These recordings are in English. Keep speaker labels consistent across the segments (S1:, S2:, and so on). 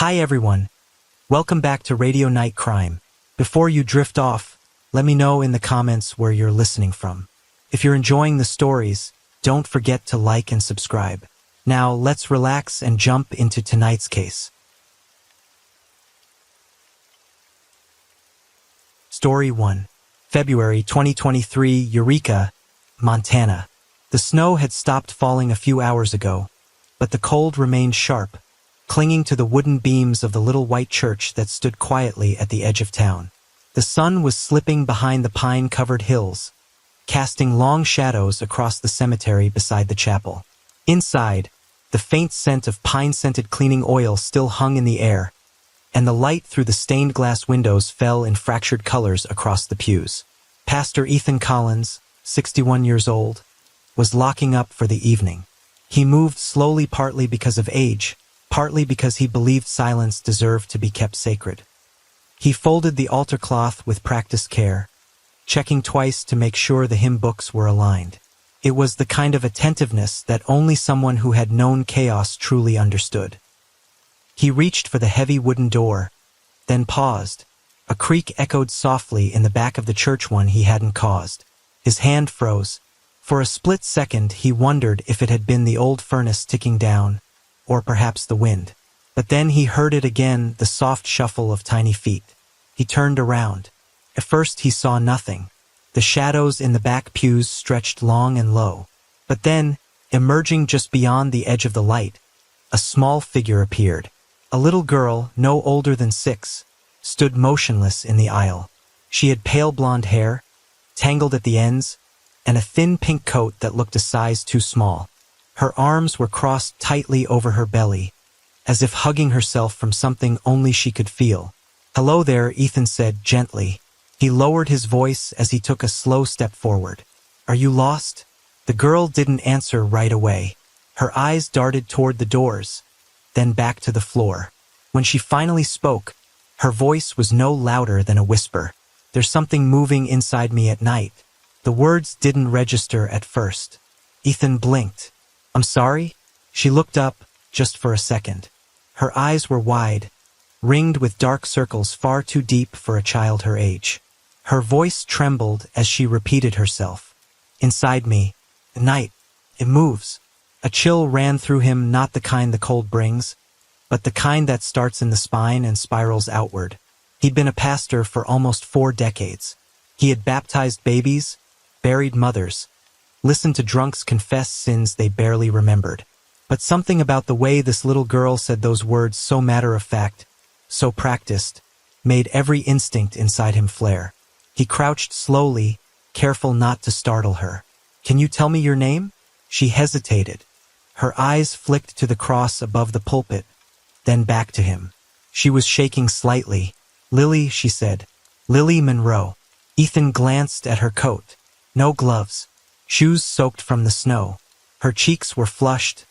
S1: Hi everyone, welcome back to Radio Night Crime. Before you drift off, let me know in the comments where you're listening from. If you're enjoying the stories, don't forget to like and subscribe. Now let's relax and jump into tonight's case. Story 1. February 2023, Eureka, Montana. The snow had stopped falling a few hours ago, but the cold remained sharp, clinging to the wooden beams of the little white church that stood quietly at the edge of town. The sun was slipping behind the pine-covered hills, casting long shadows across the cemetery beside the chapel. Inside, the faint scent of pine-scented cleaning oil still hung in the air, and the light through the stained glass windows fell in fractured colors across the pews. Pastor Ethan Collins, 61 years old, was locking up for the evening. He moved slowly, partly because of age, partly because he believed silence deserved to be kept sacred. He folded the altar cloth with practiced care, checking twice to make sure the hymn books were aligned. It was the kind of attentiveness that only someone who had known chaos truly understood. He reached for the heavy wooden door, then paused. A creak echoed softly in the back of the church, one he hadn't caused. His hand froze. For a split second he wondered if it had been the old furnace ticking down, or perhaps the wind. But then he heard it again, the soft shuffle of tiny feet. He turned around. At first he saw nothing. The shadows in the back pews stretched long and low. But then, emerging just beyond the edge of the light, a small figure appeared. A little girl, no older than 6, stood motionless in the aisle. She had pale blonde hair, tangled at the ends, and a thin pink coat that looked a size too small. Her arms were crossed tightly over her belly, as if hugging herself from something only she could feel. "Hello there," Ethan said gently. He lowered his voice as he took a slow step forward. "Are you lost?" The girl didn't answer right away. Her eyes darted toward the doors, then back to the floor. When she finally spoke, her voice was no louder than a whisper. "There's something moving inside me at night." The words didn't register at first. Ethan blinked. "I'm sorry?" She looked up, just for a second. Her eyes were wide, ringed with dark circles far too deep for a child her age. Her voice trembled as she repeated herself. "Inside me, at night, it moves." A chill ran through him, not the kind the cold brings, but the kind that starts in the spine and spirals outward. He'd been a pastor for almost 4 decades. He had baptized babies, buried mothers, listened to drunks confess sins they barely remembered. But something about the way this little girl said those words, so matter-of-fact, so practiced, made every instinct inside him flare. He crouched slowly, careful not to startle her. "Can you tell me your name?" She hesitated. Her eyes flicked to the cross above the pulpit, then back to him. She was shaking slightly. "Lily," she said. "Lily Monroe." Ethan glanced at her coat. No gloves. Shoes soaked from the snow. Her cheeks were flushed,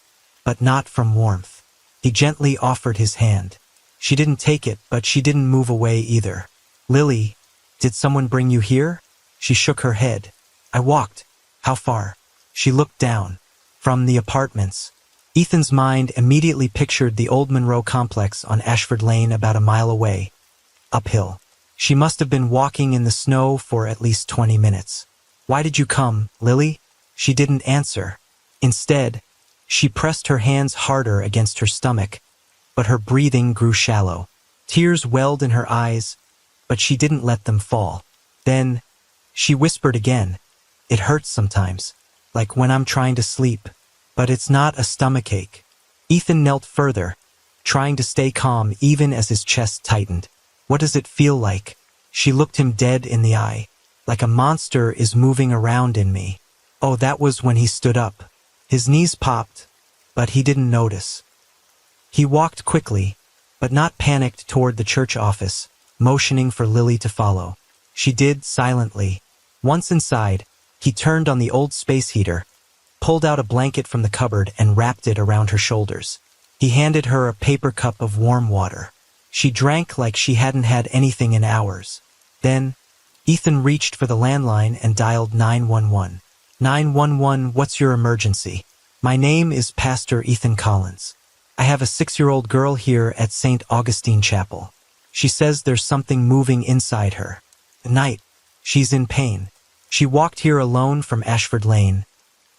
S1: but not from warmth. He gently offered his hand. She didn't take it, but she didn't move away either. "Lily, did someone bring you here?" She shook her head. "I walked." "How far?" She looked down. "From the apartments." Ethan's mind immediately pictured the old Monroe complex on Ashford Lane about a mile away, uphill. She must have been walking in the snow for at least 20 minutes. "Why did you come, Lily?" She didn't answer. Instead, she pressed her hands harder against her stomach, but her breathing grew shallow. Tears welled in her eyes, but she didn't let them fall. Then, she whispered again, "It hurts sometimes, like when I'm trying to sleep, but it's not a stomachache." Ethan knelt further, trying to stay calm even as his chest tightened. "What does it feel like?" She looked him dead in the eye. "Like a monster is moving around in me." Oh, that was when he stood up. His knees popped, but he didn't notice. He walked quickly, but not panicked, toward the church office, motioning for Lily to follow. She did silently. Once inside, he turned on the old space heater, pulled out a blanket from the cupboard and wrapped it around her shoulders. He handed her a paper cup of warm water. She drank like she hadn't had anything in hours. Then, Ethan reached for the landline and dialed 911. 911, what's your emergency? My name is Pastor Ethan Collins. I have a 6-year-old girl here at St. Augustine Chapel. She says there's something moving inside her. At night, she's in pain. She walked here alone from Ashford Lane,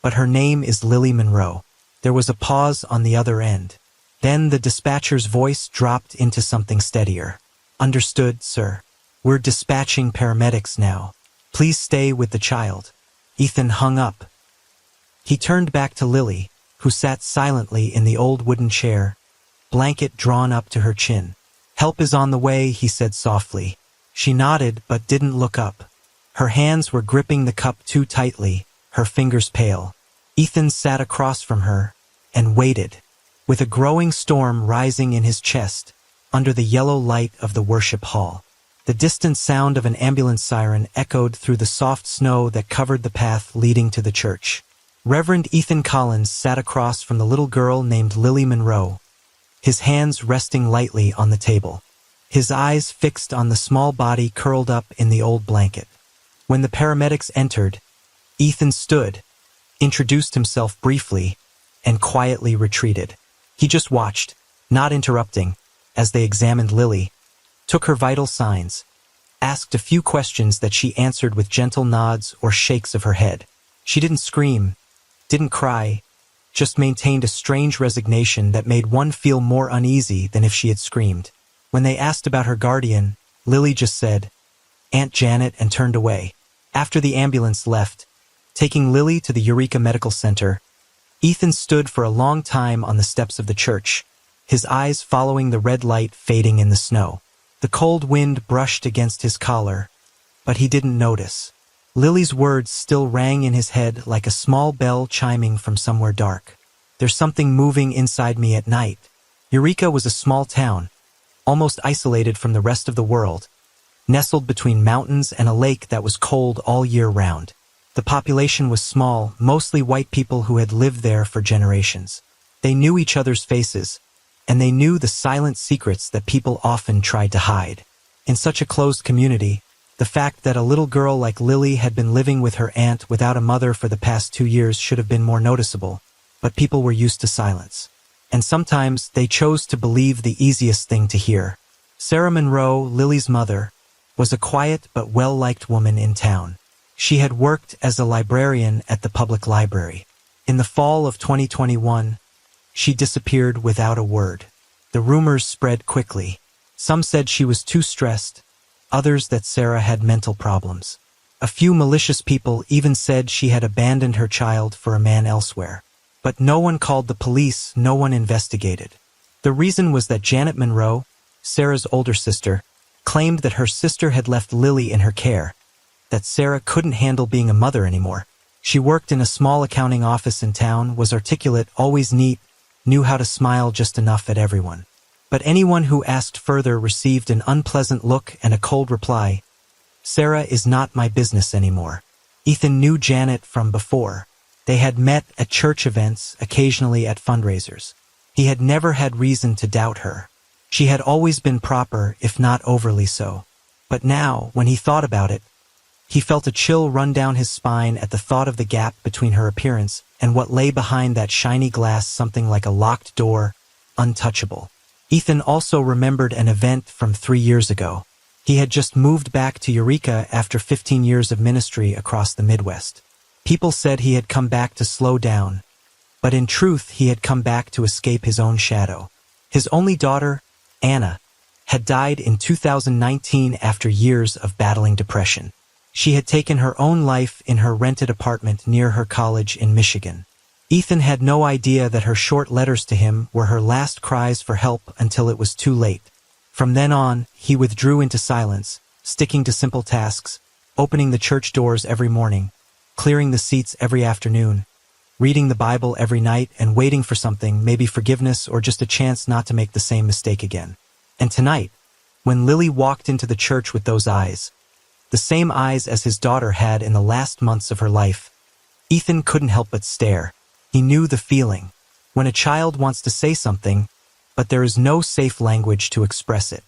S1: but her name is Lily Monroe. There was a pause on the other end. Then the dispatcher's voice dropped into something steadier. Understood, sir. We're dispatching paramedics now. Please stay with the child. Ethan hung up. He turned back to Lily, who sat silently in the old wooden chair, blanket drawn up to her chin. Help is on the way, he said softly. She nodded but didn't look up. Her hands were gripping the cup too tightly, her fingers pale. Ethan sat across from her and waited, with a growing storm rising in his chest, under the yellow light of the worship hall. The distant sound of an ambulance siren echoed through the soft snow that covered the path leading to the church. Reverend Ethan Collins sat across from the little girl named Lily Monroe, his hands resting lightly on the table, his eyes fixed on the small body curled up in the old blanket. When the paramedics entered, Ethan stood, introduced himself briefly, and quietly retreated. He just watched, not interrupting, as they examined Lily, took her vital signs, asked a few questions that she answered with gentle nods or shakes of her head. She didn't scream, didn't cry, just maintained a strange resignation that made one feel more uneasy than if she had screamed. When they asked about her guardian, Lily just said, "Aunt Janet," and turned away. After the ambulance left, taking Lily to the Eureka Medical Center, Ethan stood for a long time on the steps of the church, his eyes following the red light fading in the snow. The cold wind brushed against his collar, but he didn't notice. Lily's words still rang in his head like a small bell chiming from somewhere dark. There's something moving inside me at night. Eureka was a small town, almost isolated from the rest of the world, nestled between mountains and a lake that was cold all year round. The population was small, mostly white people who had lived there for generations. They knew each other's faces, and they knew the silent secrets that people often tried to hide. In such a closed community, the fact that a little girl like Lily had been living with her aunt without a mother for the past 2 years should have been more noticeable, but people were used to silence. And sometimes they chose to believe the easiest thing to hear. Sarah Monroe, Lily's mother, was a quiet but well-liked woman in town. She had worked as a librarian at the public library. In the fall of 2021, she disappeared without a word. The rumors spread quickly. Some said she was too stressed, others that Sarah had mental problems. A few malicious people even said she had abandoned her child for a man elsewhere. But no one called the police, no one investigated. The reason was that Janet Monroe, Sarah's older sister, claimed that her sister had left Lily in her care, that Sarah couldn't handle being a mother anymore. She worked in a small accounting office in town, was articulate, always neat, knew how to smile just enough at everyone. But anyone who asked further received an unpleasant look and a cold reply. Sarah is not my business anymore. Ethan knew Janet from before. They had met at church events, occasionally at fundraisers. He had never had reason to doubt her. She had always been proper, if not overly so. But now, when he thought about it, he felt a chill run down his spine at the thought of the gap between her appearance and what lay behind that shiny glass, something like a locked door, untouchable. Ethan also remembered an event from 3 years ago. He had just moved back to Eureka after 15 years of ministry across the Midwest. People said he had come back to slow down, but in truth he had come back to escape his own shadow. His only daughter, Anna, had died in 2019 after years of battling depression. She had taken her own life in her rented apartment near her college in Michigan. Ethan had no idea that her short letters to him were her last cries for help until it was too late. From then on, he withdrew into silence, sticking to simple tasks, opening the church doors every morning, clearing the seats every afternoon, reading the Bible every night and waiting for something, maybe forgiveness or just a chance not to make the same mistake again. And tonight, when Lily walked into the church with those eyes, the same eyes as his daughter had in the last months of her life, Ethan couldn't help but stare. He knew the feeling, when a child wants to say something, but there is no safe language to express it,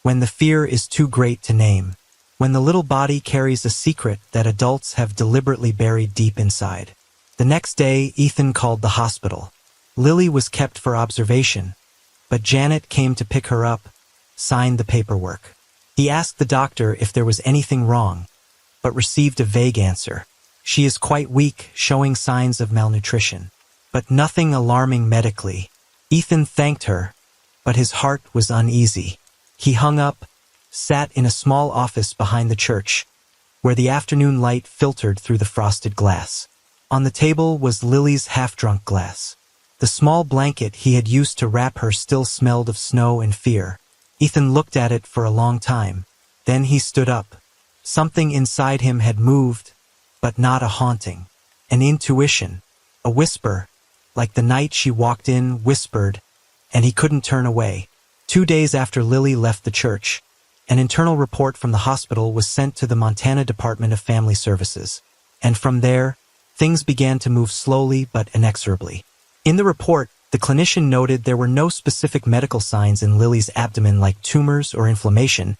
S1: when the fear is too great to name, when the little body carries a secret that adults have deliberately buried deep inside. The next day, Ethan called the hospital. Lily was kept for observation, but Janet came to pick her up, signed the paperwork. He asked the doctor if there was anything wrong, but received a vague answer. She is quite weak, showing signs of malnutrition, but nothing alarming medically. Ethan thanked her, but his heart was uneasy. He hung up, sat in a small office behind the church, where the afternoon light filtered through the frosted glass. On the table was Lily's half-drunk glass. The small blanket he had used to wrap her still smelled of snow and fear. Ethan looked at it for a long time. Then he stood up. Something inside him had moved, but not a haunting. An intuition, a whisper, like the night she walked in, whispered, and he couldn't turn away. 2 days after Lily left the church, an internal report from the hospital was sent to the Montana Department of Family Services. And from there, things began to move slowly but inexorably. In the report, the clinician noted there were no specific medical signs in Lily's abdomen like tumors or inflammation,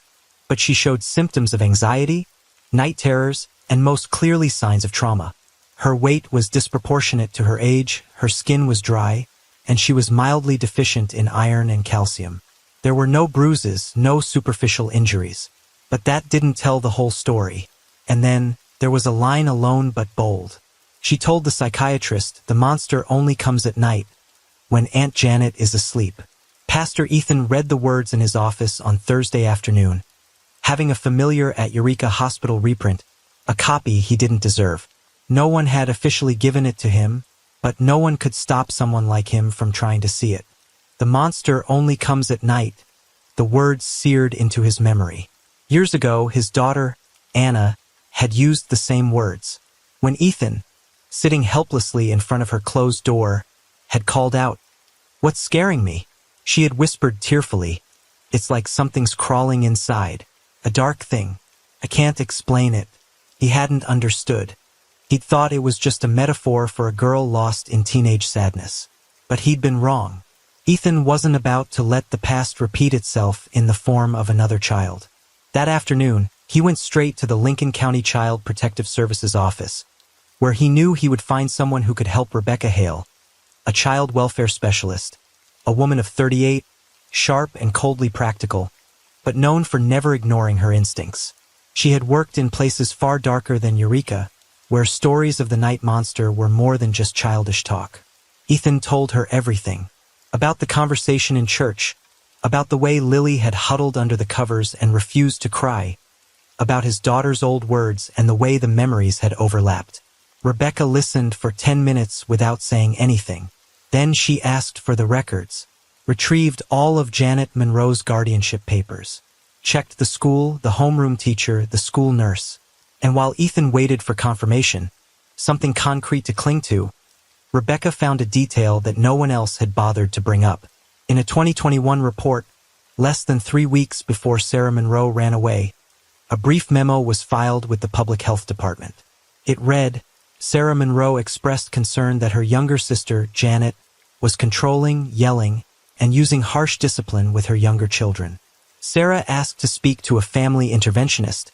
S1: but she showed symptoms of anxiety, night terrors, and most clearly signs of trauma. Her weight was disproportionate to her age, her skin was dry, and she was mildly deficient in iron and calcium. There were no bruises, no superficial injuries. But that didn't tell the whole story. And then, there was a line alone but bold. She told the psychiatrist the monster only comes at night, when Aunt Janet is asleep. Pastor Ethan read the words in his office on Thursday afternoon, having a familiar at Eureka Hospital reprint, a copy he didn't deserve. No one had officially given it to him, but no one could stop someone like him from trying to see it. The monster only comes at night. The words seared into his memory. Years ago, his daughter, Anna, had used the same words. When Ethan, sitting helplessly in front of her closed door, had called out, "What's scaring me?" She had whispered tearfully, "It's like something's crawling inside. A dark thing. I can't explain it." He hadn't understood. He'd thought it was just a metaphor for a girl lost in teenage sadness. But he'd been wrong. Ethan wasn't about to let the past repeat itself in the form of another child. That afternoon, he went straight to the Lincoln County Child Protective Services office, where he knew he would find someone who could help Rebecca Hale, a child welfare specialist, a woman of 38, sharp and coldly practical, but known for never ignoring her instincts. She had worked in places far darker than Eureka, where stories of the night monster were more than just childish talk. Ethan told her everything. About the conversation in church, about the way Lily had huddled under the covers and refused to cry, about his daughter's old words and the way the memories had overlapped. Rebecca listened for 10 minutes without saying anything. Then she asked for the records, retrieved all of Janet Monroe's guardianship papers, checked the school, the homeroom teacher, the school nurse. And while Ethan waited for confirmation, something concrete to cling to, Rebecca found a detail that no one else had bothered to bring up. In a 2021 report, less than 3 weeks before Sarah Monroe ran away, a brief memo was filed with the Public Health Department. It read, Sarah Monroe expressed concern that her younger sister, Janet, was controlling, yelling, and using harsh discipline with her younger children. Sarah asked to speak to a family interventionist,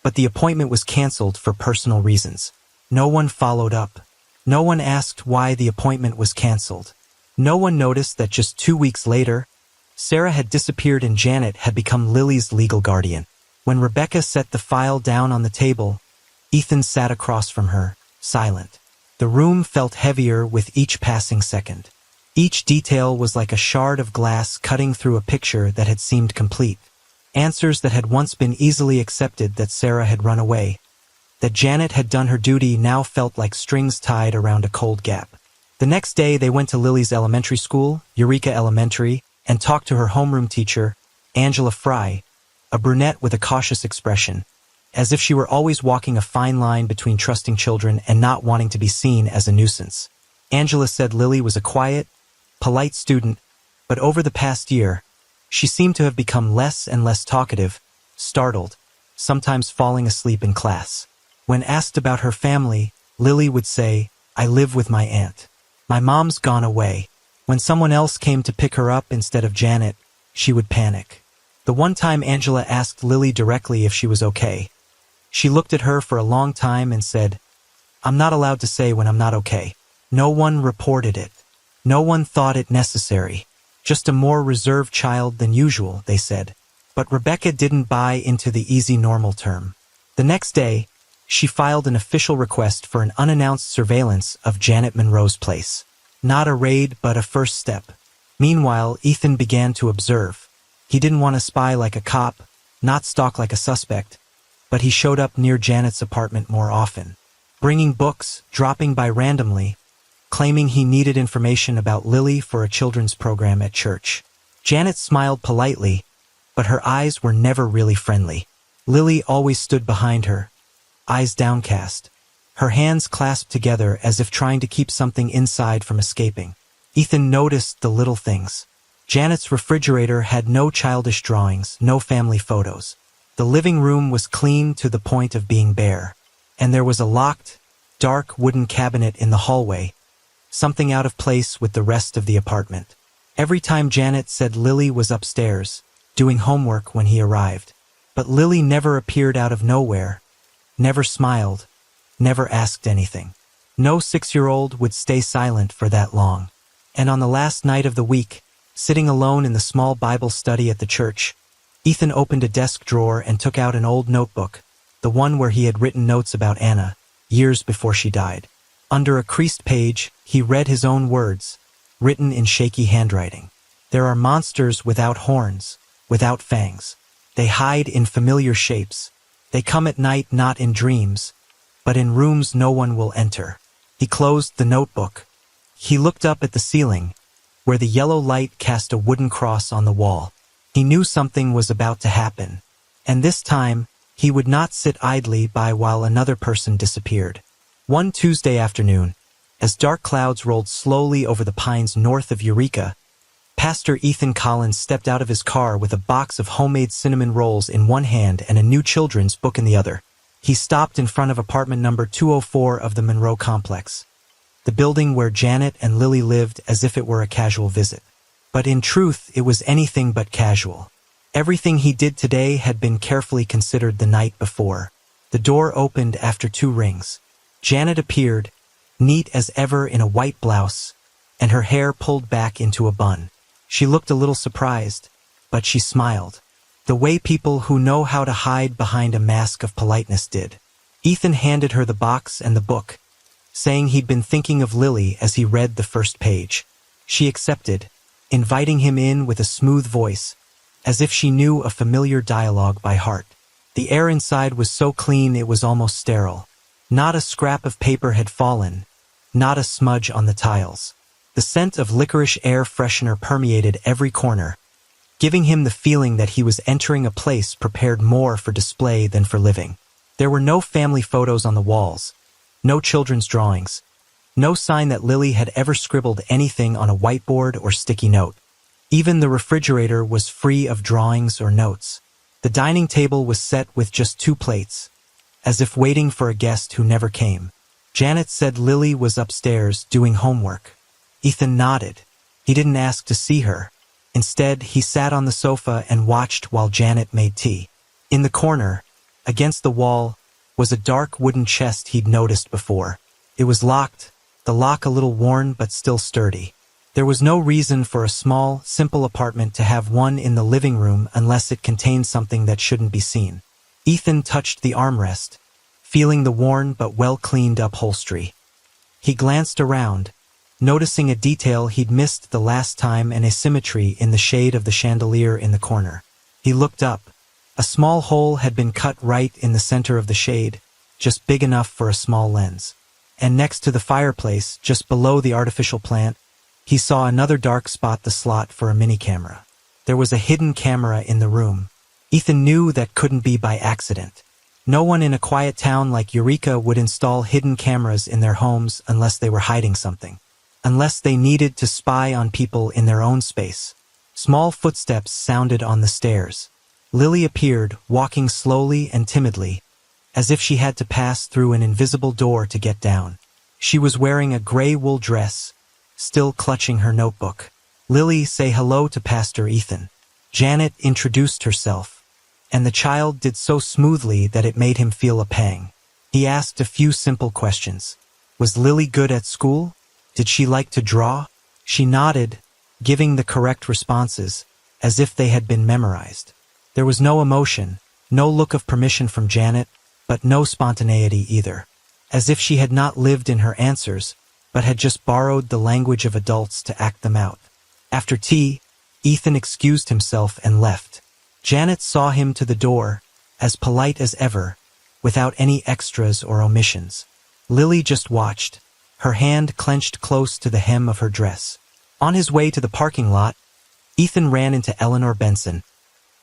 S1: but the appointment was canceled for personal reasons. No one followed up. No one asked why the appointment was canceled. No one noticed that just 2 weeks later, Sarah had disappeared and Janet had become Lily's legal guardian. When Rebecca set the file down on the table, Ethan sat across from her, silent. The room felt heavier with each passing second. Each detail was like a shard of glass cutting through a picture that had seemed complete. Answers that had once been easily accepted, that Sarah had run away, that Janet had done her duty, now felt like strings tied around a cold gap. The next day, they went to Lily's elementary school, Eureka Elementary, and talked to her homeroom teacher, Angela Fry, a brunette with a cautious expression, as if she were always walking a fine line between trusting children and not wanting to be seen as a nuisance. Angela said Lily was a quiet, polite student, but over the past year, she seemed to have become less and less talkative, startled, sometimes falling asleep in class. When asked about her family, Lily would say, "I live with my aunt. My mom's gone away." When someone else came to pick her up instead of Janet, she would panic. The one time Angela asked Lily directly if she was okay, she looked at her for a long time and said, "I'm not allowed to say when I'm not okay." No one reported it. No one thought it necessary. Just a more reserved child than usual, they said. But Rebecca didn't buy into the easy normal term. The next day, she filed an official request for an unannounced surveillance of Janet Monroe's place. Not a raid, but a first step. Meanwhile, Ethan began to observe. He didn't want to spy like a cop, not stalk like a suspect, but he showed up near Janet's apartment more often, bringing books, dropping by randomly, claiming he needed information about Lily for a children's program at church. Janet smiled politely, but her eyes were never really friendly. Lily always stood behind her, eyes downcast, her hands clasped together as if trying to keep something inside from escaping. Ethan noticed the little things. Janet's refrigerator had no childish drawings, no family photos. The living room was clean to the point of being bare, and there was a locked, dark wooden cabinet in the hallway, something out of place with the rest of the apartment. Every time Janet said Lily was upstairs, doing homework when he arrived. But Lily never appeared out of nowhere, never smiled, never asked anything. No 6-year-old would stay silent for that long. And on the last night of the week, sitting alone in the small Bible study at the church, Ethan opened a desk drawer and took out an old notebook, the one where he had written notes about Anna, years before she died. Under a creased page, he read his own words, written in shaky handwriting. There are monsters without horns, without fangs. They hide in familiar shapes. They come at night not in dreams, but in rooms no one will enter. He closed the notebook. He looked up at the ceiling, where the yellow light cast a wooden cross on the wall. He knew something was about to happen, and this time, he would not sit idly by while another person disappeared. One Tuesday afternoon, as dark clouds rolled slowly over the pines north of Eureka, Pastor Ethan Collins stepped out of his car with a box of homemade cinnamon rolls in one hand and a new children's book in the other. He stopped in front of apartment number 204 of the Monroe complex, the building where Janet and Lily lived, as if it were a casual visit. But in truth, it was anything but casual. Everything he did today had been carefully considered the night before. The door opened after 2 rings. Janet appeared, neat as ever in a white blouse, and her hair pulled back into a bun. She looked a little surprised, but she smiled, the way people who know how to hide behind a mask of politeness did. Ethan handed her the box and the book, saying he'd been thinking of Lily as he read the first page. She accepted, inviting him in with a smooth voice, as if she knew a familiar dialogue by heart. The air inside was so clean it was almost sterile. Not a scrap of paper had fallen, not a smudge on the tiles. The scent of licorice air freshener permeated every corner, giving him the feeling that he was entering a place prepared more for display than for living. There were no family photos on the walls, no children's drawings, no sign that Lily had ever scribbled anything on a whiteboard or sticky note. Even the refrigerator was free of drawings or notes. The dining table was set with just 2 plates, as if waiting for a guest who never came. Janet said Lily was upstairs doing homework. Ethan nodded. He didn't ask to see her. Instead, he sat on the sofa and watched while Janet made tea. In the corner, against the wall, was a dark wooden chest he'd noticed before. It was locked, the lock a little worn but still sturdy. There was no reason for a small, simple apartment to have one in the living room unless it contained something that shouldn't be seen. Ethan touched the armrest, feeling the worn but well-cleaned upholstery. He glanced around, noticing a detail he'd missed the last time, an asymmetry in the shade of the chandelier in the corner. He looked up. A small hole had been cut right in the center of the shade, just big enough for a small lens. And next to the fireplace, just below the artificial plant, he saw another dark spot, the slot for a mini camera. There was a hidden camera in the room. Ethan knew that couldn't be by accident. No one in a quiet town like Eureka would install hidden cameras in their homes unless they were hiding something. Unless they needed to spy on people in their own space. Small footsteps sounded on the stairs. Lily appeared, walking slowly and timidly, as if she had to pass through an invisible door to get down. She was wearing a gray wool dress, still clutching her notebook. Lily, say hello to Pastor Ethan. Janet introduced herself, and the child did so smoothly that it made him feel a pang. He asked a few simple questions. Was Lily good at school? Did she like to draw? She nodded, giving the correct responses, as if they had been memorized. There was no emotion, no look of permission from Janet, but no spontaneity either. As if she had not lived in her answers, but had just borrowed the language of adults to act them out. After tea, Ethan excused himself and left. Janet saw him to the door, as polite as ever, without any extras or omissions. Lily just watched, her hand clenched close to the hem of her dress. On his way to the parking lot, Ethan ran into Eleanor Benson,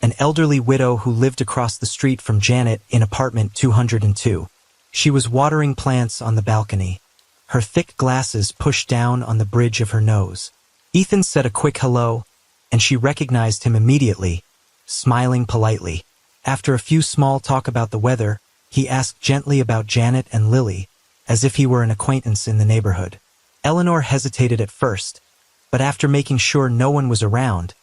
S1: an elderly widow who lived across the street from Janet in apartment 202. She was watering plants on the balcony, her thick glasses pushed down on the bridge of her nose. Ethan said a quick hello, and she recognized him immediately, smiling politely. After a few small talk about the weather, he asked gently about Janet and Lily, as if he were an acquaintance in the neighborhood. Eleanor hesitated at first, but after making sure no one was around,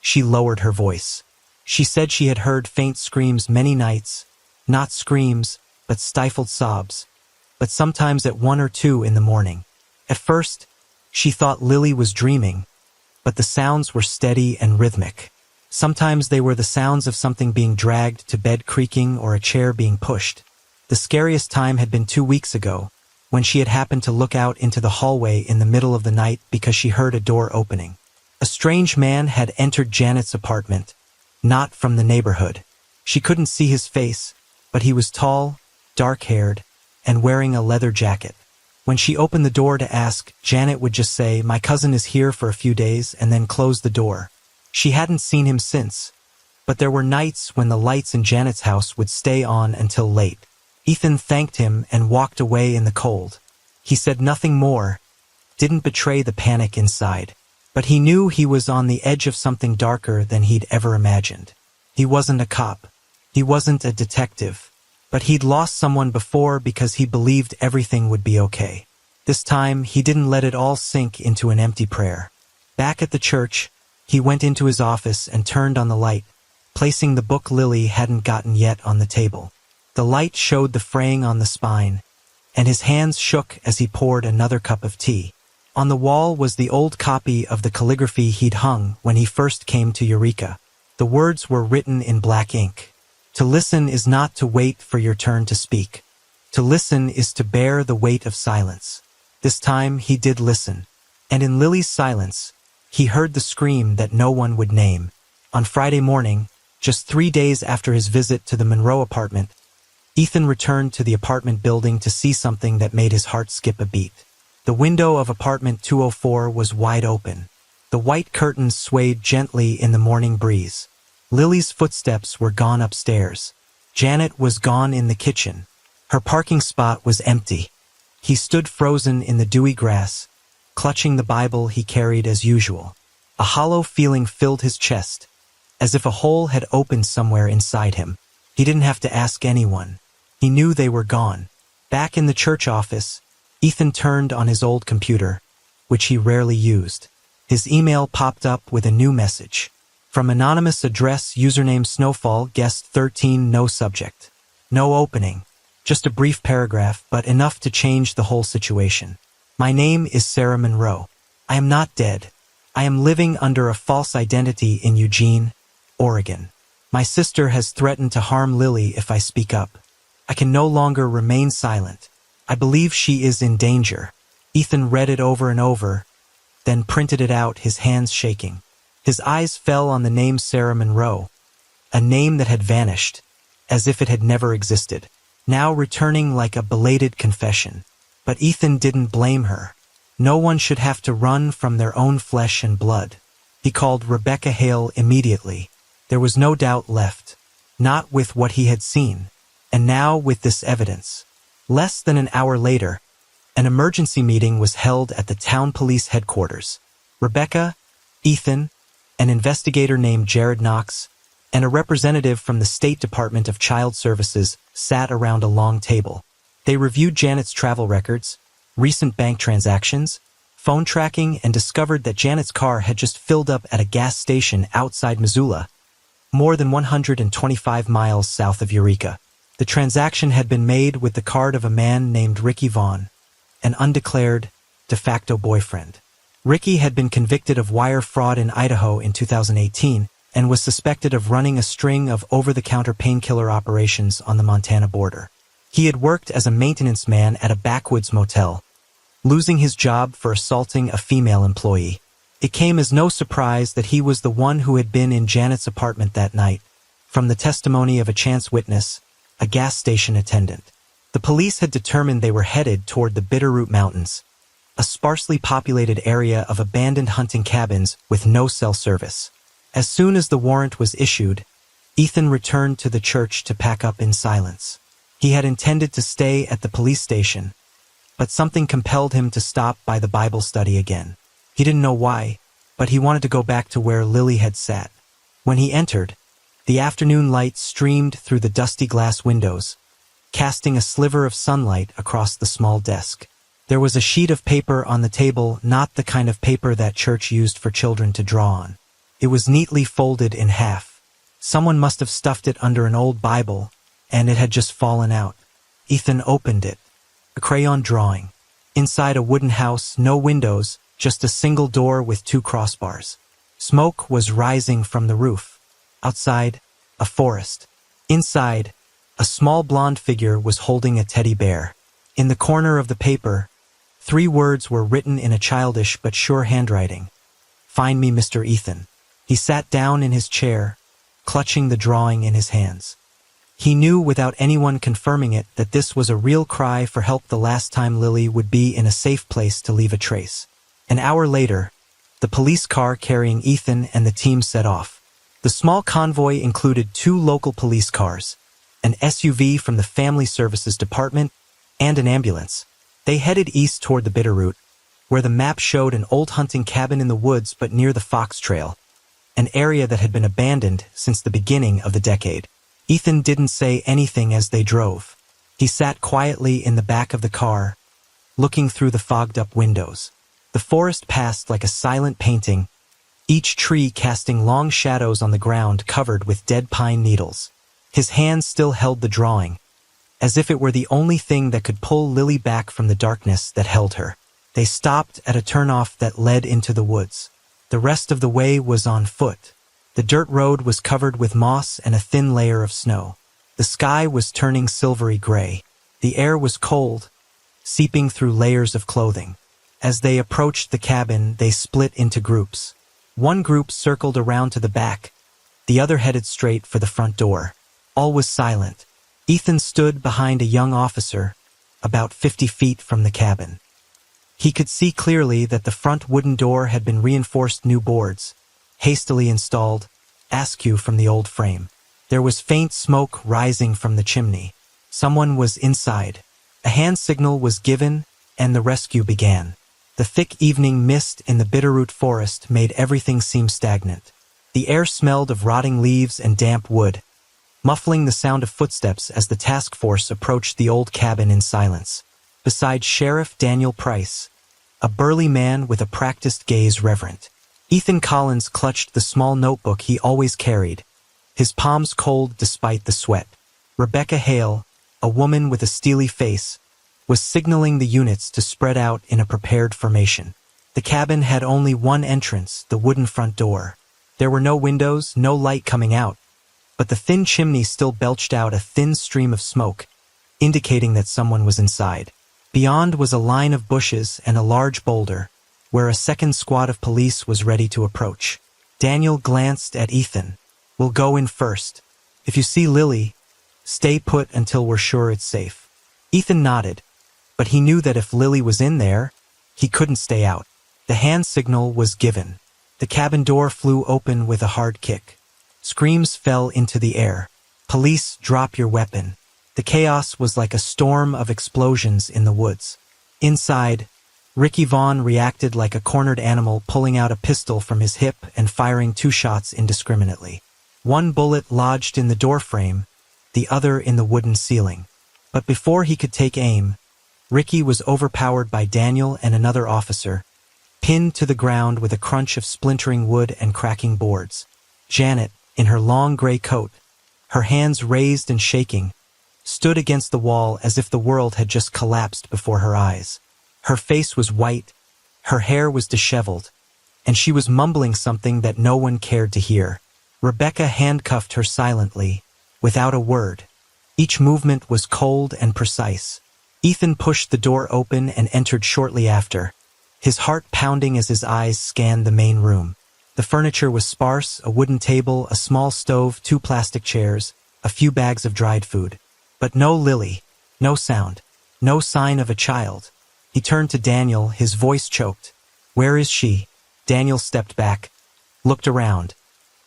S1: she lowered her voice. She said she had heard faint screams many nights, not screams, but stifled sobs, but sometimes at 1 or 2 in the morning. At first, she thought Lily was dreaming, but the sounds were steady and rhythmic. Sometimes they were the sounds of something being dragged to bed creaking or a chair being pushed. The scariest time had been 2 weeks ago, when she had happened to look out into the hallway in the middle of the night because she heard a door opening. A strange man had entered Janet's apartment, not from the neighborhood. She couldn't see his face, but he was tall, dark-haired, and wearing a leather jacket. When she opened the door to ask, Janet would just say, "My cousin is here for a few days," and then close the door. She hadn't seen him since, but there were nights when the lights in Janet's house would stay on until late. Ethan thanked him and walked away in the cold. He said nothing more, didn't betray the panic inside, but he knew he was on the edge of something darker than he'd ever imagined. He wasn't a cop. He wasn't a detective. But he'd lost someone before because he believed everything would be okay. This time, he didn't let it all sink into an empty prayer. Back at the church, he went into his office and turned on the light, placing the book Lily hadn't gotten yet on the table. The light showed the fraying on the spine, and his hands shook as he poured another cup of tea. On the wall was the old copy of the calligraphy he'd hung when he first came to Eureka. The words were written in black ink. To listen is not to wait for your turn to speak. To listen is to bear the weight of silence. This time he did listen, and in Lily's silence, he heard the scream that no one would name. On Friday morning, just 3 days after his visit to the Monroe apartment, Ethan returned to the apartment building to see something that made his heart skip a beat. The window of apartment 204 was wide open. The white curtains swayed gently in the morning breeze. Lily's footsteps were gone upstairs. Janet was gone in the kitchen. Her parking spot was empty. He stood frozen in the dewy grass, clutching the Bible he carried as usual. A hollow feeling filled his chest, as if a hole had opened somewhere inside him. He didn't have to ask anyone. He knew they were gone. Back in the church office, Ethan turned on his old computer, which he rarely used. His email popped up with a new message. From anonymous address, username Snowfall, guest 13, no subject. No opening. Just a brief paragraph, but enough to change the whole situation. My name is Sarah Monroe. I am not dead. I am living under a false identity in Eugene, Oregon. My sister has threatened to harm Lily if I speak up. I can no longer remain silent. I believe she is in danger. Ethan read it over and over, then printed it out, his hands shaking. His eyes fell on the name Sarah Monroe, a name that had vanished, as if it had never existed, now returning like a belated confession. But Ethan didn't blame her. No one should have to run from their own flesh and blood. He called Rebecca Hale immediately. There was no doubt left, not with what he had seen, and now with this evidence. Less than an hour later, an emergency meeting was held at the town police headquarters. Rebecca, Ethan, an investigator named Jared Knox, and a representative from the State Department of Child Services sat around a long table. They reviewed Janet's travel records, recent bank transactions, phone tracking, and discovered that Janet's car had just filled up at a gas station outside Missoula, more than 125 miles south of Eureka. The transaction had been made with the card of a man named Ricky Vaughn, an undeclared, de facto boyfriend. Ricky had been convicted of wire fraud in Idaho in 2018 and was suspected of running a string of over-the-counter painkiller operations on the Montana border. He had worked as a maintenance man at a backwoods motel, losing his job for assaulting a female employee. It came as no surprise that he was the one who had been in Janet's apartment that night, from the testimony of a chance witness, a gas station attendant. The police had determined they were headed toward the Bitterroot Mountains, a sparsely populated area of abandoned hunting cabins with no cell service. As soon as the warrant was issued, Ethan returned to the church to pack up in silence. He had intended to stay at the police station, but something compelled him to stop by the Bible study again. He didn't know why, but he wanted to go back to where Lily had sat. When he entered, the afternoon light streamed through the dusty glass windows, casting a sliver of sunlight across the small desk. There was a sheet of paper on the table, not the kind of paper that church used for children to draw on. It was neatly folded in half. Someone must have stuffed it under an old Bible, and it had just fallen out. Ethan opened it. A crayon drawing. Inside a wooden house, no windows, just a single door with 2 crossbars. Smoke was rising from the roof. Outside, a forest. Inside, a small blonde figure was holding a teddy bear. In the corner of the paper, 3 words were written in a childish but sure handwriting. "Find me, Mr. Ethan." He sat down in his chair, clutching the drawing in his hands. He knew without anyone confirming it that this was a real cry for help the last time Lily would be in a safe place to leave a trace. An hour later, the police car carrying Ethan and the team set off. The small convoy included 2 local police cars, an SUV from the Family Services Department, and an ambulance. They headed east toward the Bitterroot, where the map showed an old hunting cabin in the woods but near the Fox Trail, an area that had been abandoned since the beginning of the decade. Ethan didn't say anything as they drove. He sat quietly in the back of the car, looking through the fogged-up windows. The forest passed like a silent painting, each tree casting long shadows on the ground covered with dead pine needles. His hand still held the drawing, as if it were the only thing that could pull Lily back from the darkness that held her. They stopped at a turnoff that led into the woods. The rest of the way was on foot. The dirt road was covered with moss and a thin layer of snow. The sky was turning silvery gray. The air was cold, seeping through layers of clothing. As they approached the cabin, they split into groups. One group circled around to the back, the other headed straight for the front door. All was silent. Ethan stood behind a young officer, about 50 feet from the cabin. He could see clearly that the front wooden door had been reinforced new boards, hastily installed, askew from the old frame. There was faint smoke rising from the chimney. Someone was inside. A hand signal was given, and the rescue began. The thick evening mist in the Bitterroot forest made everything seem stagnant. The air smelled of rotting leaves and damp wood, muffling the sound of footsteps as the task force approached the old cabin in silence. Beside Sheriff Daniel Price, a burly man with a practiced gaze reverent. Ethan Collins clutched the small notebook he always carried, his palms cold despite the sweat. Rebecca Hale, a woman with a steely face, was signaling the units to spread out in a prepared formation. The cabin had only one entrance, the wooden front door. There were no windows, no light coming out, but the thin chimney still belched out a thin stream of smoke, indicating that someone was inside. Beyond was a line of bushes and a large boulder, where a second squad of police was ready to approach. Daniel glanced at Ethan. "We'll go in first. If you see Lily, stay put until we're sure it's safe." Ethan nodded, but he knew that if Lily was in there, he couldn't stay out. The hand signal was given. The cabin door flew open with a hard kick. Screams fell into the air. "Police, drop your weapon." The chaos was like a storm of explosions in the woods. Inside, Ricky Vaughn reacted like a cornered animal, pulling out a pistol from his hip and firing 2 shots indiscriminately. One bullet lodged in the doorframe, the other in the wooden ceiling. But before he could take aim, Ricky was overpowered by Daniel and another officer, pinned to the ground with a crunch of splintering wood and cracking boards. Janet, in her long gray coat, her hands raised and shaking, stood against the wall as if the world had just collapsed before her eyes. Her face was white, Her hair was disheveled, and she was mumbling something that no one cared to hear. Rebecca handcuffed her silently, without a word. Each movement was cold and precise. Ethan pushed the door open and entered shortly after, his heart pounding as his eyes scanned the main room. The furniture was sparse: a wooden table, a small stove, 2 plastic chairs, a few bags of dried food. But no Lily, no sound, no sign of a child. He turned to Daniel, his voice choked. "Where is she?" Daniel stepped back, looked around,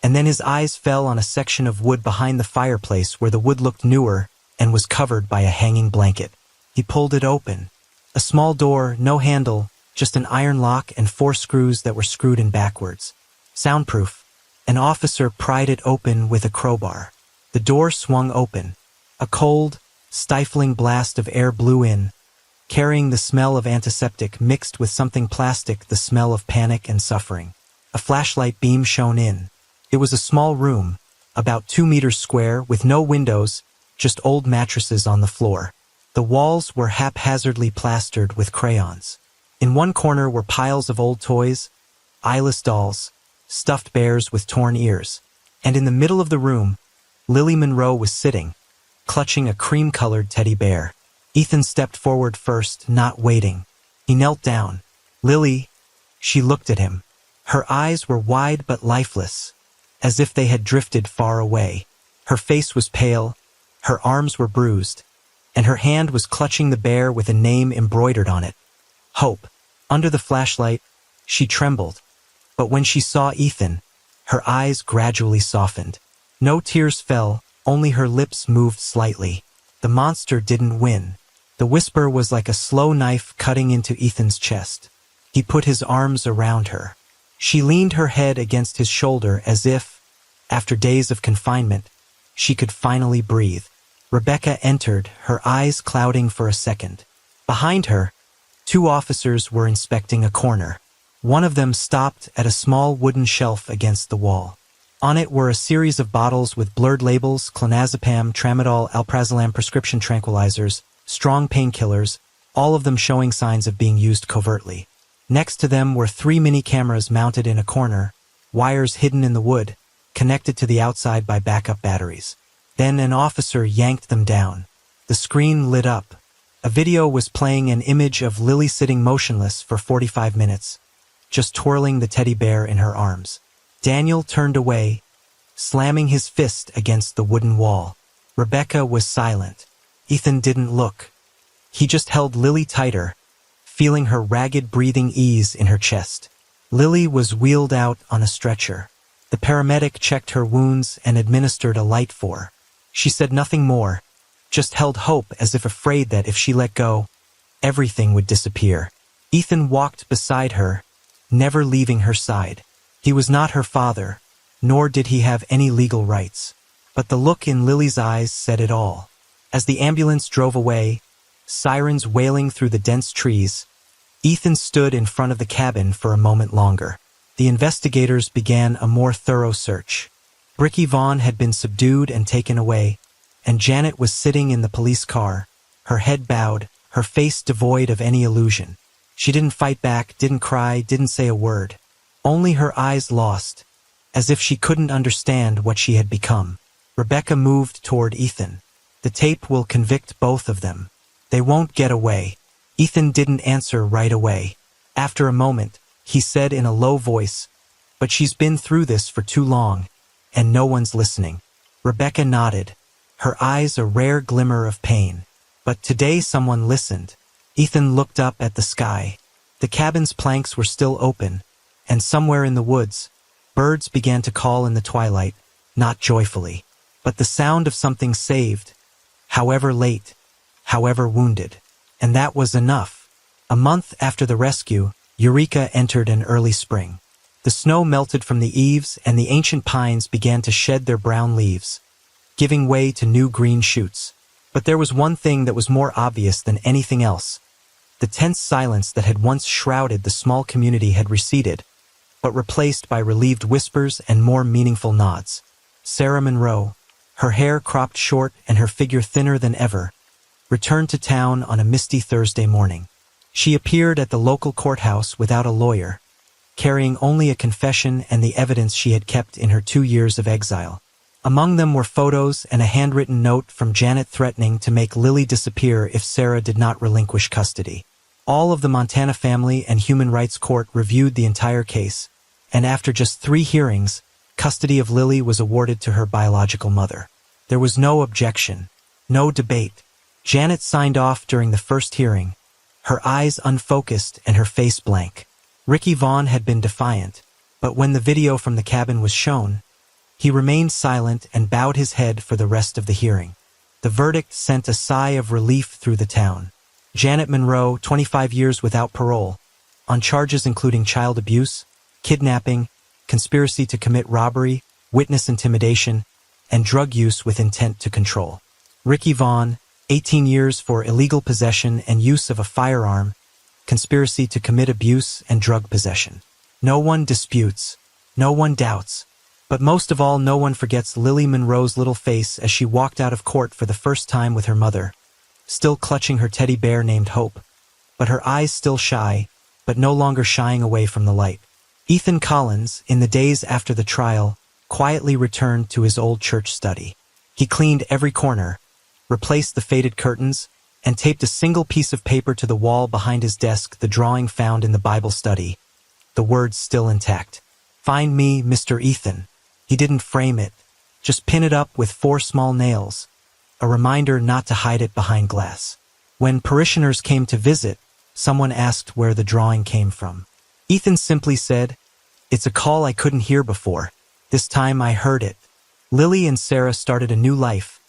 S1: and then his eyes fell on a section of wood behind the fireplace where the wood looked newer and was covered by a hanging blanket. He pulled it open. A small door, no handle, just an iron lock and 4 screws that were screwed in backwards. Soundproof. An officer pried it open with a crowbar. The door swung open. A cold, stifling blast of air blew in, carrying the smell of antiseptic mixed with something plastic, the smell of panic and suffering. A flashlight beam shone in. It was a small room, about 2 meters square, with no windows, just old mattresses on the floor. The walls were haphazardly plastered with crayons. In one corner were piles of old toys, eyeless dolls, stuffed bears with torn ears. And in the middle of the room, Lily Monroe was sitting, clutching a cream-colored teddy bear. Ethan stepped forward first, not waiting. He knelt down. "Lily," she looked at him. Her eyes were wide but lifeless, as if they had drifted far away. Her face was pale, her arms were bruised, and her hand was clutching the bear with a name embroidered on it. Hope. Under the flashlight, she trembled, but when she saw Ethan, her eyes gradually softened. No tears fell, only her lips moved slightly. The monster didn't win. The whisper was like a slow knife cutting into Ethan's chest. He put his arms around her. She leaned her head against his shoulder as if, after days of confinement, she could finally breathe. Rebecca entered, her eyes clouding for a second. Behind her, 2 officers were inspecting a corner. One of them stopped at a small wooden shelf against the wall. On it were a series of bottles with blurred labels: clonazepam, tramadol, alprazolam, prescription tranquilizers, strong painkillers, all of them showing signs of being used covertly. Next to them were 3 mini cameras mounted in a corner, wires hidden in the wood, connected to the outside by backup batteries. Then an officer yanked them down. The screen lit up. A video was playing, an image of Lily sitting motionless for 45 minutes, just twirling the teddy bear in her arms. Daniel turned away, slamming his fist against the wooden wall. Rebecca was silent. Ethan didn't look. He just held Lily tighter, feeling her ragged breathing ease in her chest. Lily was wheeled out on a stretcher. The paramedic checked her wounds and administered a light for her. She said nothing more, just held Hope as if afraid that if she let go, everything would disappear. Ethan walked beside her, never leaving her side. He was not her father, nor did he have any legal rights. But the look in Lily's eyes said it all. As the ambulance drove away, sirens wailing through the dense trees, Ethan stood in front of the cabin for a moment longer. The investigators began a more thorough search. Bricky Vaughn had been subdued and taken away, and Janet was sitting in the police car, her head bowed, her face devoid of any illusion. She didn't fight back, didn't cry, didn't say a word. Only her eyes lost, as if she couldn't understand what she had become. Rebecca moved toward Ethan. "The tape will convict both of them. They won't get away." Ethan didn't answer right away. After a moment, he said in a low voice, "But she's been through this for too long, and no one's listening." Rebecca nodded, her eyes a rare glimmer of pain. "But today someone listened." Ethan looked up at the sky. The cabin's planks were still open, and somewhere in the woods, birds began to call in the twilight, not joyfully, but the sound of something saved, however late, however wounded. And that was enough. A month after the rescue, Eureka entered an early spring. The snow melted from the eaves, and the ancient pines began to shed their brown leaves, giving way to new green shoots. But there was one thing that was more obvious than anything else. The tense silence that had once shrouded the small community had receded, but replaced by relieved whispers and more meaningful nods. Sarah Monroe, her hair cropped short and her figure thinner than ever, returned to town on a misty Thursday morning. She appeared at the local courthouse without a lawyer, carrying only a confession and the evidence she had kept in her 2 years of exile. Among them were photos and a handwritten note from Janet threatening to make Lily disappear if Sarah did not relinquish custody. All of the Montana Family and Human Rights Court reviewed the entire case, and after just 3 hearings, custody of Lily was awarded to her biological mother. There was no objection, no debate. Janet signed off during the first hearing, her eyes unfocused and her face blank. Ricky Vaughn had been defiant, but when the video from the cabin was shown, he remained silent and bowed his head for the rest of the hearing. The verdict sent a sigh of relief through the town. Janet Monroe, 25 years without parole, on charges including child abuse, kidnapping, conspiracy to commit robbery, witness intimidation, and drug use with intent to control. Ricky Vaughn, 18 years for illegal possession and use of a firearm, conspiracy to commit abuse and drug possession. No one disputes, no one doubts, but most of all no one forgets Lily Monroe's little face as she walked out of court for the first time with her mother, still clutching her teddy bear named Hope, but her eyes still shy, but no longer shying away from the light. Ethan Collins, in the days after the trial, quietly returned to his old church study. He cleaned every corner, replaced the faded curtains, and taped a single piece of paper to the wall behind his desk, the drawing found in the Bible study, the words still intact. "Find me, Mr. Ethan." He didn't frame it, just pin it up with 4 small nails, a reminder not to hide it behind glass. When parishioners came to visit, someone asked where the drawing came from. Ethan simply said, "It's a call I couldn't hear before. This time I heard it." Lily and Sarah started a new life,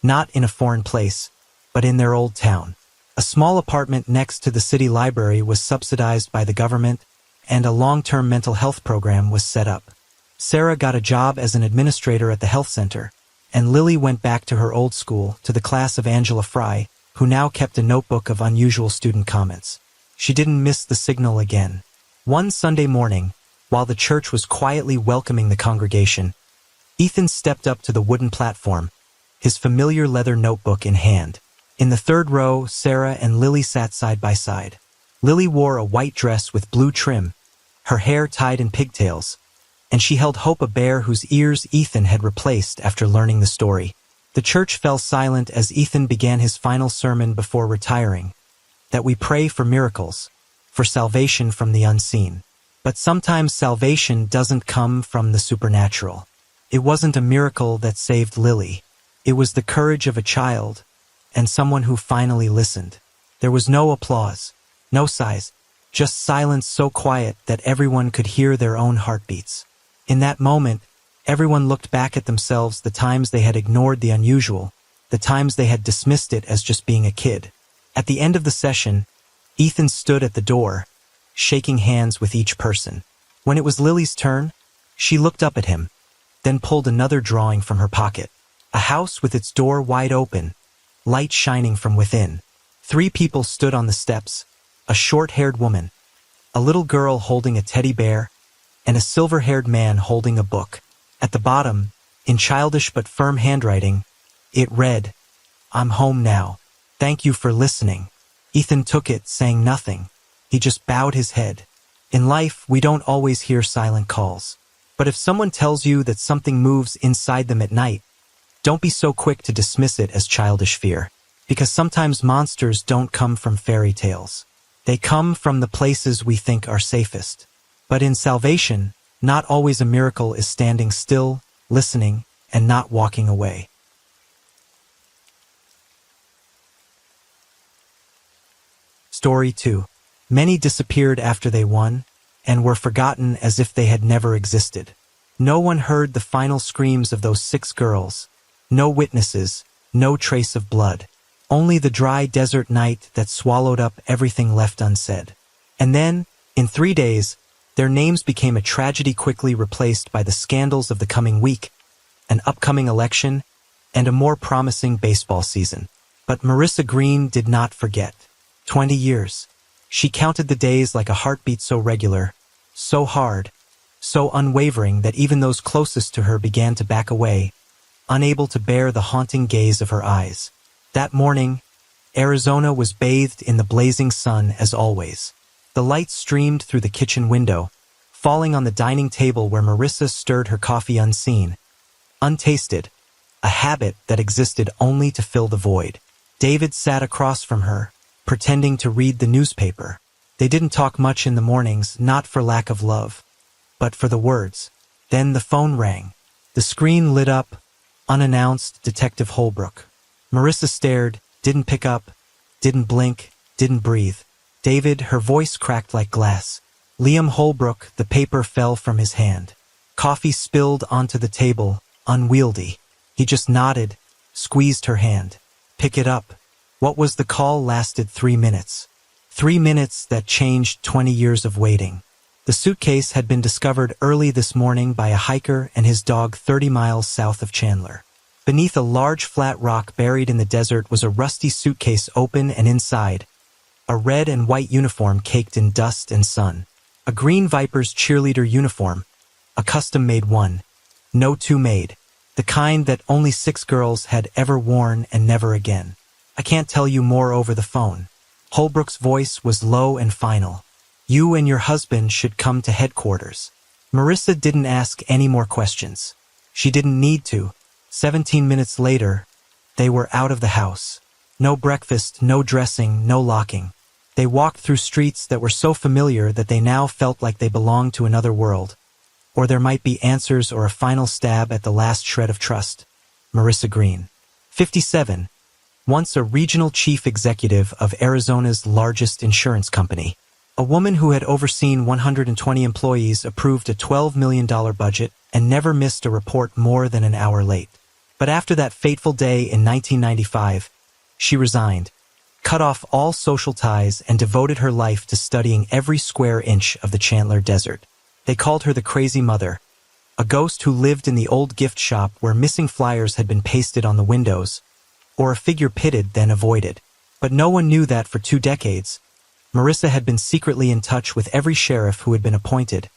S1: not in a foreign place, but in their old town. A small apartment next to the city library was subsidized by the government, and a long-term mental health program was set up. Sarah got a job as an administrator at the health center, and Lily went back to her old school, to the class of Angela Fry, who now kept a notebook of unusual student comments. She didn't miss the signal again. One Sunday morning, while the church was quietly welcoming the congregation, Ethan stepped up to the wooden platform, his familiar leather notebook in hand. In the 3rd row, Sarah and Lily sat side by side. Lily wore a white dress with blue trim, her hair tied in pigtails, and she held Hope, a bear whose ears Ethan had replaced after learning the story. The church fell silent as Ethan began his final sermon before retiring, that we pray for miracles, for salvation from the unseen. But sometimes salvation doesn't come from the supernatural. It wasn't a miracle that saved Lily. It was the courage of a child, and someone who finally listened. There was no applause, no sighs, just silence so quiet that everyone could hear their own heartbeats. In that moment, everyone looked back at themselves, the times they had ignored the unusual, the times they had dismissed it as just being a kid. At the end of the session, Ethan stood at the door, shaking hands with each person. When it was Lily's turn, she looked up at him, then pulled another drawing from her pocket. A house with its door wide open, light shining from within. 3 people stood on the steps, a short-haired woman, a little girl holding a teddy bear, and a silver-haired man holding a book. At the bottom, in childish but firm handwriting, it read, "I'm home now. Thank you for listening." Ethan took it, saying nothing. He just bowed his head. In life, we don't always hear silent calls. But if someone tells you that something moves inside them at night, don't be so quick to dismiss it as childish fear, because sometimes monsters don't come from fairy tales. They come from the places we think are safest. But in salvation, not always a miracle is standing still, listening, and not walking away. Story 2. Many disappeared after they won, and were forgotten as if they had never existed. No one heard the final screams of those 6 girls. No witnesses, no trace of blood. Only the dry desert night that swallowed up everything left unsaid. And then, in 3 days, their names became a tragedy, quickly replaced by the scandals of the coming week, an upcoming election, and a more promising baseball season. But Marissa Green did not forget. 20 years. She counted the days like a heartbeat, so regular, so hard, so unwavering that even those closest to her began to back away, unable to bear the haunting gaze of her eyes. That morning, Arizona was bathed in the blazing sun as always. The light streamed through the kitchen window, falling on the dining table where Marissa stirred her coffee unseen, untasted, a habit that existed only to fill the void. David sat across from her, pretending to read the newspaper. They didn't talk much in the mornings, not for lack of love, but for the words. Then the phone rang. The screen lit up, unannounced. Detective Holbrook. Marissa stared, didn't pick up, didn't blink, didn't breathe. David, her voice cracked like glass. Liam Holbrook, the paper fell from his hand. Coffee spilled onto the table, unwieldy. He just nodded, squeezed her hand. Pick it up. What was the call? Lasted 3 minutes. 3 minutes that changed 20 years of waiting. The suitcase had been discovered early this morning by a hiker and his dog 30 miles south of Chandler. Beneath a large flat rock buried in the desert was a rusty suitcase, open, and inside, a red and white uniform caked in dust and sun. A green Vipers cheerleader uniform, a custom-made one. No two made. The kind that only 6 girls had ever worn and never again. I can't tell you more over the phone. Holbrook's voice was low and final. You and your husband should come to headquarters. Marissa didn't ask any more questions. She didn't need to. 17 minutes later, they were out of the house. No breakfast, no dressing, no locking. They walked through streets that were so familiar that they now felt like they belonged to another world. Or there might be answers or a final stab at the last shred of trust. Marissa Green. 57. Once a regional chief executive of Arizona's largest insurance company. A woman who had overseen 120 employees, approved a $12 million budget, and never missed a report more than an hour late. But after that fateful day in 1995, she resigned, cut off all social ties, and devoted her life to studying every square inch of the Chandler Desert. They called her the Crazy Mother, a ghost who lived in the old gift shop where missing flyers had been pasted on the windows, or a figure pitted then avoided. But no one knew that for 2 decades, Marissa had been secretly in touch with every sheriff who had been appointed,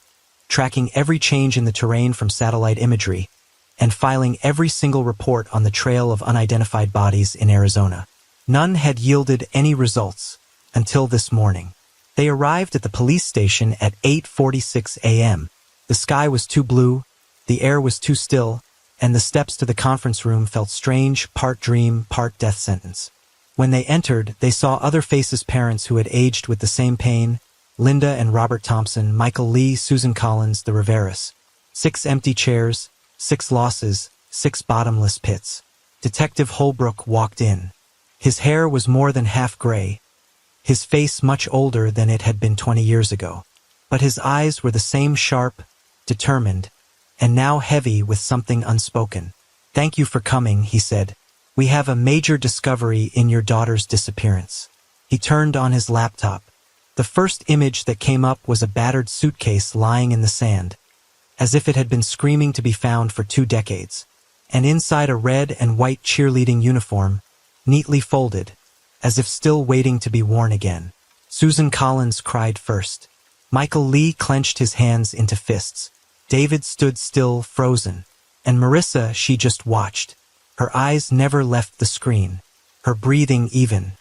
S1: tracking every change in the terrain from satellite imagery, and filing every single report on the trail of unidentified bodies in Arizona. None had yielded any results until this morning. They arrived at the police station at 8:46 a.m. The sky was too blue, the air was too still, and the steps to the conference room felt strange, part dream, part death sentence. When they entered, they saw other faces, parents who had aged with the same pain, Linda and Robert Thompson, Michael Lee, Susan Collins, the Riveras. 6 empty chairs, 6 losses, 6 bottomless pits. Detective Holbrook walked in. His hair was more than half gray, his face much older than it had been 20 years ago. But his eyes were the same, sharp, determined, and now heavy with something unspoken. Thank you for coming, he said. We have a major discovery in your daughter's disappearance. He turned on his laptop. The first image that came up was a battered suitcase lying in the sand, as if it had been screaming to be found for 2 decades. And inside a red and white cheerleading uniform, neatly folded, as if still waiting to be worn again. Susan Collins cried first. Michael Lee clenched his hands into fists. David stood still, frozen. And Marissa, she just watched. Her eyes never left the screen, her breathing even.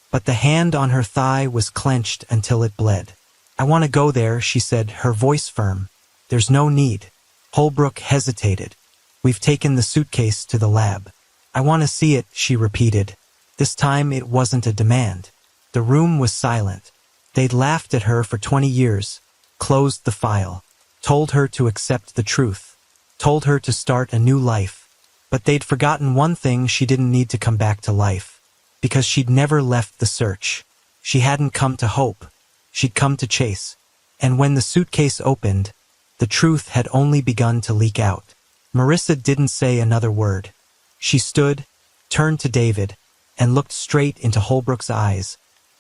S1: But the hand on her thigh was clenched until it bled. I want to go there, she said, her voice firm. There's no need. Holbrook hesitated. We've taken the suitcase to the lab. I want to see it, she repeated. This time it wasn't a demand. The room was silent. They'd laughed at her for 20 years, closed the file, told her to accept the truth, told her to start a new life. But they'd forgotten one thing: she didn't need to come back to life, because she'd never left the search. She hadn't come to hope. She'd come to chase. And when the suitcase opened, the truth had only begun to leak out. Marissa didn't say another word. She stood, turned to David, and looked straight into Holbrook's eyes,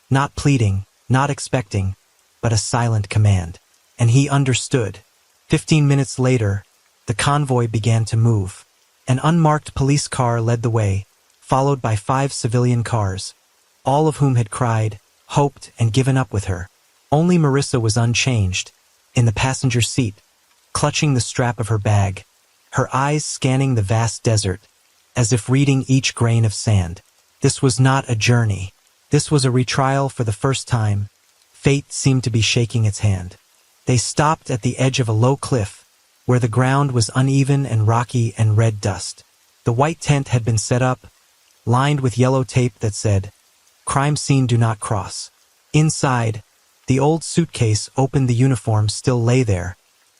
S1: not pleading, not expecting, but a silent command. And he understood. 15 minutes later, the convoy began to move. An unmarked police car led the way, followed by 5 civilian cars, all of whom had cried, hoped, and given up with her. Only Marissa was unchanged, in the passenger seat, clutching the strap of her bag, her eyes scanning the vast desert, as if reading each grain of sand. This was not a journey. This was a retrial for the first time. Fate seemed to be shaking its hand. They stopped at the edge of a low cliff, where the ground was uneven and rocky and red dust. The white tent had been set up, lined with yellow tape that said, "Crime scene do not cross." Inside, the old suitcase opened, the uniform still lay there,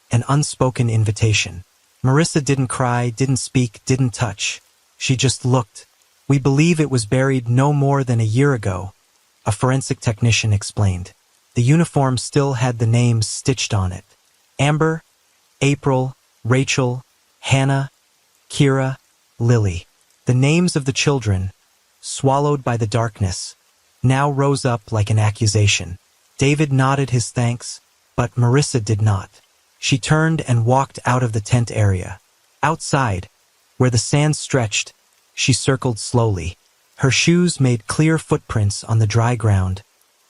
S1: an unspoken invitation. Marissa didn't cry, didn't speak, didn't touch. She just looked. "We believe it was buried no more than a year ago," a forensic technician explained. The uniform still had the names stitched on it. Amber, April, Rachel, Hannah, Kira, Lily. The names of the children, swallowed by the darkness, now rose up like an accusation. David nodded his thanks, but Marissa did not. She turned and walked out of the tent area. Outside, where the sand stretched, she circled slowly. Her shoes made clear footprints on the dry ground,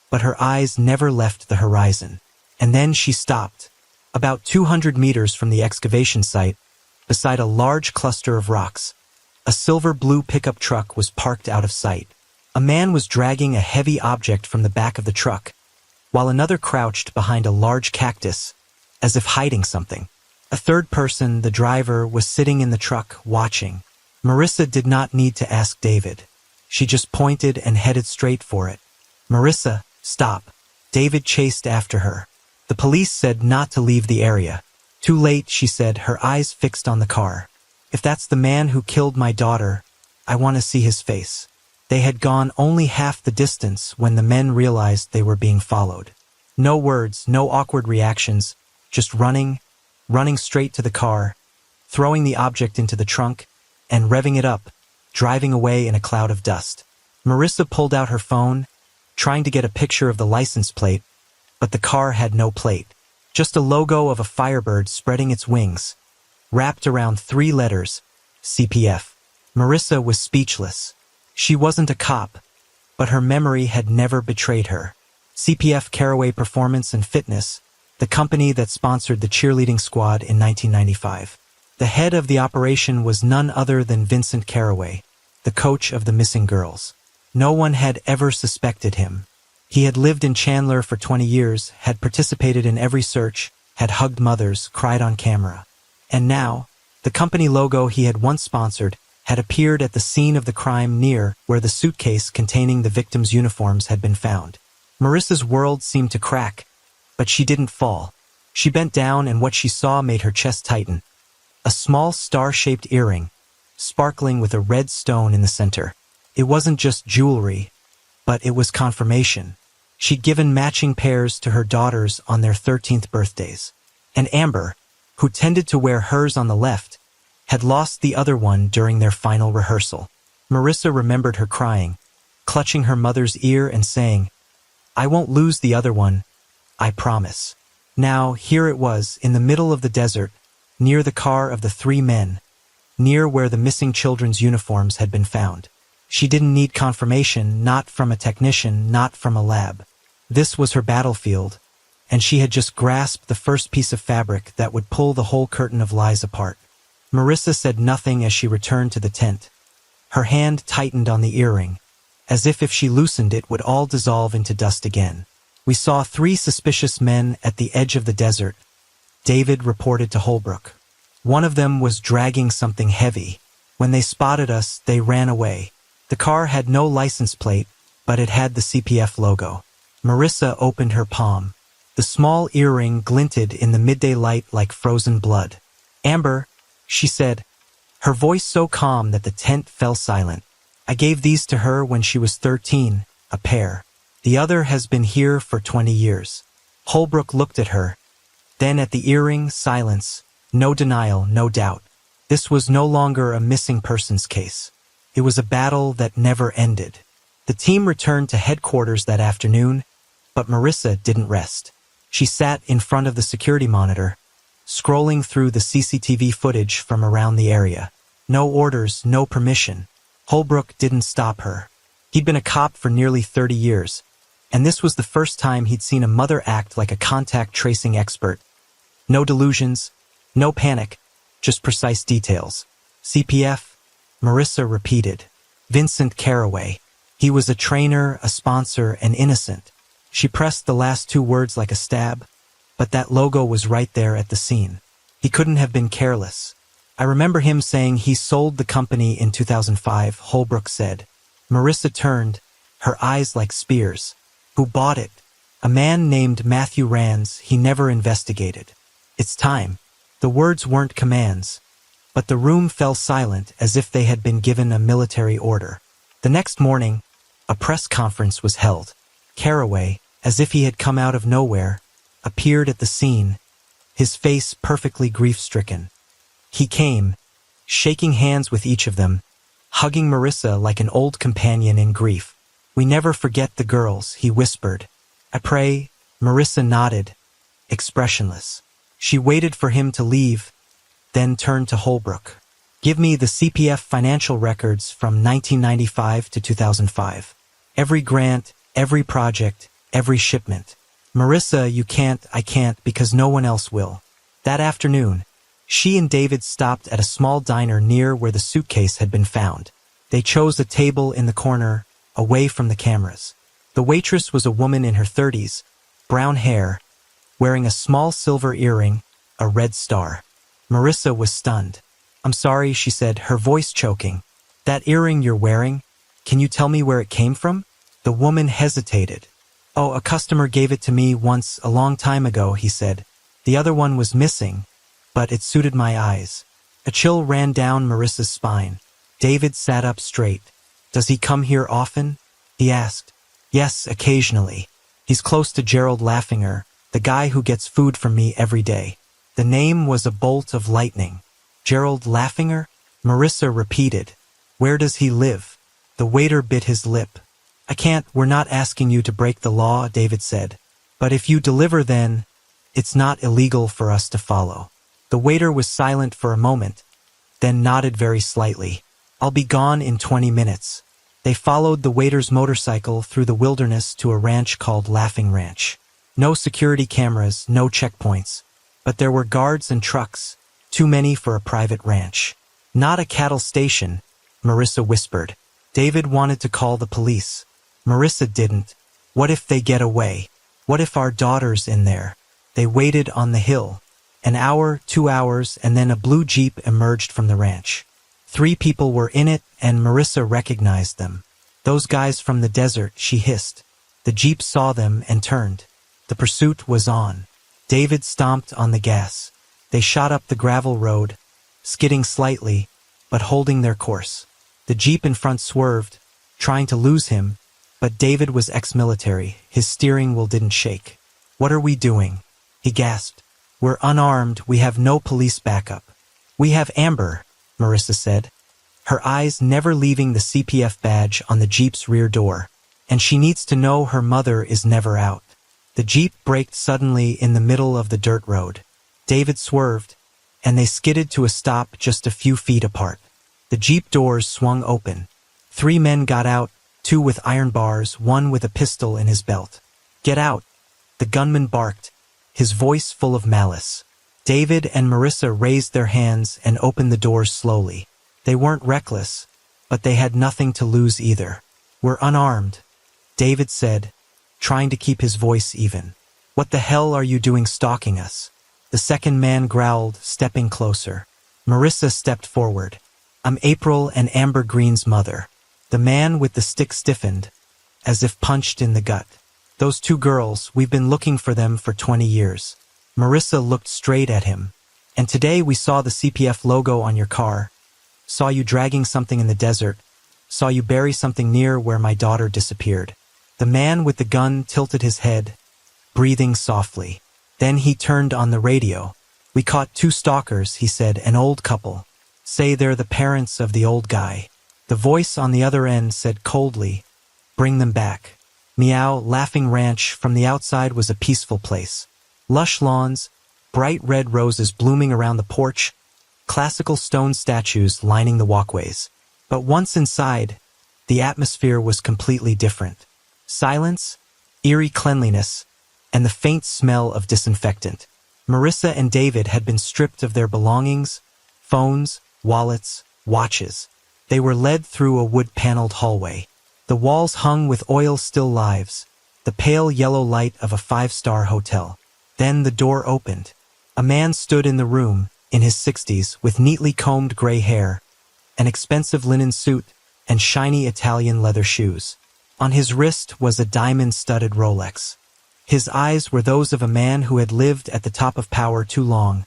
S1: but her eyes never left the horizon. And then she stopped, about 200 meters from the excavation site, beside a large cluster of rocks. A silver-blue pickup truck was parked out of sight. A man was dragging a heavy object from the back of the truck, while another crouched behind a large cactus, as if hiding something. A third person, the driver, was sitting in the truck, watching. Marissa did not need to ask David. She just pointed and headed straight for it. "Marissa, stop." David chased after her. "The police said not to leave the area." "Too late," she said, her eyes fixed on the car. "If that's the man who killed my daughter, I want to see his face." They had gone only half the distance when the men realized they were being followed. No words, no awkward reactions, just running straight to the car, throwing the object into the trunk, and revving it up, driving away in a cloud of dust. Marissa pulled out her phone, trying to get a picture of the license plate, but the car had no plate. Just a logo of a firebird spreading its wings, wrapped around 3 letters, CPF. Marissa was speechless. She wasn't a cop, but her memory had never betrayed her. CPF Caraway Performance and Fitness, the company that sponsored the cheerleading squad in 1995. The head of the operation was none other than Vincent Caraway, the coach of the missing girls. No one had ever suspected him. He had lived in Chandler for 20 years, had participated in every search, had hugged mothers, cried on camera. And now, the company logo he had once sponsored had appeared at the scene of the crime near where the suitcase containing the victims' uniforms had been found. Marissa's world seemed to crack, but she didn't fall. She bent down, and what she saw made her chest tighten. A small star-shaped earring, sparkling with a red stone in the center. It wasn't just jewelry, but it was confirmation. She'd given matching pairs to her daughters on their 13th birthdays. And Amber, who tended to wear hers on the left, had lost the other one during their final rehearsal. Marissa remembered her crying, clutching her mother's ear and saying, "I won't lose the other one, I promise." Now, here it was, in the middle of the desert, near the car of the 3 men, near where the missing children's uniforms had been found. She didn't need confirmation, not from a technician, not from a lab. This was her battlefield, and she had just grasped the first piece of fabric that would pull the whole curtain of lies apart. Marissa said nothing as she returned to the tent. Her hand tightened on the earring, as if she loosened it would all dissolve into dust again. "We saw 3 suspicious men at the edge of the desert," David reported to Holbrook. "One of them was dragging something heavy. When they spotted us, they ran away. The car had no license plate, but it had the CPF logo." Marissa opened her palm. The small earring glinted in the midday light like frozen blood. "Amber," she said, her voice so calm that the tent fell silent. "I gave these to her when she was 13, a pair. The other has been here for 20 years. Holbrook looked at her, then at the earring, silence, no denial, no doubt. This was no longer a missing persons case. It was a battle that never ended. The team returned to headquarters that afternoon, but Marissa didn't rest. She sat in front of the security monitor, scrolling through the CCTV footage from around the area. No orders, no permission. Holbrook didn't stop her. He'd been a cop for nearly 30 years, and this was the first time he'd seen a mother act like a contact tracing expert. No delusions, no panic, just precise details. "CPF," Marissa repeated. "Vincent Caraway." He was a trainer, a sponsor, an innocent. She pressed the last two words like a stab, but that logo was right there at the scene. He couldn't have been careless. I remember him saying he sold the company in 2005, Holbrook said. Marissa turned, her eyes like spears. Who bought it? A man named Matthew Rands. He never investigated. It's time. The words weren't commands, but the room fell silent as if they had been given a military order. The next morning, a press conference was held. Caraway, as if he had come out of nowhere, appeared at the scene, his face perfectly grief-stricken. He came, shaking hands with each of them, hugging Marissa like an old companion in grief. "We never forget the girls," he whispered. "I pray." Marissa nodded, expressionless. She waited for him to leave, then turned to Holbrook. "Give me the CPF financial records from 1995 to 2005. Every grant, every project, every shipment." "Marissa, you can't." "I can't because no one else will." That afternoon, she and David stopped at a small diner near where the suitcase had been found. They chose a table in the corner, away from the cameras. The waitress was a woman in her 30s, brown hair, wearing a small silver earring, a red star. Marissa was stunned. "I'm sorry," she said, her voice choking. "That earring you're wearing, can you tell me where it came from?" The woman hesitated. "Oh, a customer gave it to me once, a long time ago," he said. "The other one was missing, but it suited my eyes." A chill ran down Marissa's spine. David sat up straight. "Does he come here often?" he asked. "Yes, occasionally. He's close to Gerald Laffinger, the guy who gets food from me every day." The name was a bolt of lightning. "Gerald Laffinger?" Marissa repeated. "Where does he live?" The waiter bit his lip. "I can't. We're not asking you to break the law," David said. "But if you deliver, then it's not illegal for us to follow." The waiter was silent for a moment, then nodded very slightly. "I'll be gone in 20 minutes. They followed the waiter's motorcycle through the wilderness to a ranch called Laughing Ranch. No security cameras, no checkpoints. But there were guards and trucks, too many for a private ranch. "Not a cattle station," Marissa whispered. David wanted to call the police. Marissa didn't. What if they get away? What if our daughter's in there? They waited on the hill. An hour, 2 hours, and then a blue Jeep emerged from the ranch. 3 people were in it, and Marissa recognized them. "Those guys from the desert," she hissed. The Jeep saw them and turned. The pursuit was on. David stomped on the gas. They shot up the gravel road, skidding slightly, but holding their course. The Jeep in front swerved, trying to lose him, but David was ex-military. His steering wheel didn't shake. "What are we doing?" he gasped. "We're unarmed. We have no police backup." "We have Amber," Marissa said, her eyes never leaving the CPF badge on the Jeep's rear door. "And she needs to know her mother is never out." The Jeep braked suddenly in the middle of the dirt road. David swerved, and they skidded to a stop just a few feet apart. The Jeep doors swung open. 3 men got out, 2 with iron bars, 1 with a pistol in his belt. "Get out," the gunman barked, his voice full of malice. David and Marissa raised their hands and opened the doors slowly. They weren't reckless, but they had nothing to lose either. "We're unarmed," David said, trying to keep his voice even. "What the hell are you doing stalking us?" The second man growled, stepping closer. Marissa stepped forward. "I'm April and Amber Green's mother." The man with the stick stiffened, as if punched in the gut. "Those 2 girls, we've been looking for them for 20 years. Marissa looked straight at him. "And today we saw the CPF logo on your car, saw you dragging something in the desert, saw you bury something near where my daughter disappeared." The man with the gun tilted his head, breathing softly. Then he turned on the radio. "We caught 2 stalkers," he said, "an old couple. Say they're the parents of the old guy." The voice on the other end said coldly, "Bring them back." Meow, Laughing Ranch from the outside was a peaceful place. Lush lawns, bright red roses blooming around the porch, classical stone statues lining the walkways. But once inside, the atmosphere was completely different. Silence, eerie cleanliness, and the faint smell of disinfectant. Marissa and David had been stripped of their belongings, phones, wallets, watches. They were led through a wood-paneled hallway. The walls hung with oil-still lives, the pale yellow light of a five-star hotel. Then the door opened. A man stood in the room, in his 60s, with neatly combed gray hair, an expensive linen suit, and shiny Italian leather shoes. On his wrist was a diamond-studded Rolex. His eyes were those of a man who had lived at the top of power too long,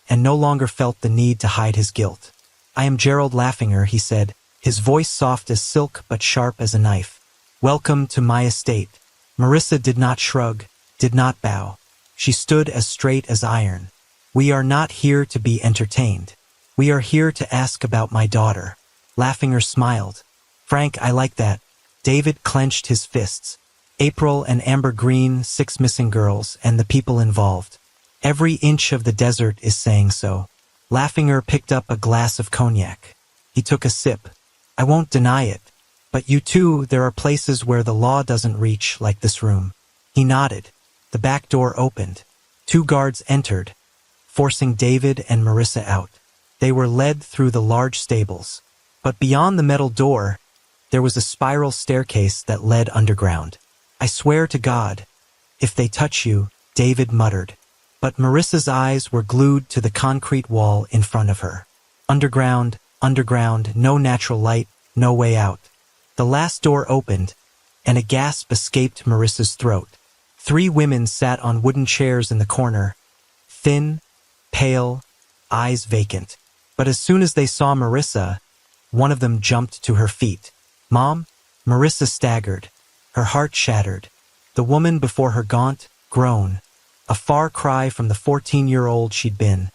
S1: and no longer felt the need to hide his guilt. "I am Gerald Laffinger," he said, his voice soft as silk but sharp as a knife. "Welcome to my estate." Marissa did not shrug, did not bow. She stood as straight as iron. "We are not here to be entertained. We are here to ask about my daughter." Laffinger smiled. "Frank, I like that." David clenched his fists. April and Amber Green, 6 missing girls, and the people involved. Every inch of the desert is saying so. Laffinger picked up a glass of cognac. He took a sip. "I won't deny it. But you too, there are places where the law doesn't reach, like this room." He nodded. The back door opened. 2 guards entered, forcing David and Marissa out. They were led through the large stables. But beyond the metal door, there was a spiral staircase that led underground. "I swear to God, if they touch you," David muttered. But Marissa's eyes were glued to the concrete wall in front of her. Underground, underground, no natural light, no way out. The last door opened, and a gasp escaped Marissa's throat. 3 women sat on wooden chairs in the corner, thin, pale, eyes vacant. But as soon as they saw Marissa, one of them jumped to her feet. "Mom?" Marissa staggered, her heart shattered. The woman before her gaunt, grown, a far cry from the 14-year-old she'd been.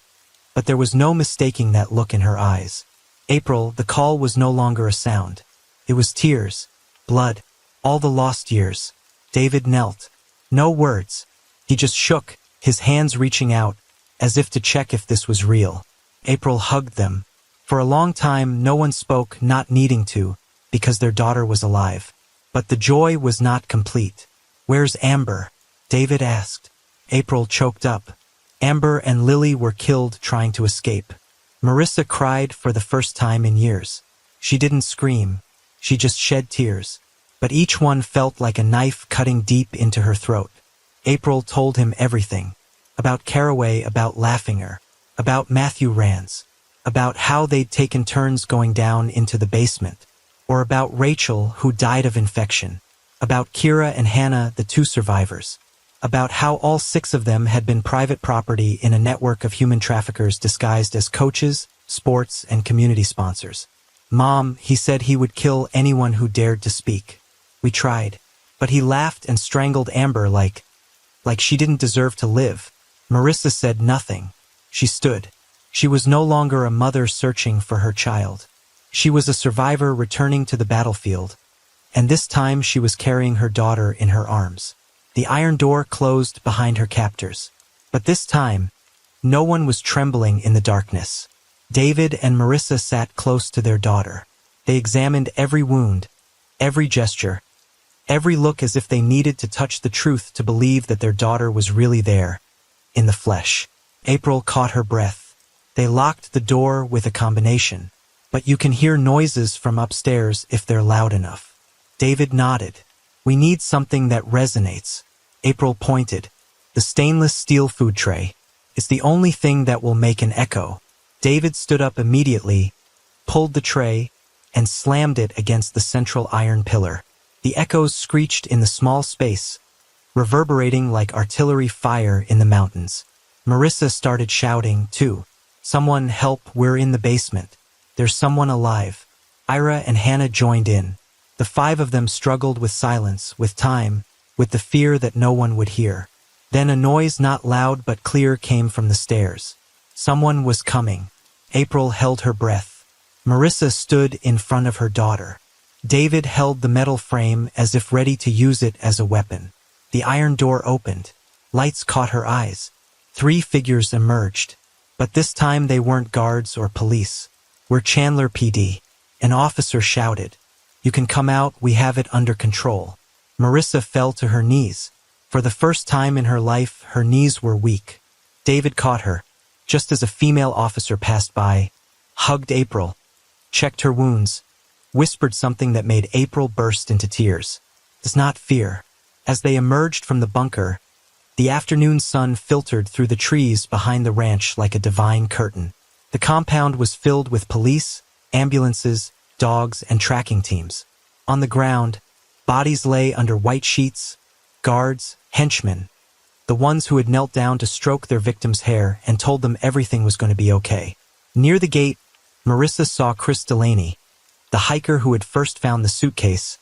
S1: But there was no mistaking that look in her eyes. April, the call was no longer a sound. It was tears, blood, all the lost years. David knelt. No words. He just shook, his hands reaching out, as if to check if this was real. April hugged them. For a long time, no one spoke, not needing to, because their daughter was alive. But the joy was not complete. "Where's Amber?" David asked. April choked up. Amber and Lily were killed trying to escape. Marissa cried for the first time in years. She didn't scream. She just shed tears. But each one felt like a knife cutting deep into her throat. April told him everything. About Caraway, about Laffinger, about Matthew Rans, about how they'd taken turns going down into the basement, or about Rachel, who died of infection, about Kira and Hannah, the 2 survivors, about how all 6 of them had been private property in a network of human traffickers disguised as coaches, sports, and community sponsors. "Mom," he said, he would kill anyone who dared to speak. "We tried." But he laughed and strangled Amber like she didn't deserve to live. Marissa said nothing. She stood. She was no longer a mother searching for her child. She was a survivor returning to the battlefield, and this time she was carrying her daughter in her arms. The iron door closed behind her captors. But this time, no one was trembling in the darkness. David and Marissa sat close to their daughter. They examined every wound, every gesture, every look, as if they needed to touch the truth to believe that their daughter was really there, in the flesh. April caught her breath. They locked the door with a combination, but you can hear noises from upstairs if they're loud enough. David nodded. "We need something that resonates." April pointed. "The stainless steel food tray. It's the only thing that will make an echo." David stood up immediately, pulled the tray, and slammed it against the central iron pillar. The echoes screeched in the small space, reverberating like artillery fire in the mountains. Marissa started shouting, too. "Someone help, we're in the basement. There's someone alive." Ira and Hannah joined in. The 5 of them struggled with silence, with time, with the fear that no one would hear. Then a noise not loud but clear came from the stairs. Someone was coming. April held her breath. Marissa stood in front of her daughter. David held the metal frame as if ready to use it as a weapon. The iron door opened. Lights caught her eyes. 3 figures emerged. But this time they weren't guards or police. "We're Chandler PD." An officer shouted. "You can come out, we have it under control." Marissa fell to her knees. For the first time in her life, her knees were weak. David caught her, just as a female officer passed by, hugged April, checked her wounds, whispered something that made April burst into tears. Does not fear. As they emerged from the bunker, the afternoon sun filtered through the trees behind the ranch like a divine curtain. The compound was filled with police, ambulances, dogs, and tracking teams. On the ground, bodies lay under white sheets, guards, henchmen, the ones who had knelt down to stroke their victims' hair and told them everything was going to be okay. Near the gate, Marissa saw Chris Delaney, the hiker who had first found the suitcase,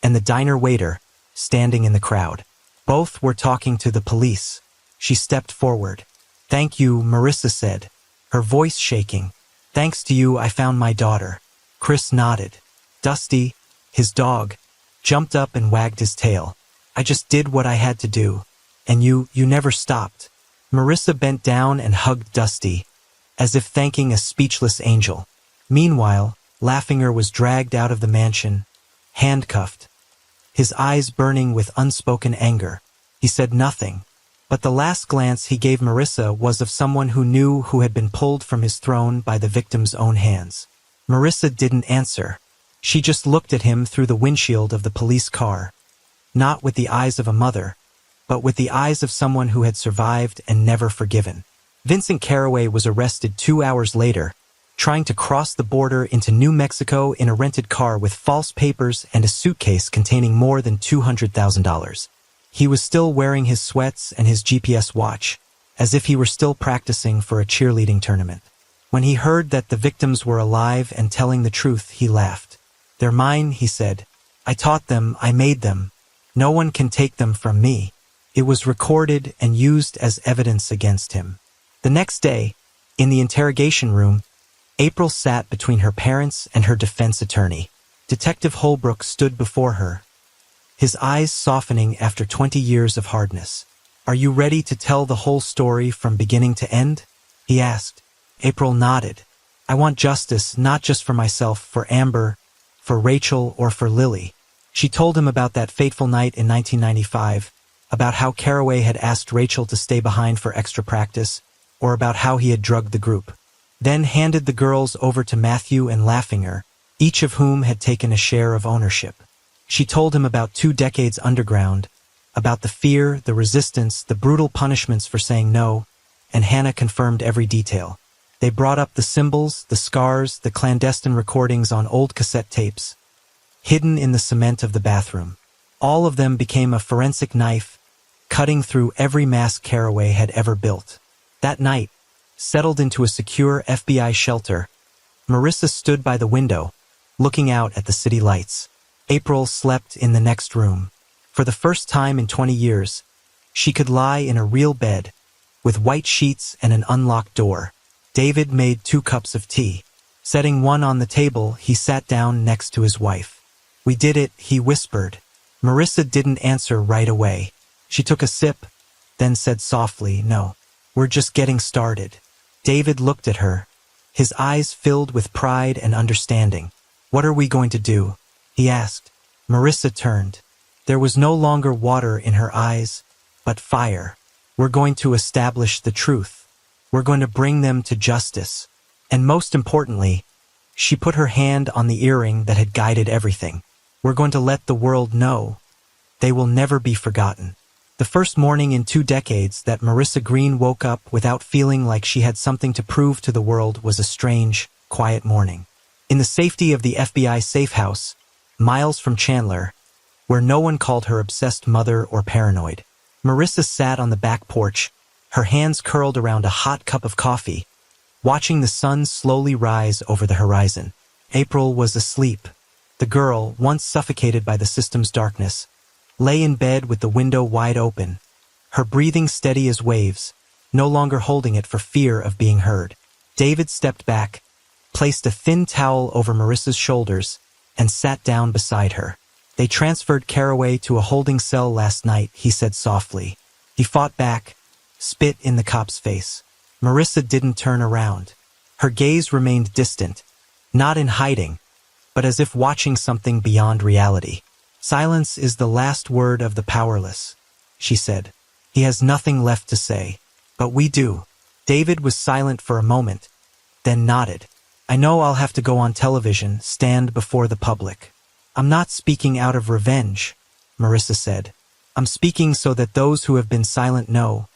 S1: and the diner waiter, standing in the crowd. Both were talking to the police. She stepped forward. "Thank you," Marissa said, her voice shaking. "Thanks to you, I found my daughter." Chris nodded. Dusty, his dog, jumped up and wagged his tail. "I just did what I had to do. And you never stopped." Marissa bent down and hugged Dusty, as if thanking a speechless angel. Meanwhile, Laffinger was dragged out of the mansion, handcuffed, his eyes burning with unspoken anger. He said nothing, but the last glance he gave Marissa was of someone who knew who had been pulled from his throne by the victim's own hands. Marissa didn't answer. She just looked at him through the windshield of the police car, not with the eyes of a mother, but with the eyes of someone who had survived and never forgiven. Vincent Carraway was arrested 2 hours later, trying to cross the border into New Mexico in a rented car with false papers and a suitcase containing more than $200,000. He was still wearing his sweats and his GPS watch, as if he were still practicing for a cheerleading tournament. When he heard that the victims were alive and telling the truth, he laughed. "They're mine," he said. "I taught them, I made them. No one can take them from me." It was recorded and used as evidence against him. The next day, in the interrogation room, April sat between her parents and her defense attorney. Detective Holbrook stood before her, his eyes softening after 20 years of hardness. "Are you ready to tell the whole story from beginning to end?" he asked. April nodded. "I want justice, not just for myself, for Amber, for Rachel, or for Lily." She told him about that fateful night in 1995, about how Carraway had asked Rachel to stay behind for extra practice, or about how he had drugged the group. Then handed the girls over to Matthew and Laffinger, each of whom had taken a share of ownership. She told him about 2 decades underground, about the fear, the resistance, the brutal punishments for saying no, and Hannah confirmed every detail. They brought up the symbols, the scars, the clandestine recordings on old cassette tapes, hidden in the cement of the bathroom. All of them became a forensic knife, cutting through every mask Carraway had ever built. That night, settled into a secure FBI shelter, Marissa stood by the window, looking out at the city lights. April slept in the next room. For the first time in 20 years, she could lie in a real bed, with white sheets and an unlocked door. David made 2 cups of tea. Setting one on the table, he sat down next to his wife. "We did it," he whispered. Marissa didn't answer right away. She took a sip, then said softly, "No, we're just getting started." David looked at her, his eyes filled with pride and understanding. "What are we going to do?" he asked. Marissa turned. There was no longer water in her eyes, but fire. "We're going to establish the truth. We're going to bring them to justice. And most importantly," she put her hand on the earring that had guided everything, "we're going to let the world know. They will never be forgotten." The first morning in 2 decades that Marissa Green woke up without feeling like she had something to prove to the world was a strange, quiet morning. In the safety of the FBI safe house, miles from Chandler, where no one called her obsessed mother or paranoid, Marissa sat on the back porch, her hands curled around a hot cup of coffee, watching the sun slowly rise over the horizon. April was asleep. The girl, once suffocated by the system's darkness, lay in bed with the window wide open, her breathing steady as waves, no longer holding it for fear of being heard. David stepped back, placed a thin towel over Marissa's shoulders, and sat down beside her. "They transferred Carraway to a holding cell last night," he said softly. He fought back, spit in the cop's face. Marissa didn't turn around. Her gaze remained distant, not in hiding, but as if watching something beyond reality. "Silence is the last word of the powerless," she said. "He has nothing left to say. But we do." David was silent for a moment, then nodded. I know I'll have to go on television, stand before the public. I'm not speaking out of revenge, Marissa said. I'm speaking so that those who have been silent know.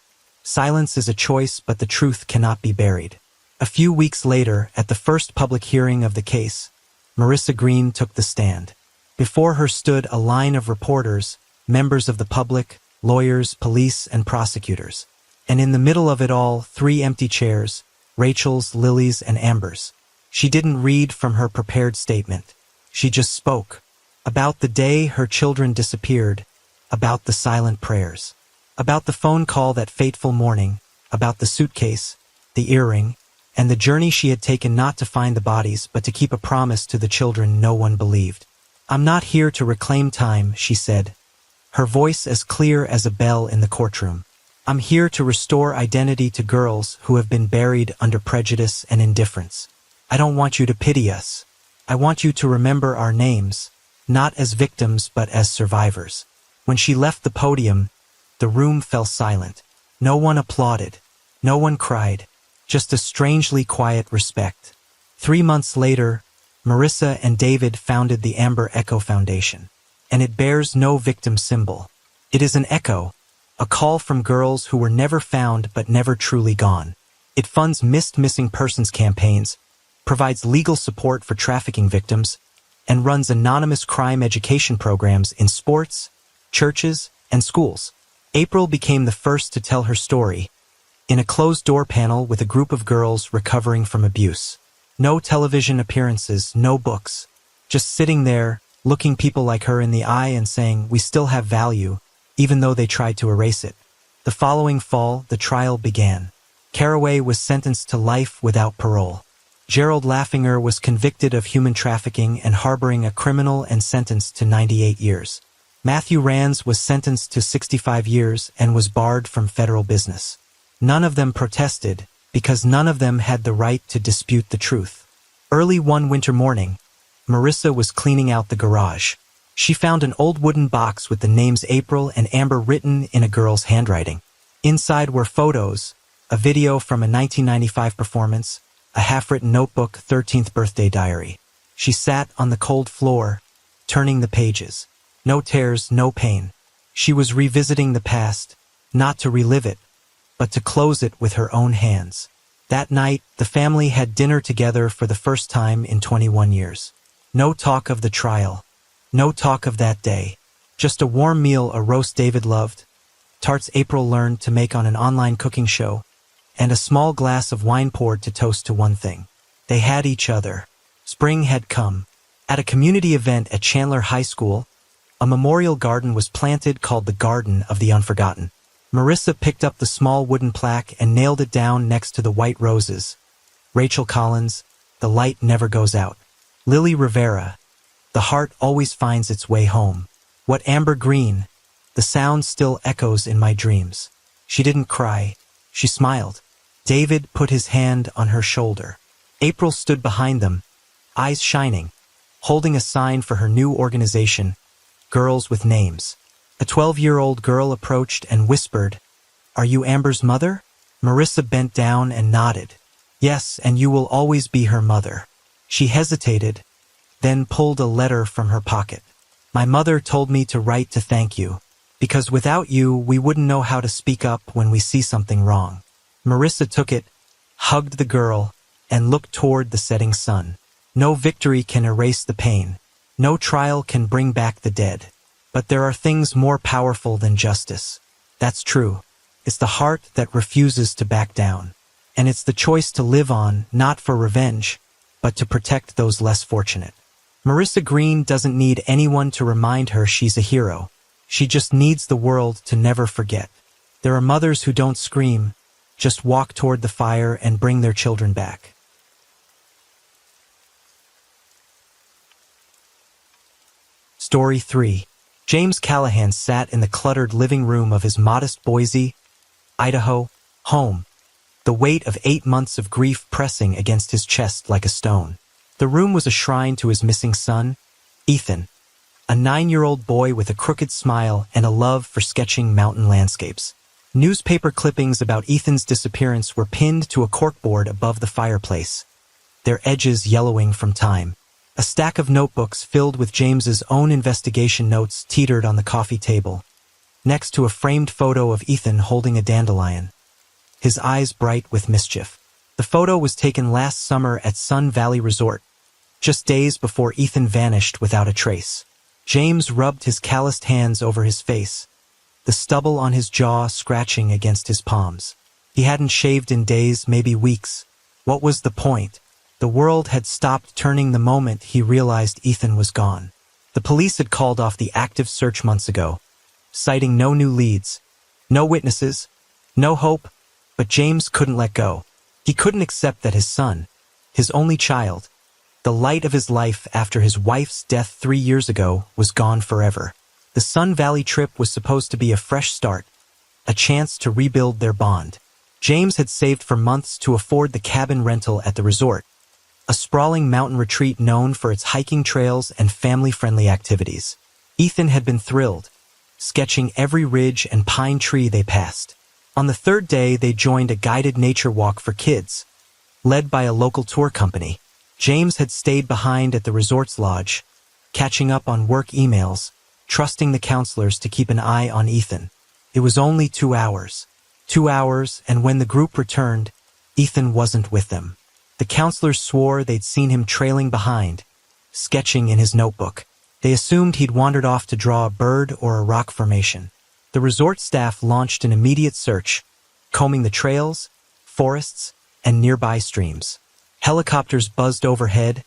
S1: Silence is a choice, but the truth cannot be buried. A few weeks later, at the first public hearing of the case, Marissa Green took the stand. Before her stood a line of reporters, members of the public, lawyers, police, and prosecutors. And in the middle of it all, 3 empty chairs, Rachel's, Lily's, and Amber's. She didn't read from her prepared statement. She just spoke. About the day her children disappeared, about the silent prayers, about the phone call that fateful morning, about the suitcase, the earring, and the journey she had taken not to find the bodies but to keep a promise to the children no one believed. I'm not here to reclaim time, she said, her voice as clear as a bell in the courtroom. I'm here to restore identity to girls who have been buried under prejudice and indifference. I don't want you to pity us. I want you to remember our names, not as victims but as survivors. When she left the podium, the room fell silent. No one applauded. No one cried. Just a strangely quiet respect. 3 months later, Marissa and David founded the Amber Echo Foundation. And it bears no victim symbol. It is an echo, a call from girls who were never found but never truly gone. It funds missing persons campaigns, provides legal support for trafficking victims, and runs anonymous crime education programs in sports, churches, and schools. April became the first to tell her story, in a closed-door panel with a group of girls recovering from abuse. No television appearances, no books. Just sitting there, looking people like her in the eye and saying, we still have value, even though they tried to erase it. The following fall, the trial began. Caraway was sentenced to life without parole. Gerald Laffinger was convicted of human trafficking and harboring a criminal and sentenced to 98 years. Matthew Rands was sentenced to 65 years and was barred from federal business. None of them protested, because none of them had the right to dispute the truth. Early one winter morning, Marissa was cleaning out the garage. She found an old wooden box with the names April and Amber written in a girl's handwriting. Inside were photos, a video from a 1995 performance, a half-written notebook, 13th birthday diary. She sat on the cold floor, turning the pages. No tears, no pain. She was revisiting the past, not to relive it, but to close it with her own hands. That night, the family had dinner together for the first time in 21 years. No talk of the trial. No talk of that day. Just a warm meal, a roast David loved, tarts April learned to make on an online cooking show, and a small glass of wine poured to toast to one thing. They had each other. Spring had come. At a community event at Chandler High School, a memorial garden was planted called the Garden of the Unforgotten. Marissa picked up the small wooden plaque and nailed it down next to the white roses. Rachel Collins, the light never goes out. Lily Rivera, the heart always finds its way home. What Amber Green, the sound still echoes in my dreams. She didn't cry. She smiled. David put his hand on her shoulder. April stood behind them, eyes shining, holding a sign for her new organization, Girls with Names. A 12-year-old girl approached and whispered, "Are you Amber's mother?" Marissa bent down and nodded. "Yes, and you will always be her mother." She hesitated, then pulled a letter from her pocket. "My mother told me to write to thank you, because without you, we wouldn't know how to speak up when we see something wrong." Marissa took it, hugged the girl, and looked toward the setting sun. No victory can erase the pain. No trial can bring back the dead. But there are things more powerful than justice. That's true. It's the heart that refuses to back down. And it's the choice to live on, not for revenge, but to protect those less fortunate. Marissa Green doesn't need anyone to remind her she's a hero. She just needs the world to never forget. There are mothers who don't scream, just walk toward the fire and bring their children back. Story 3. James Callahan sat in the cluttered living room of his modest Boise, Idaho, home, the weight of 8 months of grief pressing against his chest like a stone. The room was a shrine to his missing son, Ethan, a 9-year-old boy with a crooked smile and a love for sketching mountain landscapes. Newspaper clippings about Ethan's disappearance were pinned to a corkboard above the fireplace. their edges yellowing from time. A stack of notebooks filled with James's own investigation notes teetered on the coffee table, next to a framed photo of Ethan holding a dandelion, his eyes bright with mischief. The photo was taken last summer at Sun Valley Resort, just days before Ethan vanished without a trace. James rubbed his calloused hands over his face, the stubble on his jaw scratching against his palms. He hadn't shaved in days, maybe weeks. What was the point? The world had stopped turning the moment he realized Ethan was gone. The police had called off the active search months ago, citing no new leads, no witnesses, no hope, but James couldn't let go. He couldn't accept that his son, his only child, the light of his life after his wife's death 3 years ago, was gone forever. The Sun Valley trip was supposed to be a fresh start, a chance to rebuild their bond. James had saved for months to afford the cabin rental at the resort, a sprawling mountain retreat known for its hiking trails and family-friendly activities. Ethan had been thrilled, sketching every ridge and pine tree they passed. On the third day, they joined a guided nature walk for kids, led by a local tour company. James had stayed behind at the resort's lodge, catching up on work emails, trusting the counselors to keep an eye on Ethan. It was only 2 hours. 2 hours, and when the group returned, Ethan wasn't with them. The counselors swore they'd seen him trailing behind, sketching in his notebook. They assumed he'd wandered off to draw a bird or a rock formation. The resort staff launched an immediate search, combing the trails, forests, and nearby streams. Helicopters buzzed overhead,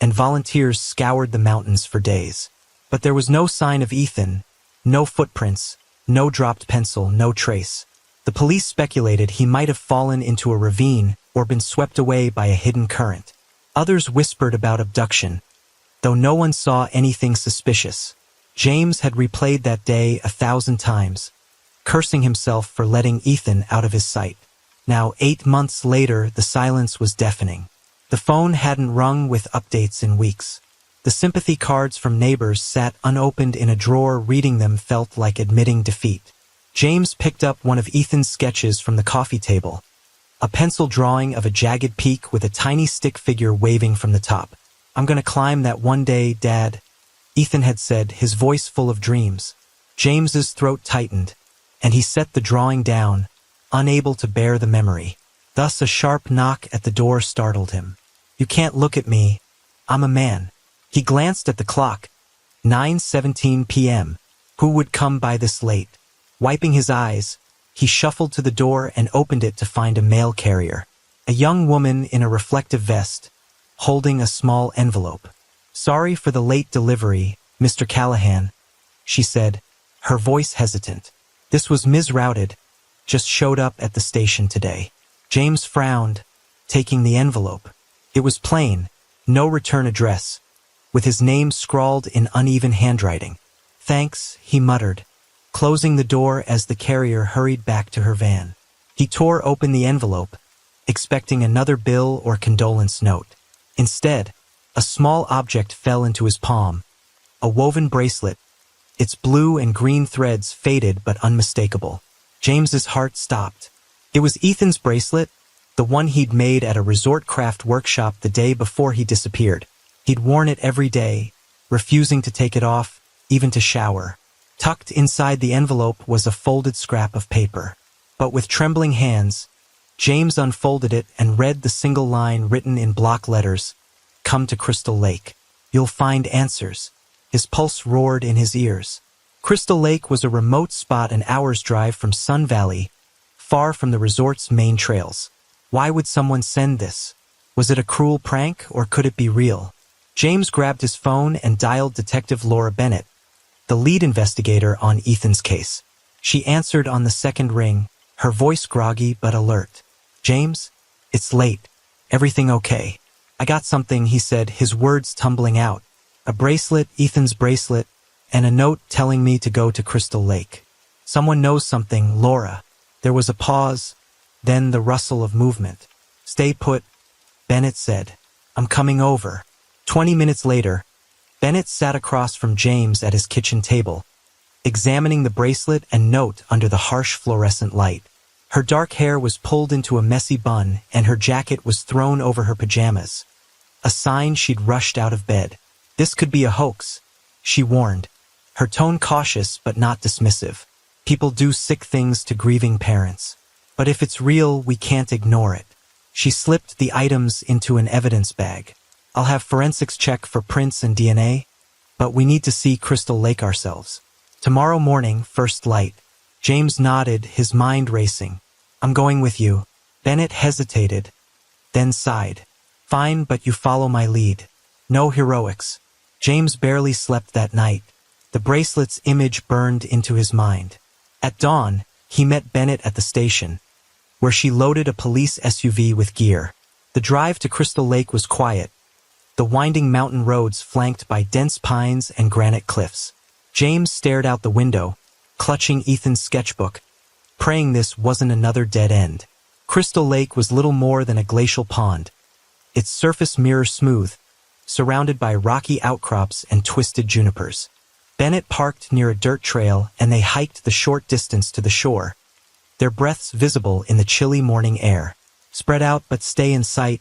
S1: and volunteers scoured the mountains for days. But there was no sign of Ethan, no footprints, no dropped pencil, no trace. The police speculated he might have fallen into a ravine or been swept away by a hidden current. Others whispered about abduction, though no one saw anything suspicious. James had replayed that day 1,000 times, cursing himself for letting Ethan out of his sight. Now, 8 months later, the silence was deafening. The phone hadn't rung with updates in weeks. The sympathy cards from neighbors sat unopened in a drawer. Reading them felt like admitting defeat. James picked up one of Ethan's sketches from the coffee table, a pencil drawing of a jagged peak with a tiny stick figure waving from the top. "I'm gonna climb that one day, Dad," Ethan had said, his voice full of dreams. James's throat tightened, and he set the drawing down, unable to bear the memory. Thus a sharp knock at the door startled him. "You can't look at me. I'm a man." He glanced at the clock. 9:17 p.m. Who would come by this late? Wiping his eyes, he shuffled to the door and opened it to find a mail carrier. A young woman in a reflective vest, holding a small envelope. "Sorry for the late delivery, Mr. Callahan," she said, her voice hesitant. "This was Ms. Routed, just showed up at the station today." James frowned, taking the envelope. It was plain, no return address, with his name scrawled in uneven handwriting. "Thanks," he muttered, closing the door as the carrier hurried back to her van. He tore open the envelope, expecting another bill or condolence note. Instead, a small object fell into his palm, a woven bracelet, its blue and green threads faded but unmistakable. James's heart stopped. It was Ethan's bracelet, the one he'd made at a resort craft workshop the day before he disappeared. He'd worn it every day, refusing to take it off, even to shower. Tucked inside the envelope was a folded scrap of paper. But with trembling hands, James unfolded it and read the single line written in block letters, "Come to Crystal Lake. You'll find answers." His pulse roared in his ears. Crystal Lake was a remote spot an hour's drive from Sun Valley, far from the resort's main trails. Why would someone send this? Was it a cruel prank, or could it be real? James grabbed his phone and dialed Detective Laura Bennett, the lead investigator on Ethan's case. She answered on the second ring, her voice groggy but alert. "James, it's late. Everything okay?" "I got something," he said, his words tumbling out. "A bracelet, Ethan's bracelet, and a note telling me to go to Crystal Lake." "Someone knows something, Laura." There was a pause, then the rustle of movement. "Stay put," Bennett said. "I'm coming over." 20 minutes later, Bennett sat across from James at his kitchen table, examining the bracelet and note under the harsh fluorescent light. Her dark hair was pulled into a messy bun, and her jacket was thrown over her pajamas. a sign she'd rushed out of bed. This could be a hoax, she warned, her tone cautious but not dismissive. People do sick things to grieving parents. But if it's real, we can't ignore it. She slipped the items into an evidence bag. I'll have forensics check for prints and DNA, but we need to see Crystal Lake ourselves. Tomorrow morning, first light. James nodded, his mind racing. I'm going with you. Bennett hesitated, then sighed. Fine, but you follow my lead. No heroics. James barely slept that night. The bracelet's image burned into his mind. At dawn, he met Bennett at the station, where she loaded a police SUV with gear. The drive to Crystal Lake was quiet, the winding mountain roads flanked by dense pines and granite cliffs. James stared out the window, clutching Ethan's sketchbook, praying this wasn't another dead end. Crystal Lake was little more than a glacial pond, its surface mirror smooth, surrounded by rocky outcrops and twisted junipers. Bennett parked near a dirt trail and they hiked the short distance to the shore, their breaths visible in the chilly morning air. Spread out but stay in sight,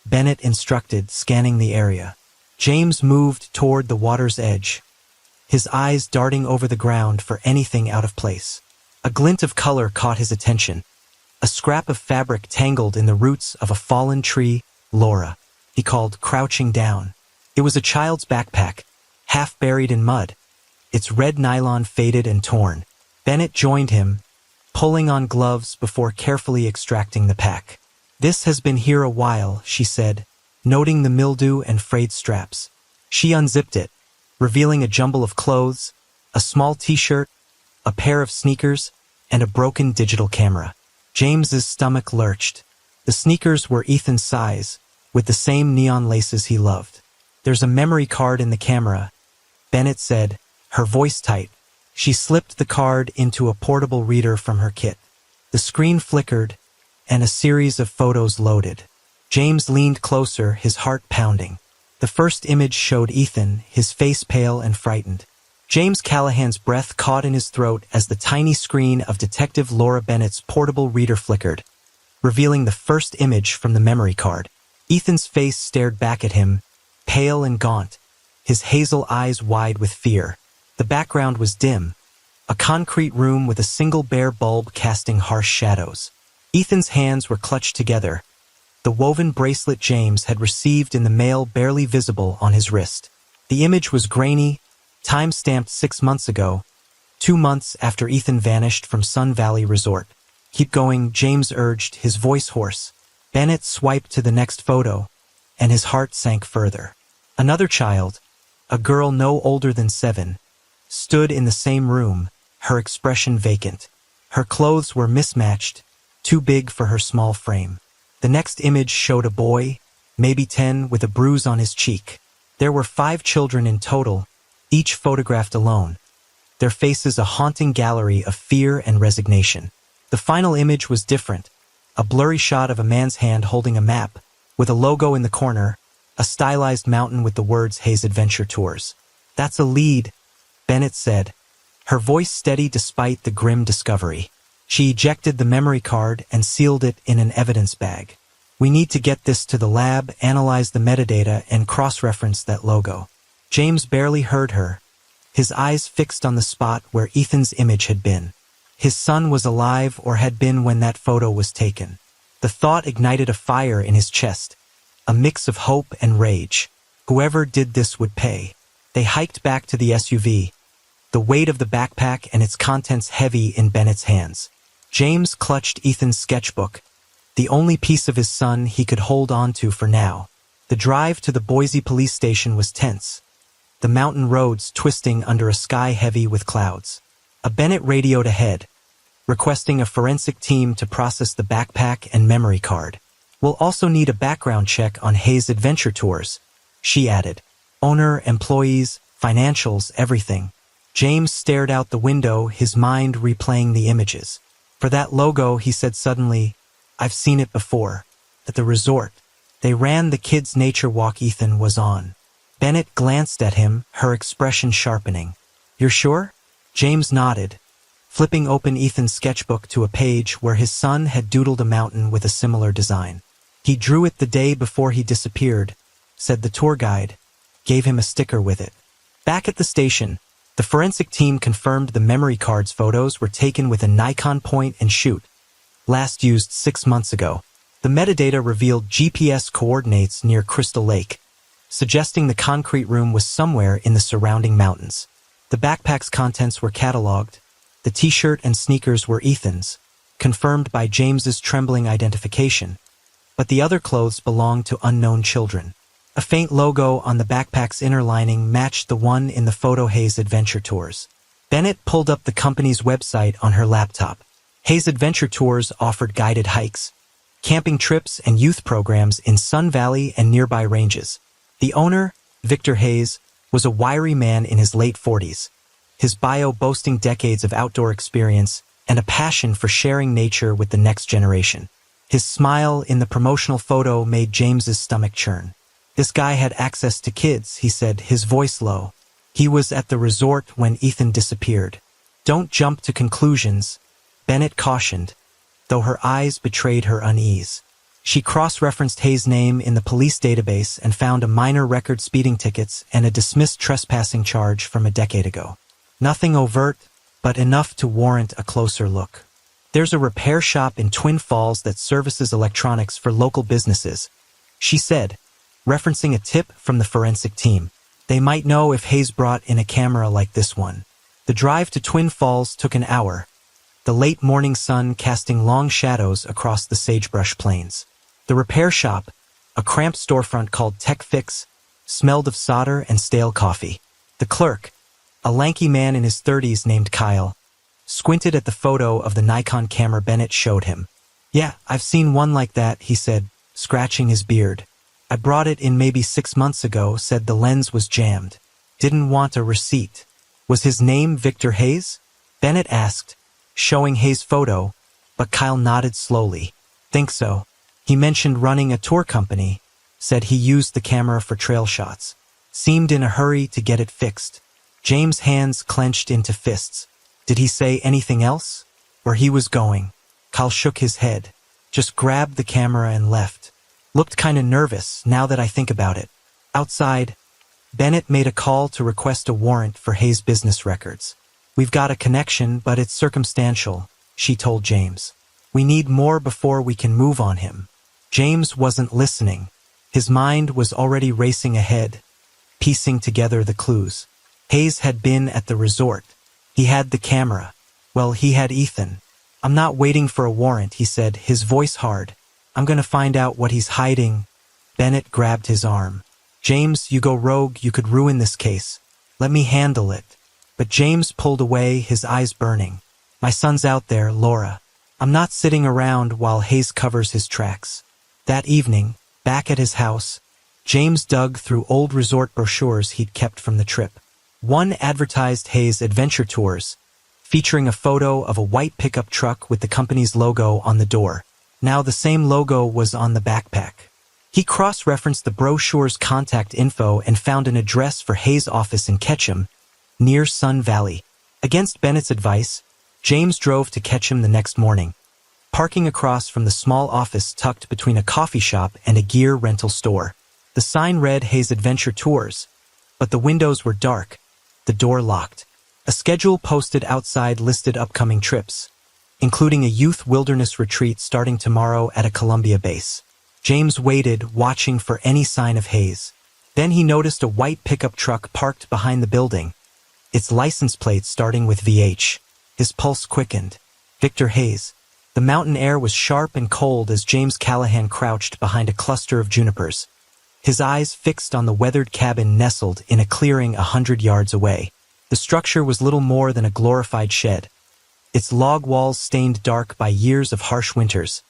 S1: Bennett instructed, scanning the area. James moved toward the water's edge, his eyes darting over the ground for anything out of place. A glint of color caught his attention, a scrap of fabric tangled in the roots of a fallen tree. Laura, he called, crouching down. It was a child's backpack, half buried in mud, its red nylon faded and torn. Bennett joined him, pulling on gloves before carefully extracting the pack. This has been here a while, she said, noting the mildew and frayed straps. She unzipped it, revealing a jumble of clothes, a small t-shirt, a pair of sneakers, and a broken digital camera. James's stomach lurched. The sneakers were Ethan's size, with the same neon laces he loved. There's a memory card in the camera, Bennett said, her voice tight. She slipped the card into a portable reader from her kit. The screen flickered, and a series of photos loaded. James leaned closer, his heart pounding. The first image showed Ethan, his face pale and frightened. James Callahan's breath caught in his throat as the tiny screen of Detective Laura Bennett's portable reader flickered, revealing the first image from the memory card. Ethan's face stared back at him, pale and gaunt, his hazel eyes wide with fear. The background was dim, a concrete room with a single bare bulb casting harsh shadows. Ethan's hands were clutched together, the woven bracelet James had received in the mail barely visible on his wrist. The image was grainy, time-stamped 6 months ago, 2 months after Ethan vanished from Sun Valley Resort. Keep going, James urged, his voice hoarse. Bennett swiped to the next photo, and his heart sank further. Another child, a girl no older than 7, stood in the same room, her expression vacant. Her clothes were mismatched, too big for her small frame. The next image showed a boy, maybe 10, with a bruise on his cheek. There were 5 children in total, each photographed alone, their faces a haunting gallery of fear and resignation. The final image was different, a blurry shot of a man's hand holding a map, with a logo in the corner, a stylized mountain with the words Hayes Adventure Tours. That's a lead, Bennett said, her voice steady despite the grim discovery. She ejected the memory card and sealed it in an evidence bag. We need to get this to the lab, analyze the metadata, and cross-reference that logo. James barely heard her, his eyes fixed on the spot where Ethan's image had been. His son was alive or had been when that photo was taken. The thought ignited a fire in his chest, a mix of hope and rage. Whoever did this would pay. They hiked back to the SUV, the weight of the backpack and its contents heavy in Bennett's hands. James clutched Ethan's sketchbook, the only piece of his son he could hold on to for now. The drive to the Boise police station was tense, the mountain roads twisting under a sky heavy with clouds. A Bennett radioed ahead, requesting a forensic team to process the backpack and memory card. We'll also need a background check on Hayes Adventure Tours, she added. Owner, employees, financials, everything. James stared out the window, his mind replaying the images. For that logo, he said suddenly, I've seen it before. At the resort. They ran the kids' nature walk Ethan was on. Bennett glanced at him, her expression sharpening. You're sure? James nodded, flipping open Ethan's sketchbook to a page where his son had doodled a mountain with a similar design. He drew it the day before he disappeared, said the tour guide, gave him a sticker with it. Back at the station, the forensic team confirmed the memory card's photos were taken with a Nikon point-and-shoot, last used 6 months ago. The metadata revealed GPS coordinates near Crystal Lake, suggesting the concrete room was somewhere in the surrounding mountains. The backpack's contents were cataloged. The t-shirt and sneakers were Ethan's, confirmed by James's trembling identification, but the other clothes belonged to unknown children. A faint logo on the backpack's inner lining matched the one in the photo Hayes Adventure Tours. Bennett pulled up the company's website on her laptop. Hayes Adventure Tours offered guided hikes, camping trips, and youth programs in Sun Valley and nearby ranges. The owner, Victor Hayes, was a wiry man in his late 40s, his bio boasting decades of outdoor experience and a passion for sharing nature with the next generation. His smile in the promotional photo made James's stomach churn. This guy had access to kids, he said, his voice low. He was at the resort when Ethan disappeared. Don't jump to conclusions, Bennett cautioned, though her eyes betrayed her unease. She cross-referenced Hayes' name in the police database and found a minor record speeding tickets and a dismissed trespassing charge from a decade ago. Nothing overt, but enough to warrant a closer look. There's a repair shop in Twin Falls that services electronics for local businesses, she said, referencing a tip from the forensic team. They might know if Hayes brought in a camera like this one. The drive to Twin Falls took an hour, the late morning sun casting long shadows across the sagebrush plains. The repair shop, a cramped storefront called Tech Fix, smelled of solder and stale coffee. The clerk, a lanky man in his 30s named Kyle, squinted at the photo of the Nikon camera Bennett showed him. Yeah, I've seen one like that, he said, scratching his beard. I brought it in maybe 6 months ago, said the lens was jammed. Didn't want a receipt. Was his name Victor Hayes? Bennett asked, showing Hayes' photo, but Kyle nodded slowly. Think so. He mentioned running a tour company, said he used the camera for trail shots. Seemed in a hurry to get it fixed. James' hands clenched into fists. Did he say anything else? Where he was going? Kyle shook his head. Just grabbed the camera and left. Looked kinda nervous, now that I think about it. Outside, Bennett made a call to request a warrant for Hayes' business records. We've got a connection, but it's circumstantial, she told James. We need more before we can move on him. James wasn't listening. His mind was already racing ahead, piecing together the clues. Hayes had been at the resort. He had the camera. Well, he had Ethan. I'm not waiting for a warrant, he said, his voice hard. I'm gonna find out what he's hiding. Bennett grabbed his arm. James, you go rogue, you could ruin this case. Let me handle it. But James pulled away, his eyes burning. My son's out there, Laura. I'm not sitting around while Hayes covers his tracks. That evening, back at his house, James dug through old resort brochures he'd kept from the trip. One advertised Hayes Adventure Tours, featuring a photo of a white pickup truck with the company's logo on the door. Now the same logo was on the backpack. He cross-referenced the brochure's contact info and found an address for Hayes' office in Ketchum, near Sun Valley. Against Bennett's advice, James drove to Ketchum the next morning, parking across from the small office tucked between a coffee shop and a gear rental store. The sign read Hayes Adventure Tours, but the windows were dark, the door locked. A schedule posted outside listed upcoming trips, including a youth wilderness retreat starting tomorrow at a Columbia base. James waited, watching for any sign of Hayes. Then he noticed a white pickup truck parked behind the building, its license plate starting with VH. His pulse quickened. Victor Hayes. The mountain air was sharp and cold as James Callahan crouched behind a cluster of junipers, his eyes fixed on the weathered cabin nestled in a clearing 100 yards away. The structure was little more than a glorified shed, its log walls stained dark by years of harsh winters,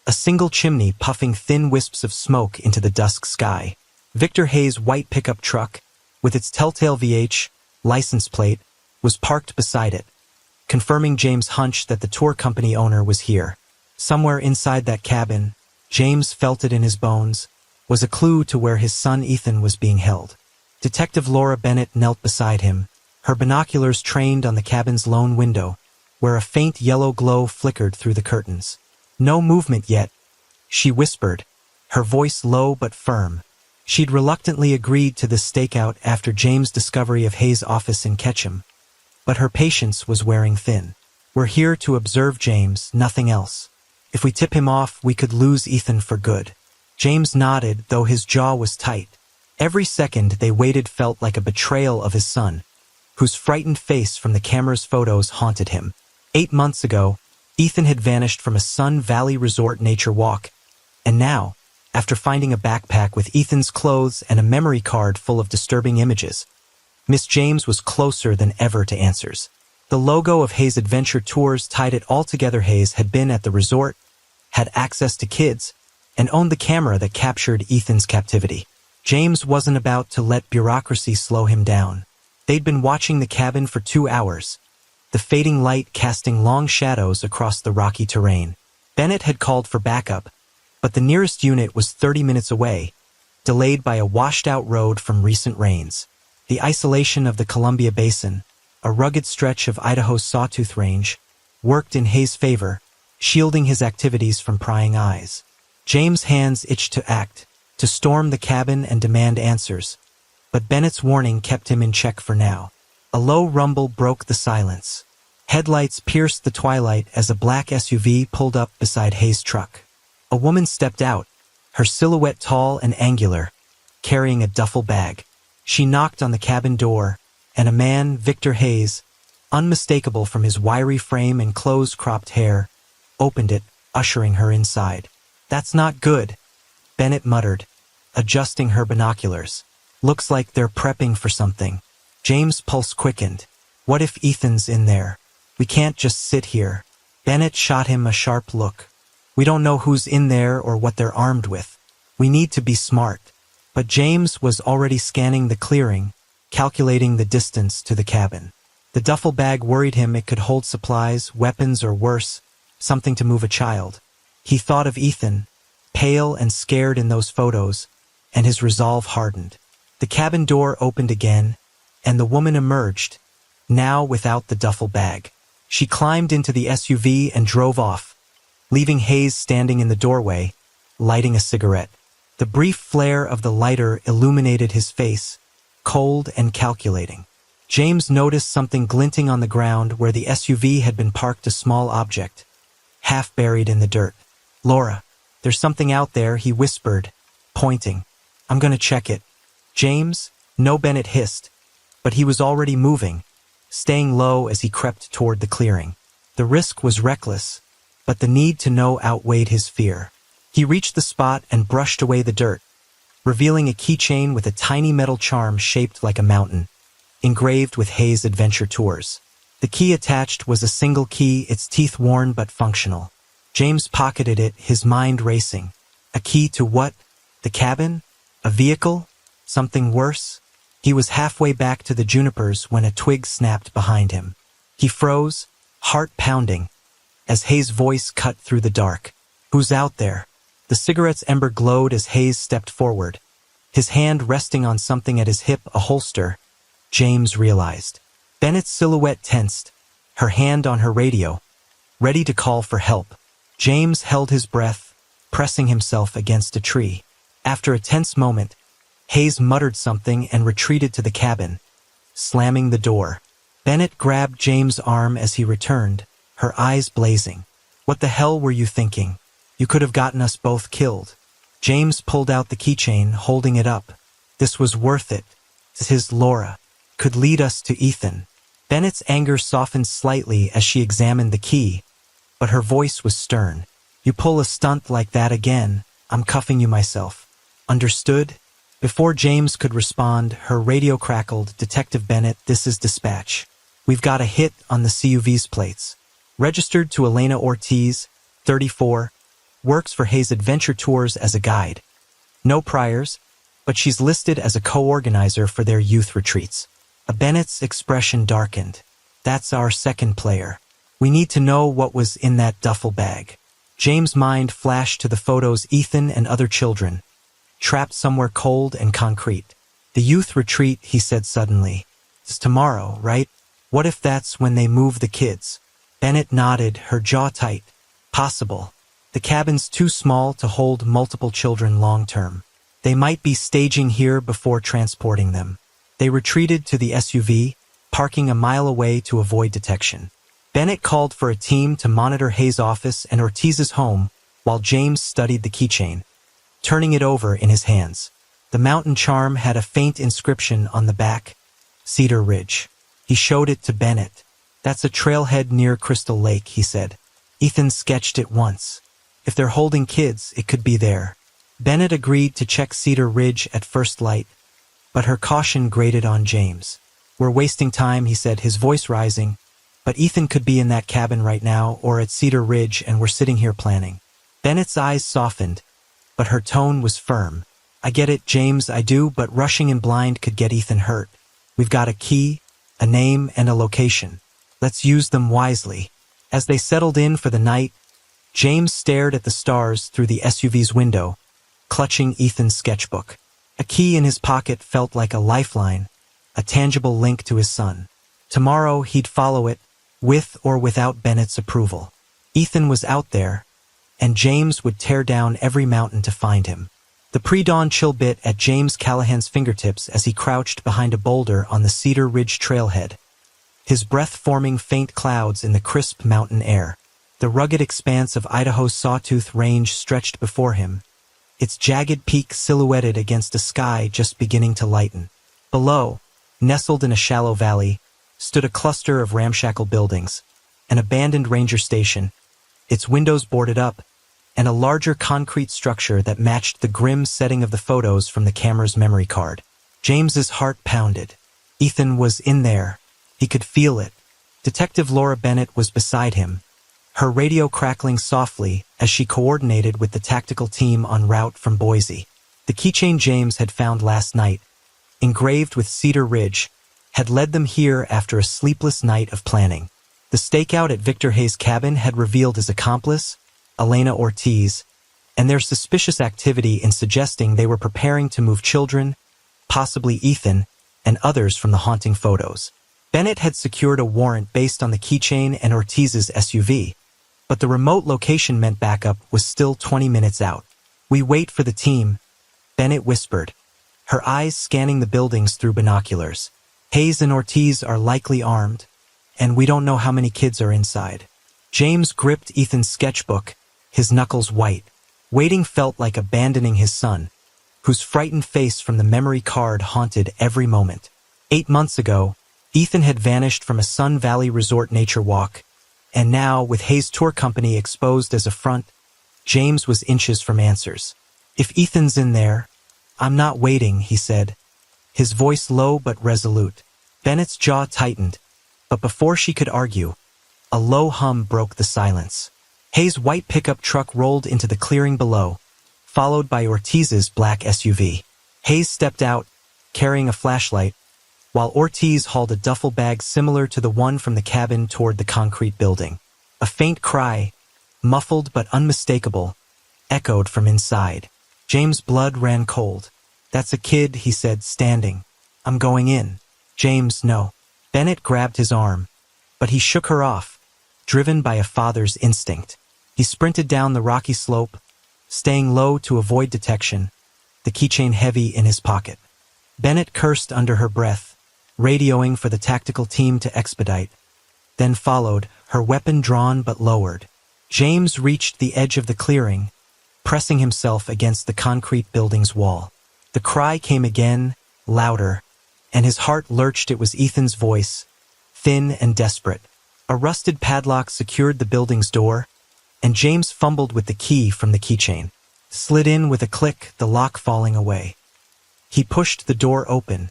S1: a single chimney puffing thin wisps of smoke into the dusk sky. Victor Hayes' white pickup truck, with its telltale VH license plate, was parked beside it, confirming James' hunch that the tour company owner was here. Somewhere inside that cabin, James felt it in his bones, was a clue to where his son Ethan was being held. Detective Laura Bennett knelt beside him, her binoculars trained on the cabin's lone window, where a faint yellow glow flickered through the curtains. No movement yet, she whispered, her voice low but firm. She'd reluctantly agreed to this stakeout after James' discovery of Hayes' office in Ketchum, but her patience was wearing thin. We're here to observe James, nothing else. If we tip him off, we could lose Ethan for good. James nodded, though his jaw was tight. Every second they waited felt like a betrayal of his son, whose frightened face from the camera's photos haunted him. 8 months ago, Ethan had vanished from a Sun Valley Resort nature walk, and now, after finding a backpack with Ethan's clothes and a memory card full of disturbing images, Miss James was closer than ever to answers. The logo of Hayes Adventure Tours tied it all together. Hayes had been at the resort, had access to kids, and owned the camera that captured Ethan's captivity. James wasn't about to let bureaucracy slow him down. They'd been watching the cabin for 2 hours, the fading light casting long shadows across the rocky terrain. Bennett had called for backup, but the nearest unit was 30 minutes away, delayed by a washed-out road from recent rains. The isolation of the Columbia Basin, a rugged stretch of Idaho's Sawtooth Range, worked in Hayes' favor, shielding his activities from prying eyes. James' hands itched to act, to storm the cabin and demand answers, but Bennett's warning kept him in check for now. A low rumble broke the silence. Headlights pierced the twilight as a black SUV pulled up beside Hayes' truck. A woman stepped out, her silhouette tall and angular, carrying a duffel bag. She knocked on the cabin door, and a man, Victor Hayes, unmistakable from his wiry frame and close-cropped hair, opened it, ushering her inside. "That's not good," Bennett muttered, adjusting her binoculars. "Looks like they're prepping for something." James' pulse quickened. What if Ethan's in there? We can't just sit here. Bennett shot him a sharp look. We don't know who's in there or what they're armed with. We need to be smart. But James was already scanning the clearing, calculating the distance to the cabin. The duffel bag worried him. It could hold supplies, weapons, or worse, something to move a child. He thought of Ethan, pale and scared in those photos, and his resolve hardened. The cabin door opened again, and the woman emerged, now without the duffel bag. She climbed into the SUV and drove off, leaving Hayes standing in the doorway, lighting a cigarette. The brief flare of the lighter illuminated his face, cold and calculating. James noticed something glinting on the ground where the SUV had been parked, a small object, half buried in the dirt. "Laura, there's something out there," he whispered, pointing. "I'm gonna check it." "James?" No, Bennett hissed, but he was already moving, staying low as he crept toward the clearing. The risk was reckless, but the need to know outweighed his fear. He reached the spot and brushed away the dirt, revealing a keychain with a tiny metal charm shaped like a mountain, engraved with Hayes Adventure Tours. The key attached was a single key, its teeth worn but functional. James pocketed it, his mind racing. A key to what? The cabin? A vehicle? Something worse? He was halfway back to the junipers when a twig snapped behind him. He froze, heart pounding, as Hayes' voice cut through the dark. "Who's out there?" The cigarette's ember glowed as Hayes stepped forward, his hand resting on something at his hip, a holster. James realized. Bennett's silhouette tensed, her hand on her radio, ready to call for help. James held his breath, pressing himself against a tree. After a tense moment, Hayes muttered something and retreated to the cabin, slamming the door. Bennett grabbed James' arm as he returned, her eyes blazing. "What the hell were you thinking? You could have gotten us both killed." James pulled out the keychain, holding it up. "This was worth it. His Laura could lead us to Ethan." Bennett's anger softened slightly as she examined the key, but her voice was stern. "You pull a stunt like that again, I'm cuffing you myself. Understood?" Before James could respond, her radio crackled. "Detective Bennett, this is dispatch. We've got a hit on the CUV's plates. Registered to Elena Ortiz, 34, works for Hayes Adventure Tours as a guide. No priors, but she's listed as a co-organizer for their youth retreats." Bennett's expression darkened. "That's our second player. We need to know what was in that duffel bag." James' mind flashed to the photos, Ethan and other children, trapped somewhere cold and concrete. "The youth retreat," he said suddenly. "It's tomorrow, right? What if that's when they move the kids?" Bennett nodded, her jaw tight. "Possible. The cabin's too small to hold multiple children long-term. They might be staging here before transporting them. They retreated to the SUV, parking a mile away to avoid detection. Bennett called for a team to monitor Hayes' office and Ortiz's home while James studied the keychain, turning it over in his hands. The mountain charm had a faint inscription on the back, Cedar Ridge. He showed it to Bennett. "That's a trailhead near Crystal Lake," he said. Ethan sketched it once. "If they're holding kids, it could be there." Bennett agreed to check Cedar Ridge at first light, but her caution grated on James. "We're wasting time," he said, his voice rising. "But Ethan could be in that cabin right now or at Cedar Ridge, and we're sitting here planning." Bennett's eyes softened, but her tone was firm. "I get it, James, I do, but rushing in blind could get Ethan hurt. We've got a key, a name, and a location. Let's use them wisely." As they settled in for the night, James stared at the stars through the SUV's window, clutching Ethan's sketchbook. A key in his pocket felt like a lifeline, a tangible link to his son. Tomorrow he'd follow it, with or without Bennett's approval. Ethan was out there, and James would tear down every mountain to find him. The pre-dawn chill bit at James Callahan's fingertips as he crouched behind a boulder on the Cedar Ridge trailhead, his breath forming faint clouds in the crisp mountain air. The rugged expanse of Idaho's Sawtooth Range stretched before him, its jagged peak silhouetted against a sky just beginning to lighten. Below, nestled in a shallow valley, stood a cluster of ramshackle buildings, an abandoned ranger station, its windows boarded up, and a larger concrete structure that matched the grim setting of the photos from the camera's memory card. James's heart pounded. Ethan was in there. He could feel it. Detective Laura Bennett was beside him, her radio crackling softly as she coordinated with the tactical team en route from Boise. The keychain James had found last night, engraved with Cedar Ridge, had led them here after a sleepless night of planning. The stakeout at Victor Hayes' cabin had revealed his accomplice, Elena Ortiz, and their suspicious activity in suggesting they were preparing to move children, possibly Ethan, and others from the haunting photos. Bennett had secured a warrant based on the keychain and Ortiz's SUV, but the remote location meant backup was still 20 minutes out. "We wait for the team," Bennett whispered, her eyes scanning the buildings through binoculars. "Hayes and Ortiz are likely armed, and we don't know how many kids are inside." James gripped Ethan's sketchbook, his knuckles white. Waiting felt like abandoning his son, whose frightened face from the memory card haunted every moment. 8 months ago, Ethan had vanished from a Sun Valley Resort nature walk, and now, with Hayes' tour company exposed as a front, James was inches from answers. "If Ethan's in there, I'm not waiting," he said, his voice low but resolute. Bennett's jaw tightened, but before she could argue, a low hum broke the silence. Hayes' white pickup truck rolled into the clearing below, followed by Ortiz's black SUV. Hayes stepped out, carrying a flashlight, while Ortiz hauled a duffel bag similar to the one from the cabin toward the concrete building. A faint cry, muffled but unmistakable, echoed from inside. James' blood ran cold. "That's a kid," he said, standing. "I'm going in." "James, no." Bennett grabbed his arm, but he shook her off, driven by a father's instinct. He sprinted down the rocky slope, staying low to avoid detection, the keychain heavy in his pocket. Bennett cursed under her breath, radioing for the tactical team to expedite, then followed, her weapon drawn but lowered. James reached the edge of the clearing, pressing himself against the concrete building's wall. The cry came again, louder, and his heart lurched. It was Ethan's voice, thin and desperate. A rusted padlock secured the building's door, and James fumbled with the key from the keychain. Slid in with a click, the lock falling away. He pushed the door open,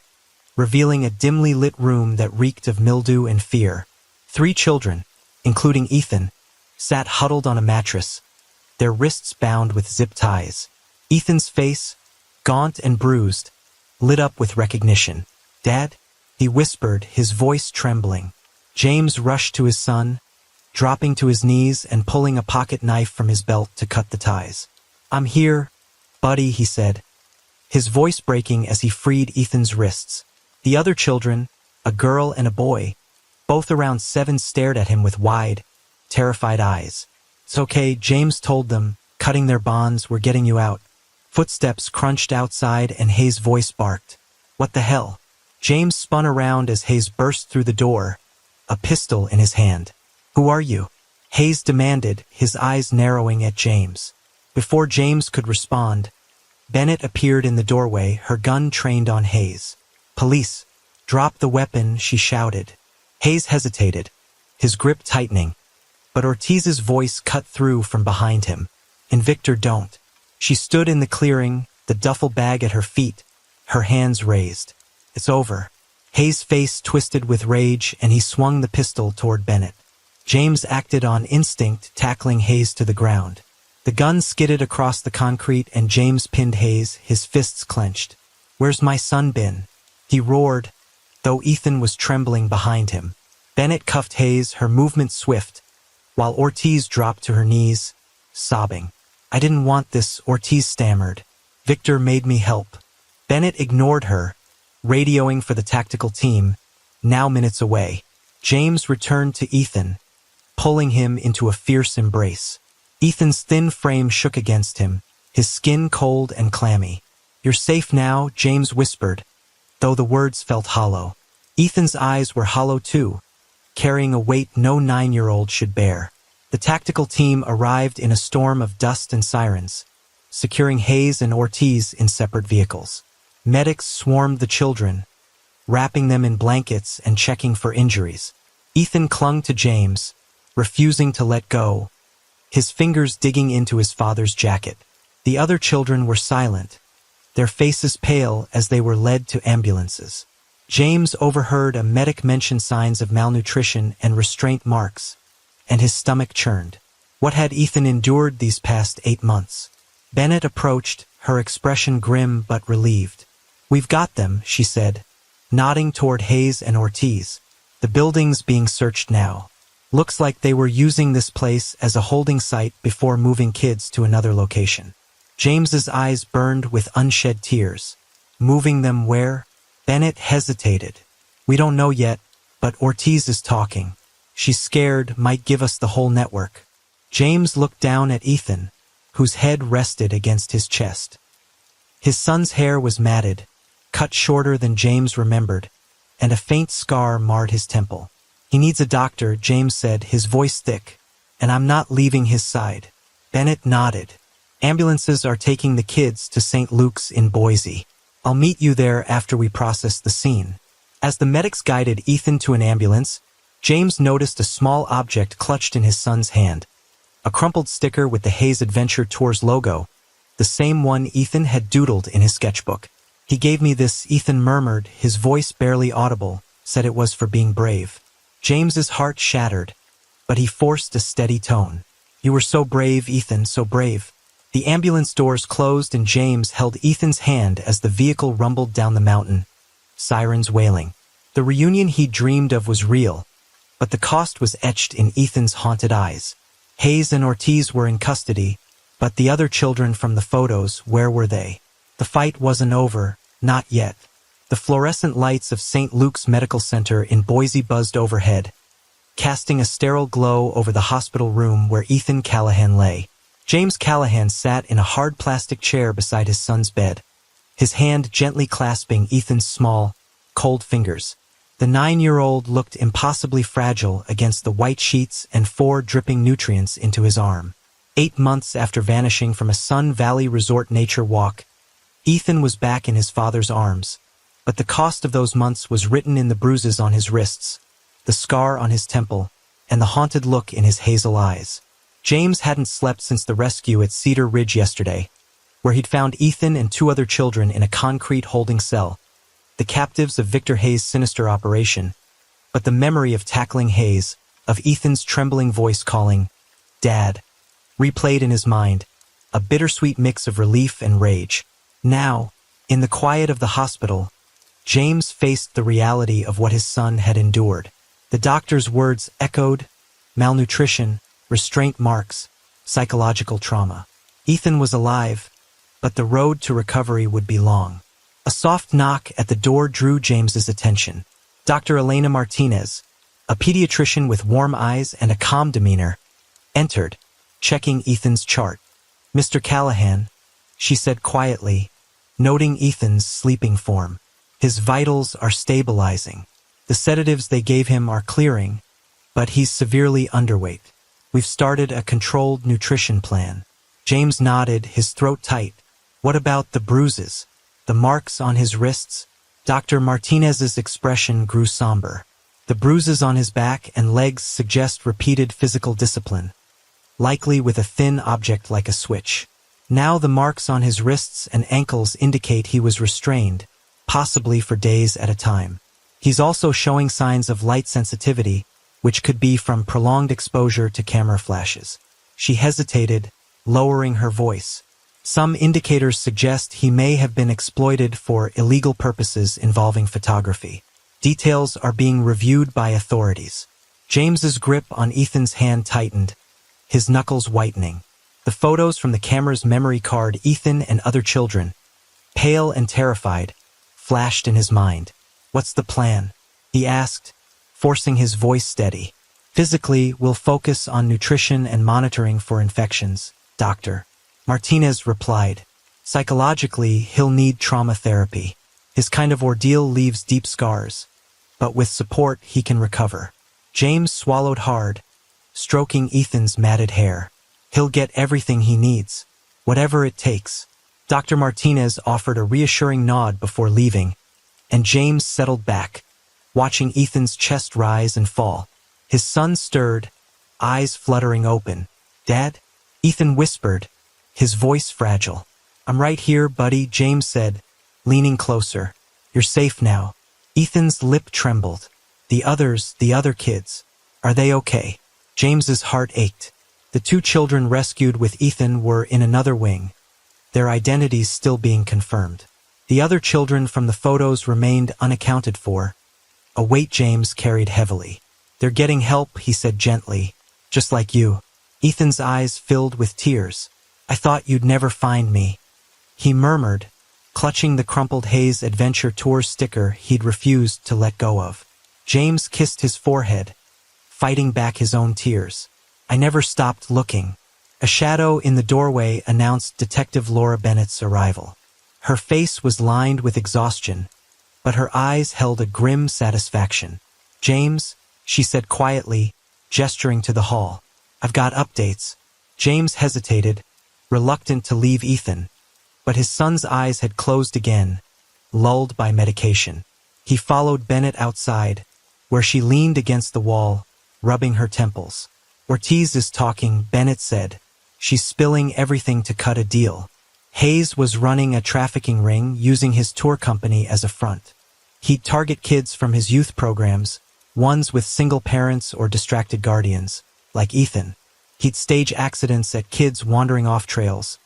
S1: revealing a dimly lit room that reeked of mildew and fear. 3 children, including Ethan, sat huddled on a mattress, their wrists bound with zip ties. Ethan's face, gaunt and bruised, lit up with recognition. "Dad?" he whispered, his voice trembling. James rushed to his son, dropping to his knees and pulling a pocket knife from his belt to cut the ties. "I'm here, buddy," he said, his voice breaking as he freed Ethan's wrists. The other children, a girl and a boy, both around 7, stared at him with wide, terrified eyes. "It's okay," James told them, cutting their bonds. "We're getting you out." Footsteps crunched outside and Hayes' voice barked. "What the hell?" James spun around as Hayes burst through the door, a pistol in his hand. "Who are you?" Hayes demanded, his eyes narrowing at James. Before James could respond, Bennett appeared in the doorway, her gun trained on Hayes. "Police! Drop the weapon," she shouted. Hayes hesitated, his grip tightening, but Ortiz's voice cut through from behind him. "Invictor, don't." She stood in the clearing, the duffel bag at her feet, her hands raised. "It's over." Hayes' face twisted with rage, and he swung the pistol toward Bennett. James acted on instinct, tackling Hayes to the ground. The gun skidded across the concrete, and James pinned Hayes, his fists clenched. "Where's my son been?" he roared, though Ethan was trembling behind him. Bennett cuffed Hayes, her movement swift, while Ortiz dropped to her knees, sobbing. "I didn't want this," Ortiz stammered. "Victor made me help." Bennett ignored her, radioing for the tactical team, now minutes away. James returned to Ethan, pulling him into a fierce embrace. Ethan's thin frame shook against him, his skin cold and clammy. "You're safe now," James whispered, though the words felt hollow. Ethan's eyes were hollow too, carrying a weight no 9-year-old should bear. The tactical team arrived in a storm of dust and sirens, securing Hayes and Ortiz in separate vehicles. Medics swarmed the children, wrapping them in blankets and checking for injuries. Ethan clung to James, refusing to let go, his fingers digging into his father's jacket. The other children were silent, their faces pale as they were led to ambulances. James overheard a medic mention signs of malnutrition and restraint marks, and his stomach churned. What had Ethan endured these past 8 months? Bennett approached, her expression grim but relieved. "We've got them," she said, nodding toward Hayes and Ortiz. "The building's being searched now. Looks like they were using this place as a holding site before moving kids to another location." James's eyes burned with unshed tears. "Moving them where?" Bennett hesitated. "We don't know yet, but Ortiz is talking. She's scared, might give us the whole network." James looked down at Ethan, whose head rested against his chest. His son's hair was matted, cut shorter than James remembered, and a faint scar marred his temple. "He needs a doctor," James said, his voice thick, "and I'm not leaving his side." Bennett nodded. "Ambulances are taking the kids to St. Luke's in Boise. I'll meet you there after we process the scene." As the medics guided Ethan to an ambulance, James noticed a small object clutched in his son's hand. A crumpled sticker with the Hayes Adventure Tours logo, the same one Ethan had doodled in his sketchbook. "He gave me this," Ethan murmured, his voice barely audible, "said it was for being brave." James's heart shattered, but he forced a steady tone. "You were so brave, Ethan, so brave." The ambulance doors closed and James held Ethan's hand as the vehicle rumbled down the mountain, sirens wailing. The reunion he dreamed of was real, but the cost was etched in Ethan's haunted eyes. Hayes and Ortiz were in custody, but the other children from the photos, where were they? The fight wasn't over, not yet. The fluorescent lights of St. Luke's Medical Center in Boise buzzed overhead, casting a sterile glow over the hospital room where Ethan Callahan lay. James Callahan sat in a hard plastic chair beside his son's bed, his hand gently clasping Ethan's small, cold fingers. The 9-year-old looked impossibly fragile against the white sheets and 4 dripping nutrients into his arm. 8 months after vanishing from a Sun Valley Resort nature walk, Ethan was back in his father's arms, but the cost of those months was written in the bruises on his wrists, the scar on his temple, and the haunted look in his hazel eyes. James hadn't slept since the rescue at Cedar Ridge yesterday, where he'd found Ethan and 2 other children in a concrete holding cell, the captives of Victor Hayes' sinister operation, but the memory of tackling Hayes, of Ethan's trembling voice calling, "Dad," replayed in his mind, a bittersweet mix of relief and rage. Now, in the quiet of the hospital, James faced the reality of what his son had endured. The doctor's words echoed: malnutrition, restraint marks, psychological trauma. Ethan was alive, but the road to recovery would be long. A soft knock at the door drew James's attention. Dr. Elena Martinez, a pediatrician with warm eyes and a calm demeanor, entered, checking Ethan's chart. "Mr. Callahan," she said quietly, noting Ethan's sleeping form. His vitals are stabilizing. The sedatives they gave him are clearing, but he's severely underweight. We've started a controlled nutrition plan. James nodded, his throat tight. What about the bruises? The marks on his wrists? Dr. Martinez's expression grew somber. The bruises on his back and legs suggest repeated physical discipline, likely with a thin object like a switch. Now the marks on his wrists and ankles indicate he was restrained, possibly for days at a time. He's also showing signs of light sensitivity, which could be from prolonged exposure to camera flashes. She hesitated, lowering her voice. Some indicators suggest he may have been exploited for illegal purposes involving photography. Details are being reviewed by authorities. James's grip on Ethan's hand tightened, his knuckles whitening. The photos from the camera's memory card, Ethan and other children, pale and terrified, flashed in his mind. What's the plan? He asked, forcing his voice steady. Physically, we'll focus on nutrition and monitoring for infections, Doctor. Martinez replied. Psychologically, he'll need trauma therapy. His kind of ordeal leaves deep scars, but with support, he can recover. James swallowed hard, stroking Ethan's matted hair. He'll get everything he needs, whatever it takes. Dr. Martinez offered a reassuring nod before leaving, and James settled back, watching Ethan's chest rise and fall. His son stirred, eyes fluttering open. Dad? Ethan whispered, his voice fragile. I'm right here, buddy, James said, leaning closer. You're safe now. Ethan's lip trembled. The other kids, are they okay? James's heart ached. The two children rescued with Ethan were in another wing, their identities still being confirmed. The other children from the photos remained unaccounted for, a weight James carried heavily. They're getting help, he said gently, just like you. Ethan's eyes filled with tears. I thought you'd never find me, he murmured, clutching the crumpled Hayes Adventure Tour sticker he'd refused to let go of. James kissed his forehead, fighting back his own tears. I never stopped looking. A shadow in the doorway announced Detective Laura Bennett's arrival. Her face was lined with exhaustion, but her eyes held a grim satisfaction. James, she said quietly, gesturing to the hall. I've got updates. James hesitated, reluctant to leave Ethan, but his son's eyes had closed again, lulled by medication. He followed Bennett outside, where she leaned against the wall, rubbing her temples. Ortiz is talking, Bennett said. She's spilling everything to cut a deal. Hayes was running a trafficking ring using his tour company as a front. He'd target kids from his youth programs, ones with single parents or distracted guardians, like Ethan. He'd stage accidents at kids wandering off trails,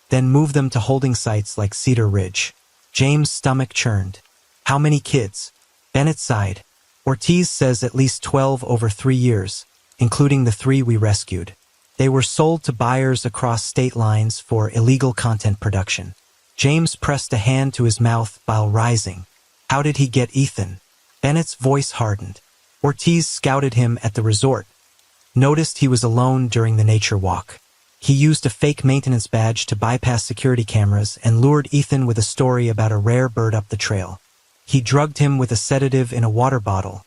S1: then move them to holding sites like Cedar Ridge. James' stomach churned. How many kids? Bennett sighed. Ortiz says at least 12 over 3 years, including the 3 we rescued. They were sold to buyers across state lines for illegal content production. James pressed a hand to his mouth while rising. How did he get Ethan? Bennett's voice hardened. Ortiz scouted him at the resort, noticed he was alone during the nature walk. He used a fake maintenance badge to bypass security cameras and lured Ethan with a story about a rare bird up the trail. He drugged him with a sedative in a water bottle,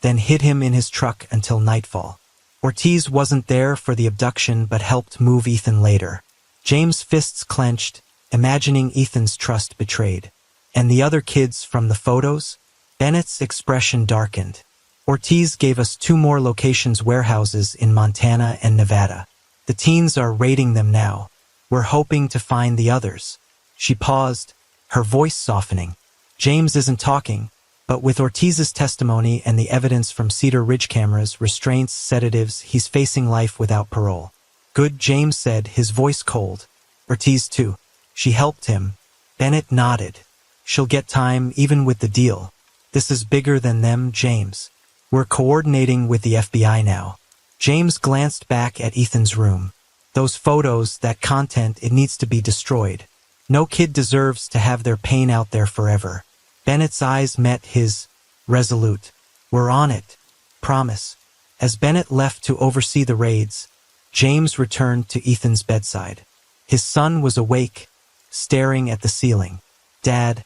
S1: then hid him in his truck until nightfall. Ortiz wasn't there for the abduction but helped move Ethan later. James' fists clenched, imagining Ethan's trust betrayed. And the other kids from the photos? Bennett's expression darkened. Ortiz gave us 2 more locations, warehouses in Montana and Nevada. The teens are raiding them now. We're hoping to find the others. She paused, her voice softening. James isn't talking, but with Ortiz's testimony and the evidence from Cedar Ridge cameras, restraints, sedatives, he's facing life without parole. Good, James said, his voice cold. Ortiz too. She helped him. Bennett nodded. She'll get time even with the deal. This is bigger than them, James. We're coordinating with the FBI now. James glanced back at Ethan's room. Those photos, that content, it needs to be destroyed. No kid deserves to have their pain out there forever. Bennett's eyes met his, resolute. We're on it. Promise. As Bennett left to oversee the raids, James returned to Ethan's bedside. His son was awake, staring at the ceiling. "Dad,"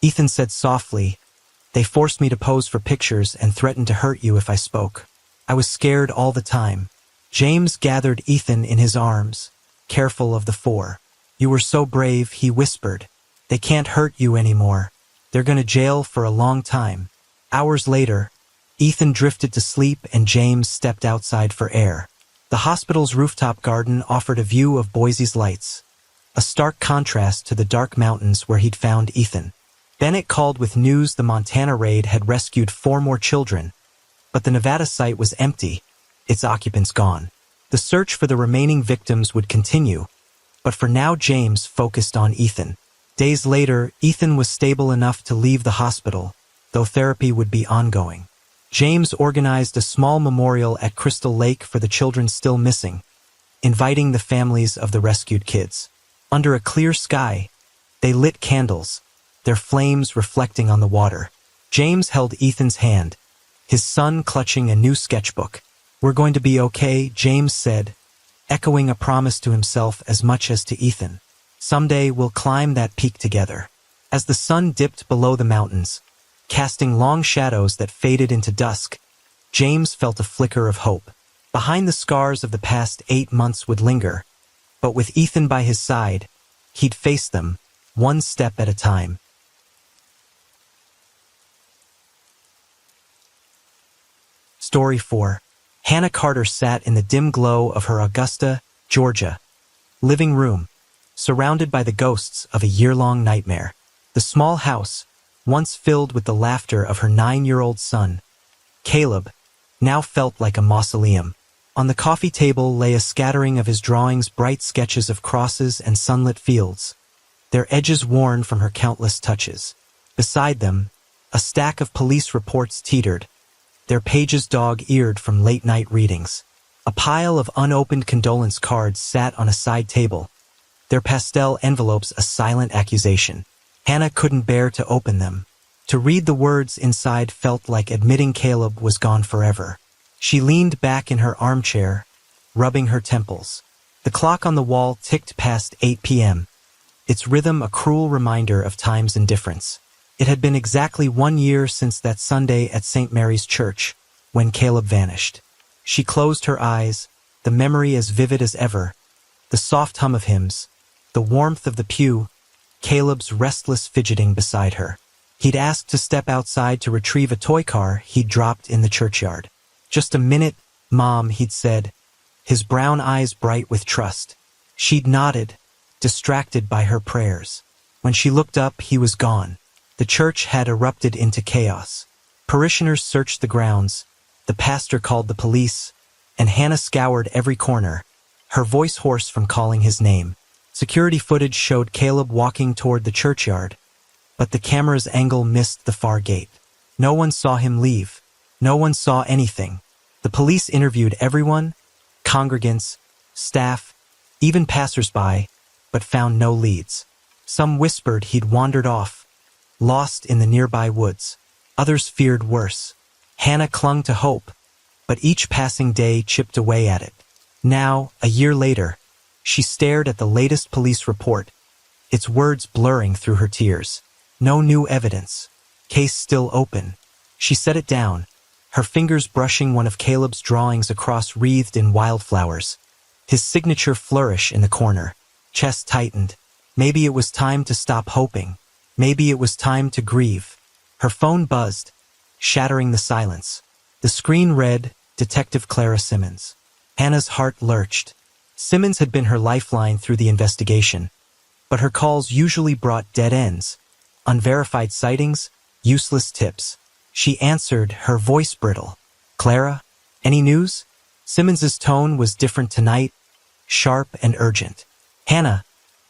S1: Ethan said softly, "they forced me to pose for pictures and threatened to hurt you if I spoke. I was scared all the time." James gathered Ethan in his arms, careful of the four. "You were so brave," he whispered. "They can't hurt you anymore. They're going to jail for a long time." Hours later, Ethan drifted to sleep and James stepped outside for air. The hospital's rooftop garden offered a view of Boise's lights, a stark contrast to the dark mountains where he'd found Ethan. Bennett called with news the Montana raid had rescued 4 more children, but the Nevada site was empty, its occupants gone. The search for the remaining victims would continue, but for now James focused on Ethan. Days later, Ethan was stable enough to leave the hospital, though therapy would be ongoing. James organized a small memorial at Crystal Lake for the children still missing, inviting the families of the rescued kids. Under a clear sky, they lit candles, their flames reflecting on the water. James held Ethan's hand, his son clutching a new sketchbook. "We're going to be okay," James said, echoing a promise to himself as much as to Ethan. "Someday we'll climb that peak together." As the sun dipped below the mountains, casting long shadows that faded into dusk, James felt a flicker of hope. Behind the scars of the past 8 months would linger, but with Ethan by his side, he'd face them, one step at a time. Story 4. Hannah Carter sat in the dim glow of her Augusta, Georgia, living room, surrounded by the ghosts of a year-long nightmare. The small house, once filled with the laughter of her 9-year-old son, Caleb, now felt like a mausoleum. On the coffee table lay a scattering of his drawings, bright sketches of crosses and sunlit fields, their edges worn from her countless touches. Beside them, a stack of police reports teetered, their pages dog-eared from late-night readings. A pile of unopened condolence cards sat on a side table, their pastel envelopes a silent accusation. Hannah couldn't bear to open them. To read the words inside felt like admitting Caleb was gone forever. She leaned back in her armchair, rubbing her temples. The clock on the wall ticked past 8 p.m., its rhythm a cruel reminder of time's indifference. It had been exactly 1 year since that Sunday at St. Mary's Church, when Caleb vanished. She closed her eyes, the memory as vivid as ever, the soft hum of hymns, the warmth of the pew, Caleb's restless fidgeting beside her. He'd asked to step outside to retrieve a toy car he'd dropped in the churchyard. "Just a minute, Mom," he'd said, his brown eyes bright with trust. She'd nodded, distracted by her prayers. When she looked up, he was gone. The church had erupted into chaos. Parishioners searched the grounds, the pastor called the police, and Hannah scoured every corner, her voice hoarse from calling his name. Security footage showed Caleb walking toward the churchyard, but the camera's angle missed the far gate. No one saw him leave. No one saw anything. The police interviewed everyone, congregants, staff, even passersby, but found no leads. Some whispered he'd wandered off, lost in the nearby woods. Others feared worse. Hannah clung to hope, but each passing day chipped away at it. Now, a year later, she stared at the latest police report, its words blurring through her tears. No new evidence. Case still open. She set it down, her fingers brushing one of Caleb's drawings across wreathed in wildflowers, his signature flourish in the corner. Chest tightened. Maybe it was time to stop hoping. Maybe it was time to grieve. Her phone buzzed, shattering the silence. The screen read, Detective Clara Simmons. Hannah's heart lurched. Simmons had been her lifeline through the investigation, but her calls usually brought dead ends, unverified sightings, useless tips. She answered, her voice brittle. "Clara, any news?" Simmons's tone was different tonight, sharp and urgent. "Hannah,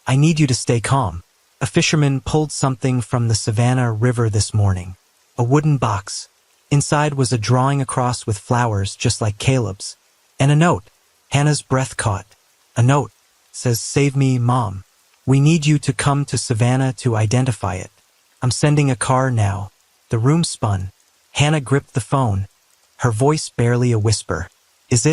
S1: I need you to stay calm. A fisherman pulled something from the Savannah River this morning. A wooden box. Inside was a drawing across with flowers just like Caleb's. And a note." Hannah's breath caught. "A note. Says, 'Save me, Mom. We need you to come to Savannah to identify it. I'm sending a car now.'" The room spun. Hannah gripped the phone, her voice barely a whisper. Is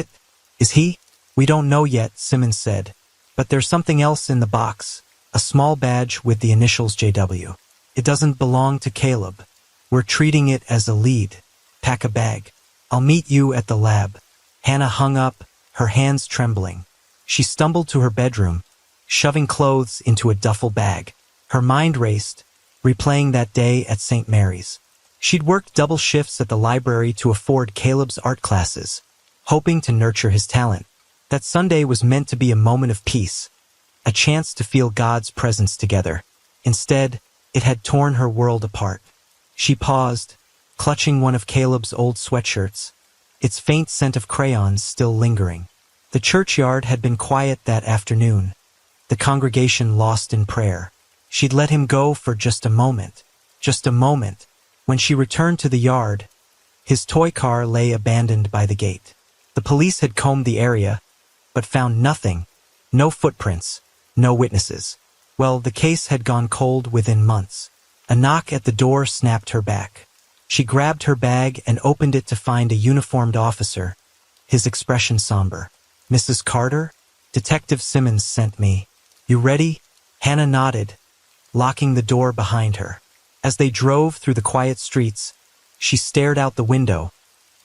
S1: he? "We don't know yet," Simmons said. "But there's something else in the box. a small badge with the initials JW. It doesn't belong to Caleb. We're treating it as a lead. Pack a bag. I'll meet you at the lab. Hannah hung up, her hands trembling. She stumbled to her bedroom, shoving clothes into a duffel bag. Her mind raced, replaying that day at St. Mary's. She'd worked double shifts at the library to afford Caleb's art classes, hoping to nurture his talent. That Sunday was meant to be a moment of peace, a chance to feel God's presence together. Instead, it had torn her world apart. She paused, clutching one of Caleb's old sweatshirts, its faint scent of crayons still lingering. The churchyard had been quiet that afternoon, the congregation lost in prayer. She'd let him go for just a moment. Just a moment. When she returned to the yard, his toy car lay abandoned by the gate. The police had combed the area, but found nothing. No footprints, no witnesses. Well, the case had gone cold within months. A knock at the door snapped her back. She grabbed her bag and opened it to find a uniformed officer, his expression somber. "Mrs. Carter? Detective Simmons sent me. You ready?" Hannah nodded, locking the door behind her. As they drove through the quiet streets, she stared out the window,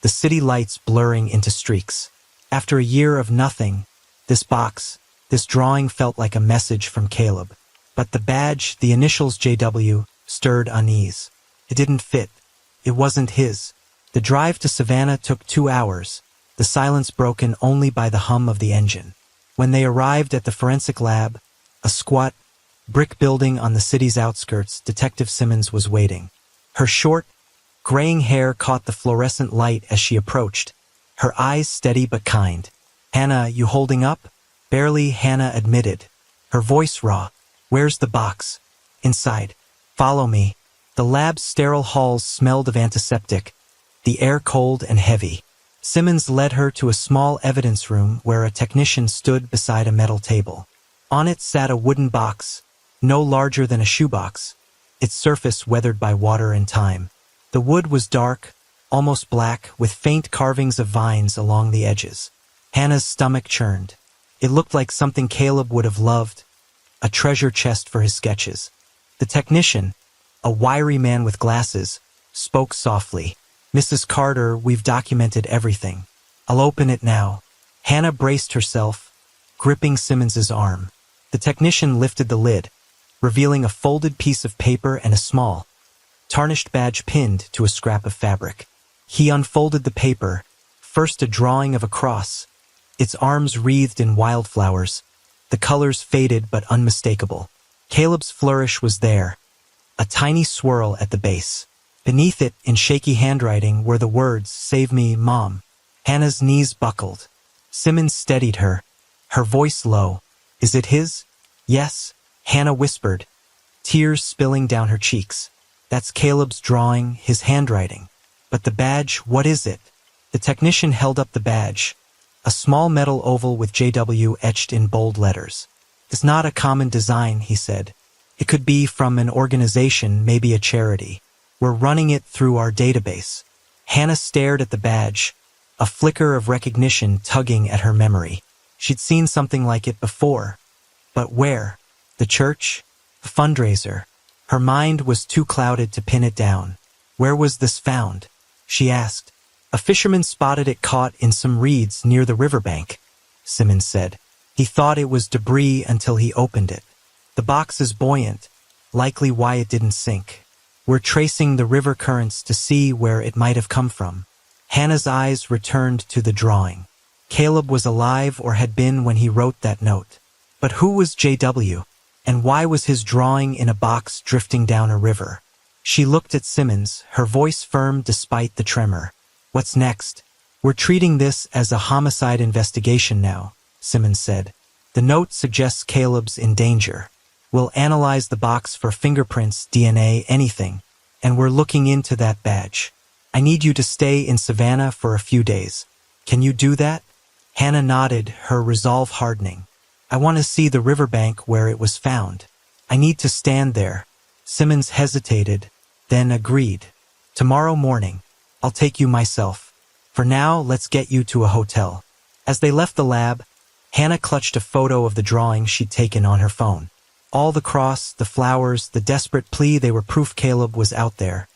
S1: the city lights blurring into streaks. After a year of nothing, this box, this drawing felt like a message from Caleb. But the badge, the initials JW, stirred unease. It didn't fit. It wasn't his. The drive to Savannah took 2 hours, the silence broken only by the hum of the engine. When they arrived at the forensic lab, a squat, brick building on the city's outskirts, Detective Simmons was waiting. Her short, graying hair caught the fluorescent light as she approached, her eyes steady but kind. "Hannah, you holding up?" Barely, Hannah admitted, her voice raw. "Where's the box?" "Inside. Follow me." The lab's sterile halls smelled of antiseptic, the air cold and heavy. Simmons led her to a small evidence room where a technician stood beside a metal table. On it sat a wooden box, no larger than a shoebox, its surface weathered by water and time. The wood was dark, almost black, with faint carvings of vines along the edges. Hannah's stomach churned. It looked like something Caleb would have loved, a treasure chest for his sketches. The technician, a wiry man with glasses, spoke softly. "Mrs. Carter, we've documented everything. I'll open it now." Hannah braced herself, gripping Simmons's arm. The technician lifted the lid, revealing a folded piece of paper and a small, tarnished badge pinned to a scrap of fabric. He unfolded the paper, first a drawing of a cross, its arms wreathed in wildflowers, the colors faded but unmistakable. Caleb's flourish was there, a tiny swirl at the base. Beneath it, in shaky handwriting, were the words, "Save me, Mom." Hannah's knees buckled. Simmons steadied her, her voice low. "Is it his?" "Yes," Hannah whispered, tears spilling down her cheeks. "That's Caleb's drawing, his handwriting. But the badge, what is it?" The technician held up the badge, a small metal oval with JW etched in bold letters. "It's not a common design," he said. "It could be from an organization, maybe a charity. We're running it through our database." Hannah stared at the badge, a flicker of recognition tugging at her memory. She'd seen something like it before. But where? The church? A fundraiser? Her mind was too clouded to pin it down. "Where was this found?" she asked. "A fisherman spotted it caught in some reeds near the riverbank," Simmons said. "He thought it was debris until he opened it. The box is buoyant, likely why it didn't sink. We're tracing the river currents to see where it might have come from." Hannah's eyes returned to the drawing. Caleb was alive or had been when he wrote that note. But who was JW? And why was his drawing in a box drifting down a river? She looked at Simmons, her voice firm despite the tremor. "What's next?" "We're treating this as a homicide investigation now," Simmons said. "The note suggests Caleb's in danger. We'll analyze the box for fingerprints, DNA, anything, and we're looking into that badge. I need you to stay in Savannah for a few days. Can you do that?" Hannah nodded, her resolve hardening. "I want to see the riverbank where it was found. I need to stand there." Simmons hesitated, then agreed. "Tomorrow morning. I'll take you myself. For now, let's get you to a hotel." As they left the lab, Hannah clutched a photo of the drawing she'd taken on her phone. All the cross, the flowers, the desperate plea, they were proof Caleb was out there,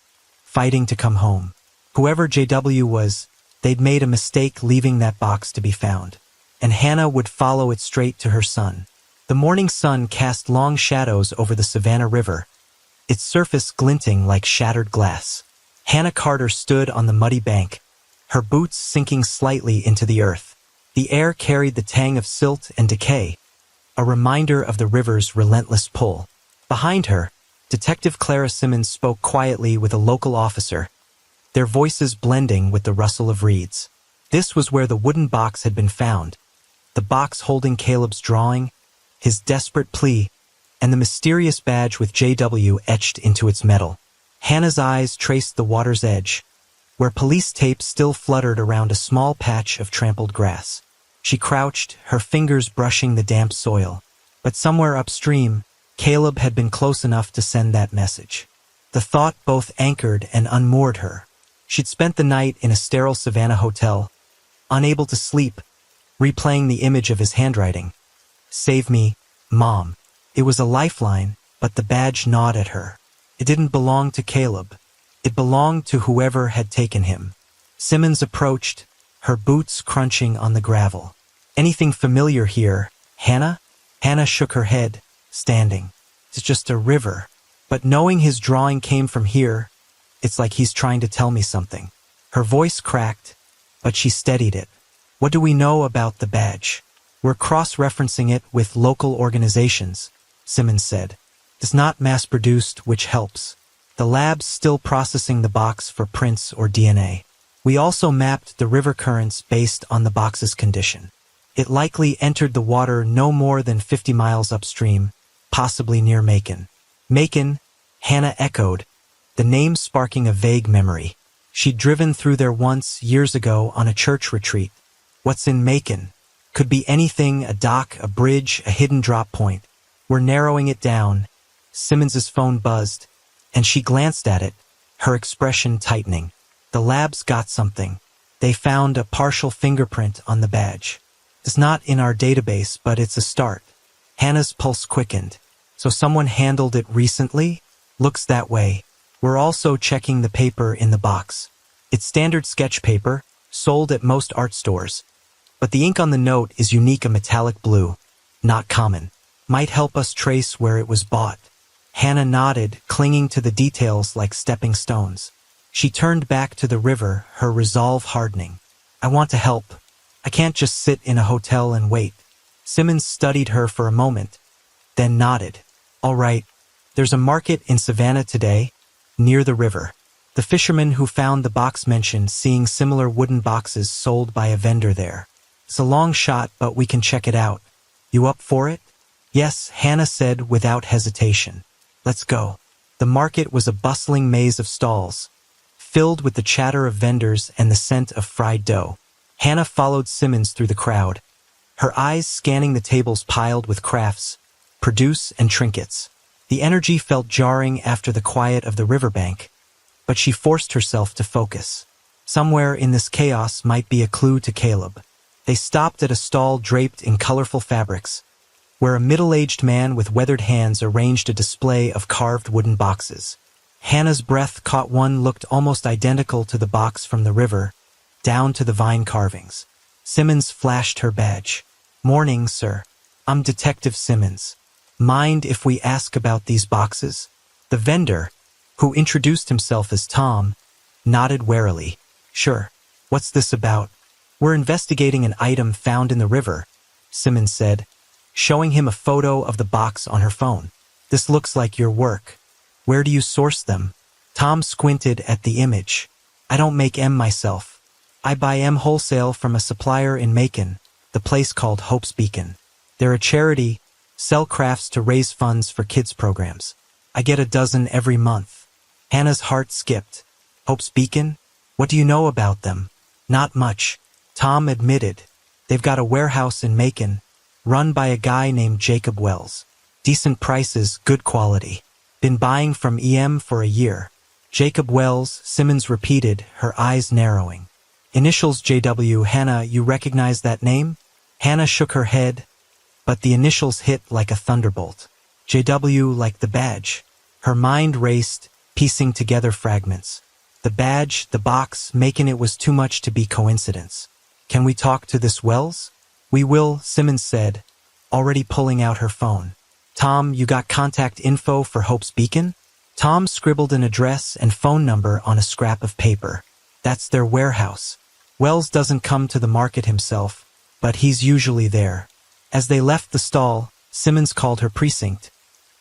S1: fighting to come home. Whoever JW was, they'd made a mistake leaving that box to be found, and Hannah would follow it straight to her son. The morning sun cast long shadows over the Savannah River, its surface glinting like shattered glass. Hannah Carter stood on the muddy bank, her boots sinking slightly into the earth. The air carried the tang of silt and decay, a reminder of the river's relentless pull. Behind her, Detective Clara Simmons spoke quietly with a local officer, their voices blending with the rustle of reeds. This was where the wooden box had been found, the box holding Caleb's drawing, his desperate plea, and the mysterious badge with JW etched into its metal. Hannah's eyes traced the water's edge, where police tape still fluttered around a small patch of trampled grass. She crouched, her fingers brushing the damp soil. But somewhere upstream, Caleb had been close enough to send that message. The thought both anchored and unmoored her. She'd spent the night in a sterile Savannah hotel, unable to sleep, replaying the image of his handwriting. "Save me, Mom." It was a lifeline, but the badge gnawed at her. It didn't belong to Caleb. It belonged to whoever had taken him. Simmons approached, her boots crunching on the gravel. "Anything familiar here, Hannah?" Hannah shook her head, standing. "It's just a river. But knowing his drawing came from here, it's like he's trying to tell me something." Her voice cracked, but she steadied it. "What do we know about the badge?" "We're cross-referencing it with local organizations," Simmons said. "It's not mass-produced, which helps. The lab's still processing the box for prints or DNA. We also mapped the river currents based on the box's condition. It likely entered the water no more than 50 miles upstream, possibly near Macon." "Macon," Hannah echoed, the name sparking a vague memory. She'd driven through there once, years ago, on a church retreat. What's in Macon? Could be anything, a dock, a bridge, a hidden drop point. "We're narrowing it down." Simmons's phone buzzed, and she glanced at it, her expression tightening. "The lab's got something. They found a partial fingerprint on the badge. It's not in our database, but it's a start." Hannah's pulse quickened. "So someone handled it recently?" "Looks that way. We're also checking the paper in the box. It's standard sketch paper, sold at most art stores. But the ink on the note is unique, a metallic blue. Not common. Might help us trace where it was bought." Hannah nodded, clinging to the details like stepping stones. She turned back to the river, her resolve hardening. "I want to help. I can't just sit in a hotel and wait." Simmons studied her for a moment, then nodded. "All right. There's a market in Savannah today, near the river. The fisherman who found the box mentioned seeing similar wooden boxes sold by a vendor there. It's a long shot, but we can check it out. You up for it?" "Yes," Hannah said without hesitation. "Let's go." The market was a bustling maze of stalls, filled with the chatter of vendors and the scent of fried dough. Hannah followed Simmons through the crowd, her eyes scanning the tables piled with crafts, produce, and trinkets. The energy felt jarring after the quiet of the riverbank, but she forced herself to focus. Somewhere in this chaos might be a clue to Caleb. They stopped at a stall draped in colorful fabrics, where a middle-aged man with weathered hands arranged a display of carved wooden boxes. Hannah's breath caught one looked almost identical to the box from the river, down to the vine carvings. Simmons flashed her badge. "Morning, sir. I'm Detective Simmons. Mind if we ask about these boxes?" The vendor, who introduced himself as Tom, nodded warily. "Sure. What's this about?" "We're investigating an item found in the river," Simmons said, showing him a photo of the box on her phone. "This looks like your work. Where do you source them?" Tom squinted at the image. "I don't make M myself. I buy M wholesale from a supplier in Macon, the place called Hope's Beacon. They're a charity, sell crafts to raise funds for kids' programs. I get a dozen every month." Hannah's heart skipped. "Hope's Beacon? What do you know about them?" "Not much," Tom admitted. "They've got a warehouse in Macon, run by a guy named Jacob Wells. Decent prices, good quality. Been buying from EM for a year." "Jacob Wells," Simmons repeated, her eyes narrowing. "Initials JW. Hannah, you recognize that name?" Hannah shook her head, but the initials hit like a thunderbolt. JW like the badge. Her mind raced, piecing together fragments. The badge, the box, making it was too much to be coincidence. Can we talk to this Wells? We will, Simmons said, already pulling out her phone. Tom, you got contact info for Hope's Beacon? Tom scribbled an address and phone number on a scrap of paper. That's their warehouse. Wells doesn't come to the market himself, but he's usually there. As they left the stall, Simmons called her precinct,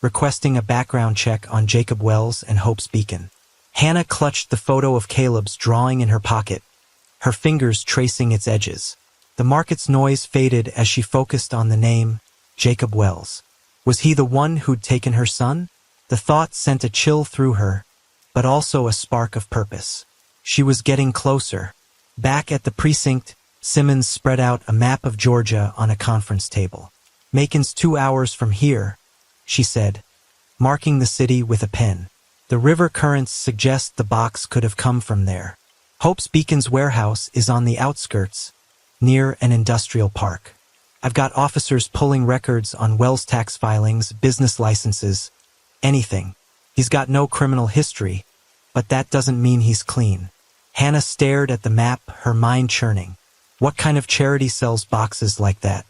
S1: requesting a background check on Jacob Wells and Hope's Beacon. Hannah clutched the photo of Caleb's drawing in her pocket, her fingers tracing its edges. The market's noise faded as she focused on the name, Jacob Wells. Was he the one who'd taken her son? The thought sent a chill through her, but also a spark of purpose. She was getting closer. Back at the precinct, Simmons spread out a map of Georgia on a conference table. Macon's 2 hours from here, she said, marking the city with a pen. The river currents suggest the box could have come from there. Hope's Beacon's warehouse is on the outskirts, near an industrial park. I've got officers pulling records on Wells' tax filings, business licenses, anything. He's got no criminal history, but that doesn't mean he's clean. Hannah stared at the map, her mind churning. What kind of charity sells boxes like that?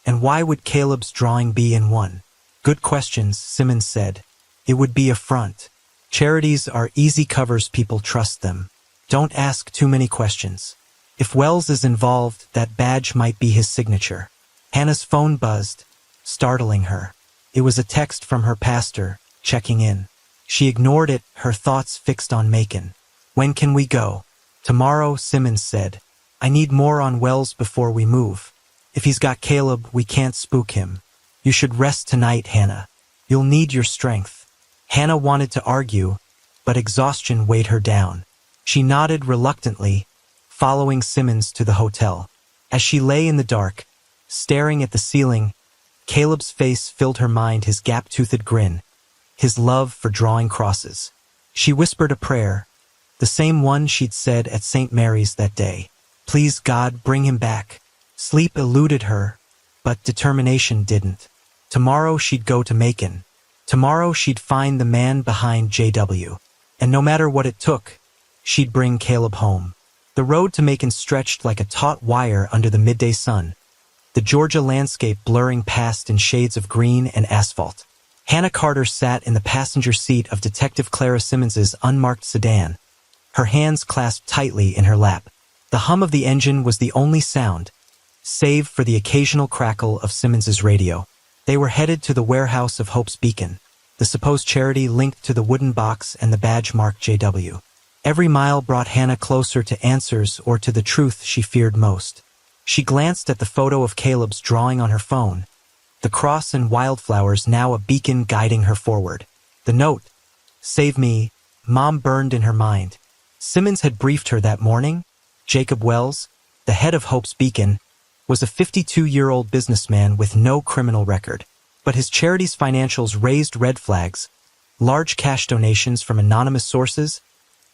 S1: And why would Caleb's drawing be in one? Good questions, Simmons said. It would be a front. Charities are easy covers, people trust them. Don't ask too many questions. If Wells is involved, that badge might be his signature. Hannah's phone buzzed, startling her. It was a text from her pastor, checking in. She ignored it, her thoughts fixed on Macon. When can we go? Tomorrow, Simmons said. I need more on Wells before we move. If he's got Caleb, we can't spook him. You should rest tonight, Hannah. You'll need your strength. Hannah wanted to argue, but exhaustion weighed her down. She nodded reluctantly, following Simmons to the hotel. As she lay in the dark, staring at the ceiling, Caleb's face filled her mind, his gap-toothed grin, his love for drawing crosses. She whispered a prayer, the same one she'd said at St. Mary's that day. Please God, bring him back. Sleep eluded her, but determination didn't. Tomorrow she'd go to Macon. Tomorrow she'd find the man behind JW. And no matter what it took, she'd bring Caleb home. The road to Macon stretched like a taut wire under the midday sun, the Georgia landscape blurring past in shades of green and asphalt. Hannah Carter sat in the passenger seat of Detective Clara Simmons's unmarked sedan, her hands clasped tightly in her lap. The hum of the engine was the only sound, save for the occasional crackle of Simmons's radio. They were headed to the warehouse of Hope's Beacon, the supposed charity linked to the wooden box and the badge marked JW. Every mile brought Hannah closer to answers or to the truth she feared most. She glanced at the photo of Caleb's drawing on her phone, the cross and wildflowers now a beacon guiding her forward. The note, "Save me," Mom burned in her mind. Simmons had briefed her that morning. Jacob Wells, the head of Hope's Beacon, was a 52-year-old businessman with no criminal record. But his charity's financials raised red flags: large cash donations from anonymous sources,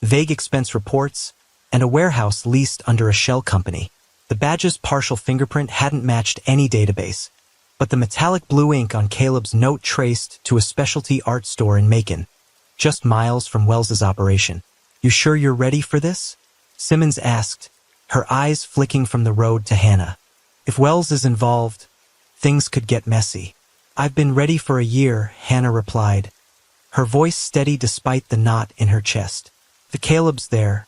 S1: vague expense reports, and a warehouse leased under a shell company. The badge's partial fingerprint hadn't matched any database, but the metallic blue ink on Caleb's note traced to a specialty art store in Macon, just miles from Wells's operation. You sure you're ready for this? Simmons asked, her eyes flicking from the road to Hannah. If Wells is involved, things could get messy. I've been ready for a year, Hannah replied, her voice steady despite the knot in her chest. The Caleb's there.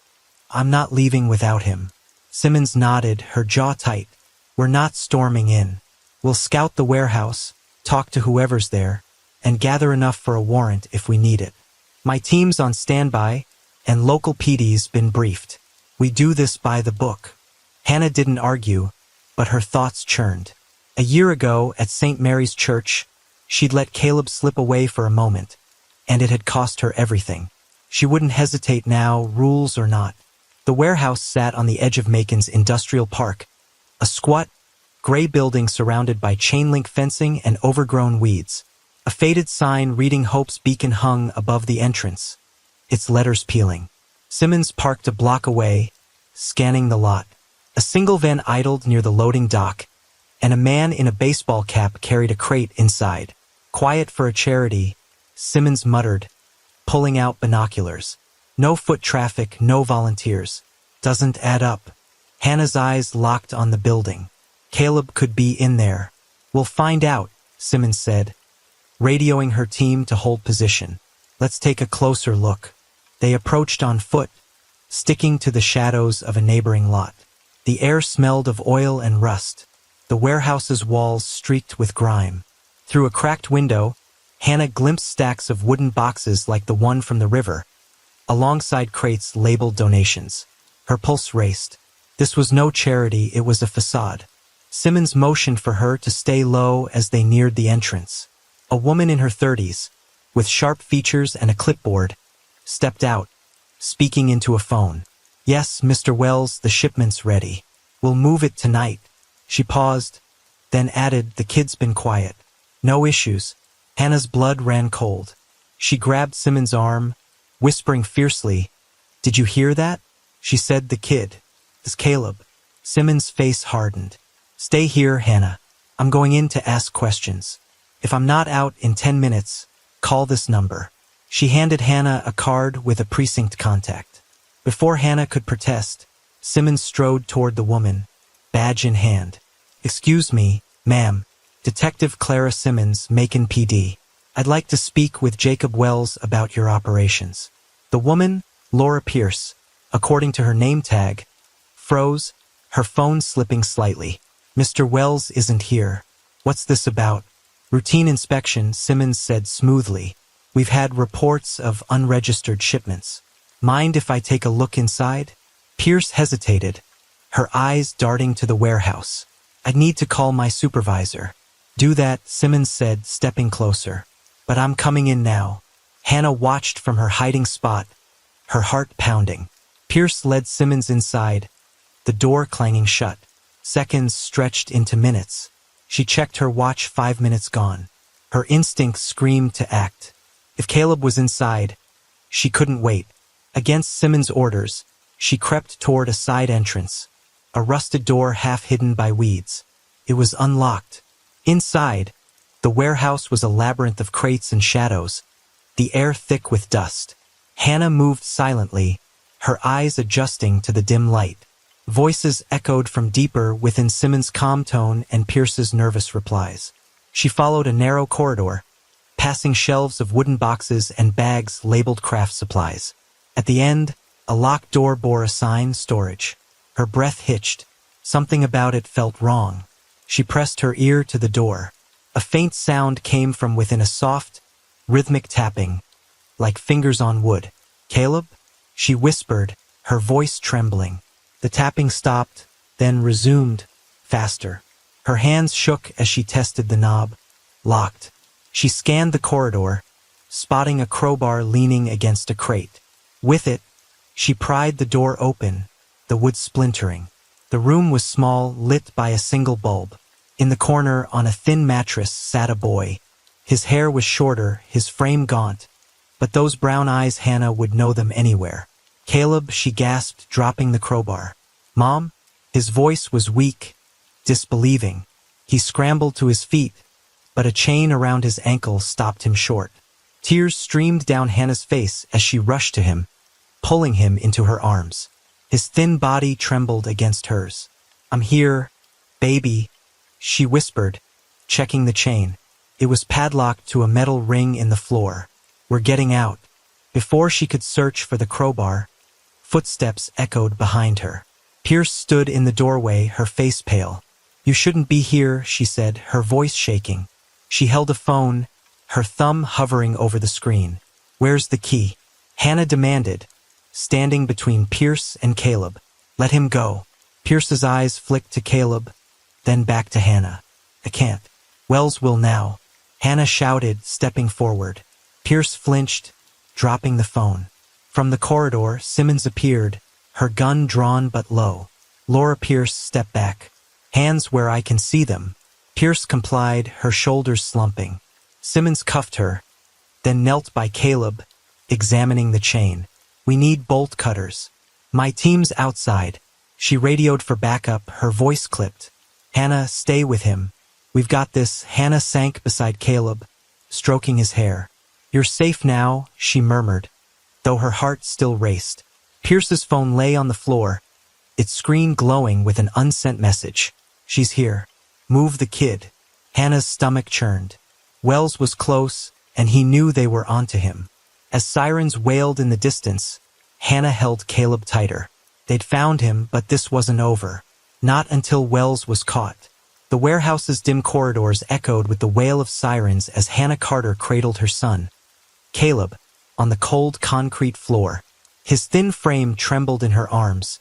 S1: I'm not leaving without him. Simmons nodded, her jaw tight. We're not storming in. We'll scout the warehouse, talk to whoever's there, and gather enough for a warrant if we need it. My team's on standby, and local PD's been briefed. We do this by the book. Hannah didn't argue, but her thoughts churned. A year ago, at St. Mary's Church, she'd let Caleb slip away for a moment, and it had cost her everything. She wouldn't hesitate now, rules or not. The warehouse sat on the edge of Macon's industrial park, a squat, gray building surrounded by chain-link fencing and overgrown weeds. A faded sign reading Hope's Beacon hung above the entrance, its letters peeling. Simmons parked a block away, scanning the lot. A single van idled near the loading dock, and a man in a baseball cap carried a crate inside. Quiet for a charity, Simmons muttered, pulling out binoculars. No foot traffic, no volunteers. Doesn't add up. Hannah's eyes locked on the building. Caleb could be in there. We'll find out, Simmons said, radioing her team to hold position. Let's take a closer look. They approached on foot, sticking to the shadows of a neighboring lot. The air smelled of oil and rust, the warehouse's walls streaked with grime. Through a cracked window, Hannah glimpsed stacks of wooden boxes like the one from the river, alongside crates labeled donations. Her pulse raced. This was no charity, it was a facade. Simmons motioned for her to stay low as they neared the entrance. A woman in her 30s, with sharp features and a clipboard, stepped out, speaking into a phone. Yes, Mr. Wells, the shipment's ready. We'll move it tonight. She paused, then added, the kid's been quiet. No issues. Hannah's blood ran cold. She grabbed Simmons' arm, whispering fiercely, Did you hear that? She said the kid. It's Caleb. Simmons' face hardened. Stay here, Hannah. I'm going in to ask questions. If I'm not out in 10 minutes, call this number. She handed Hannah a card with a precinct contact. Before Hannah could protest, Simmons strode toward the woman, badge in hand. Excuse me, ma'am. Detective Clara Simmons, Macon PD. I'd like to speak with Jacob Wells about your operations. The woman, Laura Pierce, according to her name tag, froze, her phone slipping slightly. Mr. Wells isn't here. What's this about? Routine inspection, Simmons said smoothly. We've had reports of unregistered shipments. Mind if I take a look inside? Pierce hesitated, her eyes darting to the warehouse. I'd need to call my supervisor. Do that, Simmons said, stepping closer. But I'm coming in now. Hannah watched from her hiding spot, her heart pounding. Pierce led Simmons inside, the door clanging shut. Seconds stretched into minutes. She checked her watch, 5 minutes gone. Her instinct screamed to act. If Caleb was inside, she couldn't wait. Against Simmons' orders, she crept toward a side entrance, a rusted door half hidden by weeds. It was unlocked. Inside, the warehouse was a labyrinth of crates and shadows, the air thick with dust. Hannah moved silently, her eyes adjusting to the dim light. Voices echoed from deeper within Simmons' calm tone and Pierce's nervous replies. She followed a narrow corridor, passing shelves of wooden boxes and bags labeled craft supplies. At the end, a locked door bore a sign, storage. Her breath hitched. Something about it felt wrong. She pressed her ear to the door. A faint sound came from within, a soft, rhythmic tapping, like fingers on wood. Caleb? She whispered, her voice trembling. The tapping stopped, then resumed, faster. Her hands shook as she tested the knob. Locked. She scanned the corridor, spotting a crowbar leaning against a crate. With it, she pried the door open, the wood splintering. The room was small, lit by a single bulb. In the corner, on a thin mattress, sat a boy. His hair was shorter, his frame gaunt, but those brown eyes, Hannah would know them anywhere. Caleb, she gasped, dropping the crowbar. Mom? His voice was weak, disbelieving. He scrambled to his feet, but a chain around his ankle stopped him short. Tears streamed down Hannah's face as she rushed to him, pulling him into her arms. His thin body trembled against hers. I'm here, baby, she whispered, checking the chain. It was padlocked to a metal ring in the floor. We're getting out. Before she could search for the crowbar, footsteps echoed behind her. Pierce stood in the doorway, her face pale. You shouldn't be here, she said, her voice shaking. She held a phone, her thumb hovering over the screen. Where's the key? Hannah demanded, standing between Pierce and Caleb. Let him go. Pierce's eyes flicked to Caleb, then back to Hannah. I can't. Wells will now. Hannah shouted, stepping forward. Pierce flinched, dropping the phone. From the corridor, Simmons appeared, her gun drawn but low. Laura Pierce stepped back. Hands where I can see them. Pierce complied, her shoulders slumping. Simmons cuffed her, then knelt by Caleb, examining the chain. We need bolt cutters. My team's outside. She radioed for backup, her voice clipped. Hannah, stay with him. We've got this. Hannah sank beside Caleb, stroking his hair. "You're safe now," she murmured, though her heart still raced. Pierce's phone lay on the floor, its screen glowing with an unsent message. "She's here. Move the kid." Hannah's stomach churned. Wells was close, and he knew they were onto him. As sirens wailed in the distance, Hannah held Caleb tighter. They'd found him, but this wasn't over. Not until Wells was caught. The warehouse's dim corridors echoed with the wail of sirens as Hannah Carter cradled her son, Caleb, on the cold concrete floor. His thin frame trembled in her arms,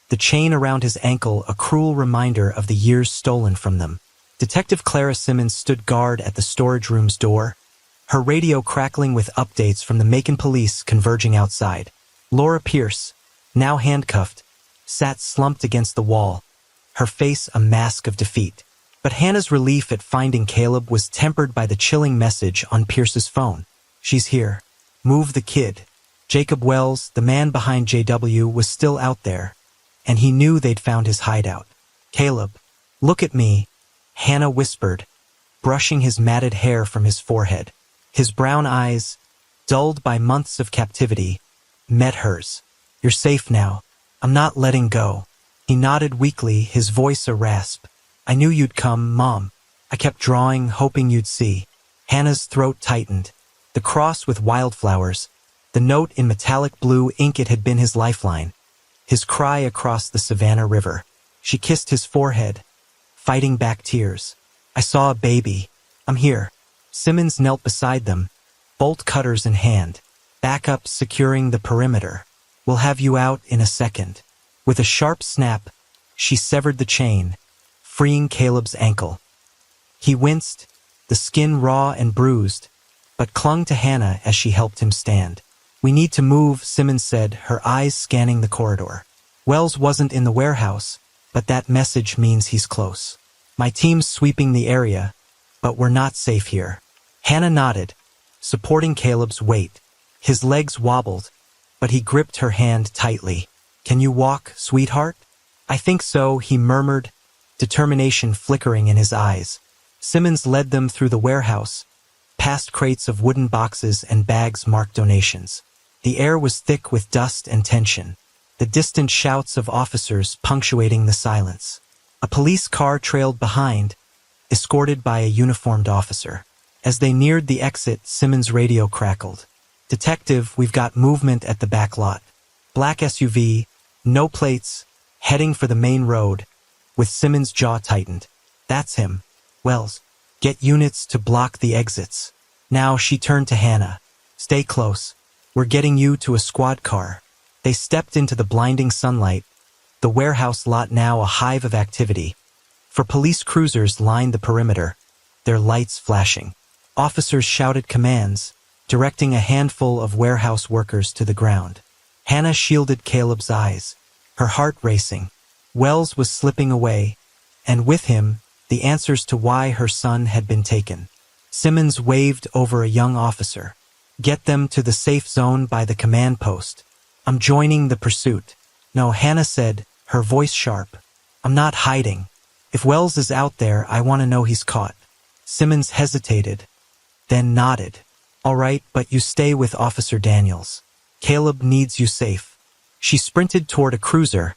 S1: the chain around his ankle a cruel reminder of the years stolen from them. Detective Clara Simmons stood guard at the storage room's door, her radio crackling with updates from the Macon police converging outside. Laura Pierce, now handcuffed, sat slumped against the wall, her face a mask of defeat. But Hannah's relief at finding Caleb was tempered by the chilling message on Pierce's phone. "She's here. Move the kid." Jacob Wells, the man behind JW, was still out there, and he knew they'd found his hideout. "Caleb, look at me," Hannah whispered, brushing his matted hair from his forehead. His brown eyes, dulled by months of captivity, met hers. "You're safe now. I'm not letting go." He nodded weakly, his voice a rasp. "I knew you'd come, Mom. I kept drawing, hoping you'd see." Hannah's throat tightened. The cross with wildflowers, the note in metallic blue ink, it had been his lifeline, his cry across the Savannah River. She kissed his forehead, fighting back tears. "I saw a baby. I'm here." Simmons knelt beside them, bolt cutters in hand, backup securing the perimeter. "We'll have you out in a second." With a sharp snap, she severed the chain, freeing Caleb's ankle. He winced, the skin raw and bruised, but clung to Hannah as she helped him stand. "We need to move," Simmons said, her eyes scanning the corridor. "Wells wasn't in the warehouse, but that message means he's close. My team's sweeping the area, but we're not safe here." Hannah nodded, supporting Caleb's weight. His legs wobbled, but he gripped her hand tightly. "Can you walk, sweetheart?" "I think so," he murmured, determination flickering in his eyes. Simmons led them through the warehouse, past crates of wooden boxes and bags marked donations. The air was thick with dust and tension, the distant shouts of officers punctuating the silence. A police car trailed behind, escorted by a uniformed officer. As they neared the exit, Simmons' radio crackled. "Detective, we've got movement at the back lot. Black SUV, no plates, heading for the main road." With Simmons' jaw tightened. "That's him. Wells, get units to block the exits." Now she turned to Hannah. "Stay close. We're getting you to a squad car." They stepped into the blinding sunlight, the warehouse lot now a hive of activity. For police cruisers lined the perimeter, their lights flashing. Officers shouted commands, directing a handful of warehouse workers to the ground. Hannah shielded Caleb's eyes, her heart racing. Wells was slipping away, and with him, the answers to why her son had been taken. Simmons waved over a young officer. "Get them to the safe zone by the command post. I'm joining the pursuit." "No," Hannah said, her voice sharp. "I'm not hiding. If Wells is out there, I want to know he's caught." Simmons hesitated, then nodded. "All right, but you stay with Officer Daniels. Caleb needs you safe." She sprinted toward a cruiser,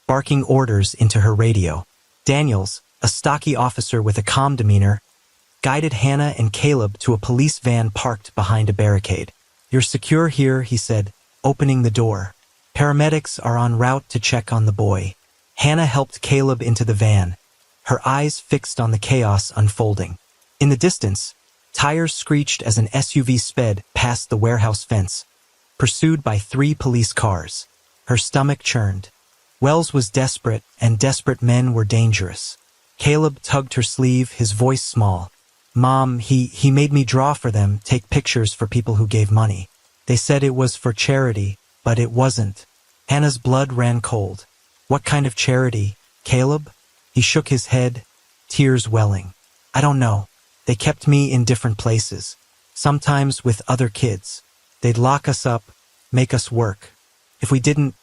S1: barking orders into her radio. Daniels, a stocky officer with a calm demeanor, guided Hannah and Caleb to a police van parked behind a barricade. "You're secure here," he said, opening the door. "Paramedics are en route to check on the boy." Hannah helped Caleb into the van, her eyes fixed on the chaos unfolding. In the distance, tires screeched as an SUV sped past the warehouse fence, pursued by 3 police cars. Her stomach churned. Wells was desperate, and desperate men were dangerous. Caleb tugged her sleeve, his voice small. "Mom, he made me draw for them, take pictures for people who gave money. They said it was for charity, but it wasn't." Hannah's blood ran cold. "What kind of charity, Caleb?" He shook his head, tears welling. "I don't know. They kept me in different places, sometimes with other kids. They'd lock us up, make us work. If we didn't,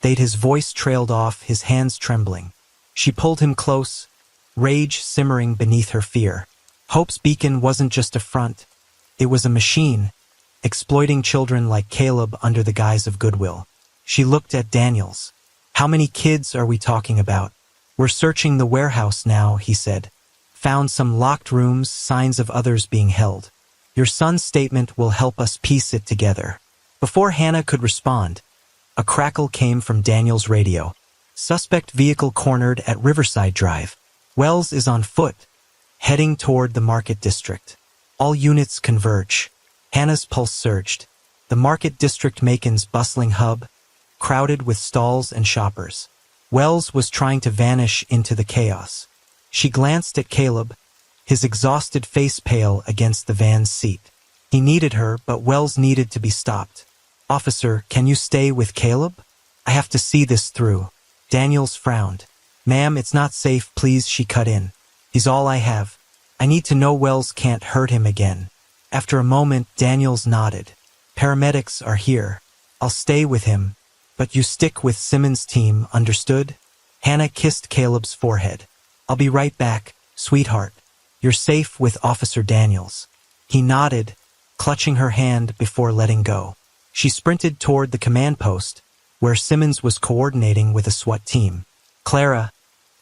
S1: his voice trailed off, his hands trembling. She pulled him close, rage simmering beneath her fear. Hope's beacon wasn't just a front, It was a machine, exploiting children like Caleb under the guise of goodwill. She looked at Daniels. How many kids are we talking about? We're searching the warehouse now, he said. Found some locked rooms, signs of others being held. Your son's statement will help us piece it together. Before Hannah could respond, a crackle came from Daniel's radio. Suspect vehicle cornered at Riverside Drive. Wells is on foot, heading toward the Market District. All units converge. Hannah's pulse surged. The Market District Macon's bustling hub, crowded with stalls and shoppers. Wells was trying to vanish into the chaos. She glanced at Caleb, his exhausted face pale against the van's seat. He needed her, but Wells needed to be stopped. Officer, can you stay with Caleb? I have to see this through. Daniels frowned. Ma'am, it's not safe, please, she cut in. He's all I have. I need to know Wells can't hurt him again. After a moment, Daniels nodded. Paramedics are here. I'll stay with him. But you stick with Simmons' team, understood? Hannah kissed Caleb's forehead. I'll be right back, sweetheart. You're safe with Officer Daniels. He nodded, clutching her hand before letting go. She sprinted toward the command post, where Simmons was coordinating with a SWAT team. Clara,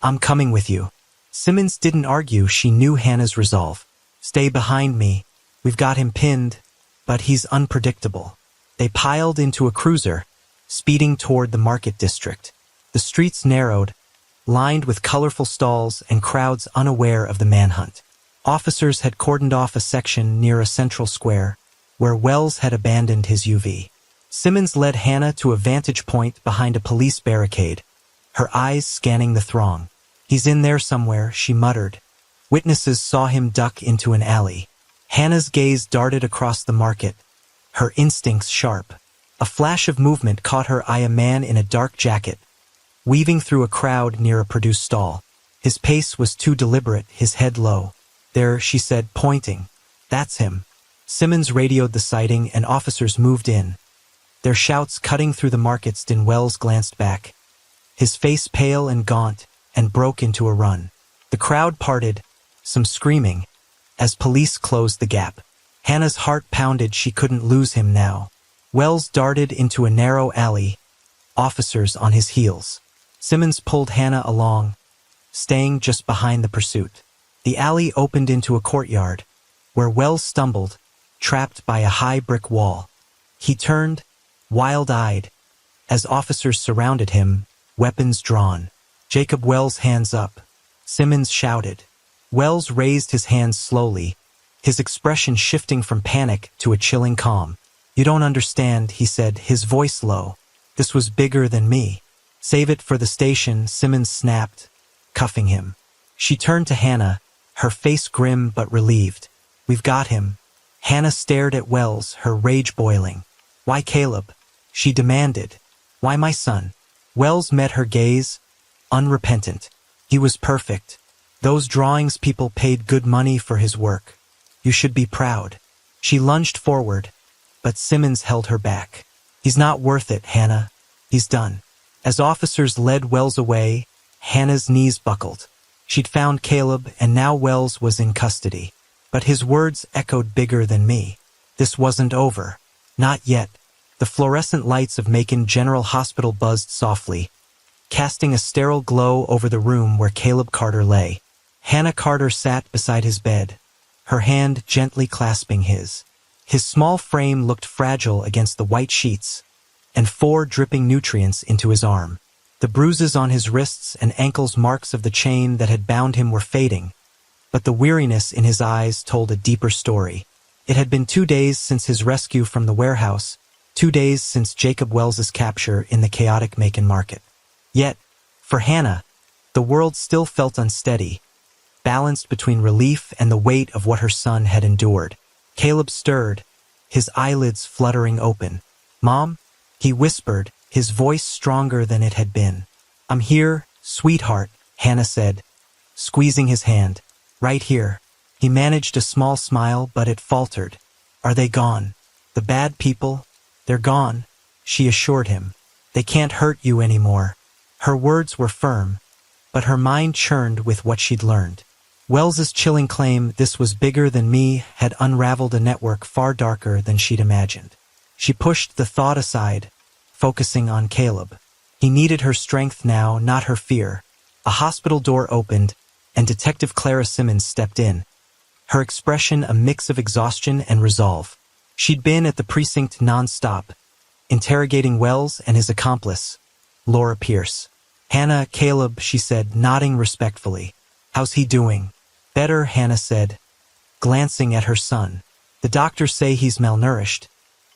S1: I'm coming with you. Simmons didn't argue, she knew Hannah's resolve. Stay behind me. We've got him pinned, but he's unpredictable. They piled into a cruiser, speeding toward the Market District. The streets narrowed, lined with colorful stalls and crowds unaware of the manhunt. Officers had cordoned off a section near a central square, where Wells had abandoned his UV. Simmons led Hannah to a vantage point behind a police barricade, her eyes scanning the throng. He's in there somewhere, she muttered. Witnesses saw him duck into an alley. Hannah's gaze darted across the market, her instincts sharp. A flash of movement caught her eye, a man in a dark jacket, weaving through a crowd near a produce stall. His pace was too deliberate, his head low. There, she said, pointing. That's him. Simmons radioed the sighting and officers moved in. Their shouts cutting through the market's din. Wells glanced back, his face pale and gaunt, and broke into a run. The crowd parted, some screaming, as police closed the gap. Hannah's heart pounded, she couldn't lose him now. Wells darted into a narrow alley, officers on his heels. Simmons pulled Hannah along, staying just behind the pursuit. The alley opened into a courtyard, where Wells stumbled, trapped by a high brick wall. He turned, wild-eyed, as officers surrounded him, weapons drawn. Jacob Wells, hands up. Simmons shouted. Wells raised his hands slowly, his expression shifting from panic to a chilling calm. You don't understand, he said, his voice low. This was bigger than me. Save it for the station, Simmons snapped, cuffing him. She turned to Hannah, her face grim but relieved. We've got him. Hannah stared at Wells, her rage boiling. Why Caleb? She demanded. Why my son? Wells met her gaze, unrepentant. He was perfect. Those drawings, people paid good money for his work. You should be proud. She lunged forward, but Simmons held her back. He's not worth it, Hannah. He's done. As officers led Wells away, Hannah's knees buckled. She'd found Caleb, and now Wells was in custody. But his words echoed bigger than me. This wasn't over. Not yet. The fluorescent lights of Macon General Hospital buzzed softly, casting a sterile glow over the room where Caleb Carter lay. Hannah Carter sat beside his bed, her hand gently clasping his. His small frame looked fragile against the white sheets, and 4 dripping nutrients into his arm. The bruises on his wrists and ankles, marks of the chain that had bound him, were fading, but the weariness in his eyes told a deeper story. It had been 2 days since his rescue from the warehouse, 2 days since Jacob Wells's capture in the chaotic Macon market. Yet, for Hannah, the world still felt unsteady, balanced between relief and the weight of what her son had endured. Caleb stirred, his eyelids fluttering open. Mom? He whispered, his voice stronger than it had been. I'm here, sweetheart, Hannah said, squeezing his hand. Right here. He managed a small smile, but it faltered. Are they gone? The bad people? They're gone, she assured him. They can't hurt you anymore. Her words were firm, but her mind churned with what she'd learned. Wells's chilling claim this was bigger than me had unraveled a network far darker than she'd imagined. She pushed the thought aside, focusing on Caleb. He needed her strength now, not her fear. A hospital door opened, and Detective Clara Simmons stepped in, her expression a mix of exhaustion and resolve. She'd been at the precinct non-stop, interrogating Wells and his accomplice, Laura Pierce. "Hannah, Caleb," she said, nodding respectfully. "How's he doing?" "Better," Hannah said, glancing at her son. "The doctors say he's malnourished,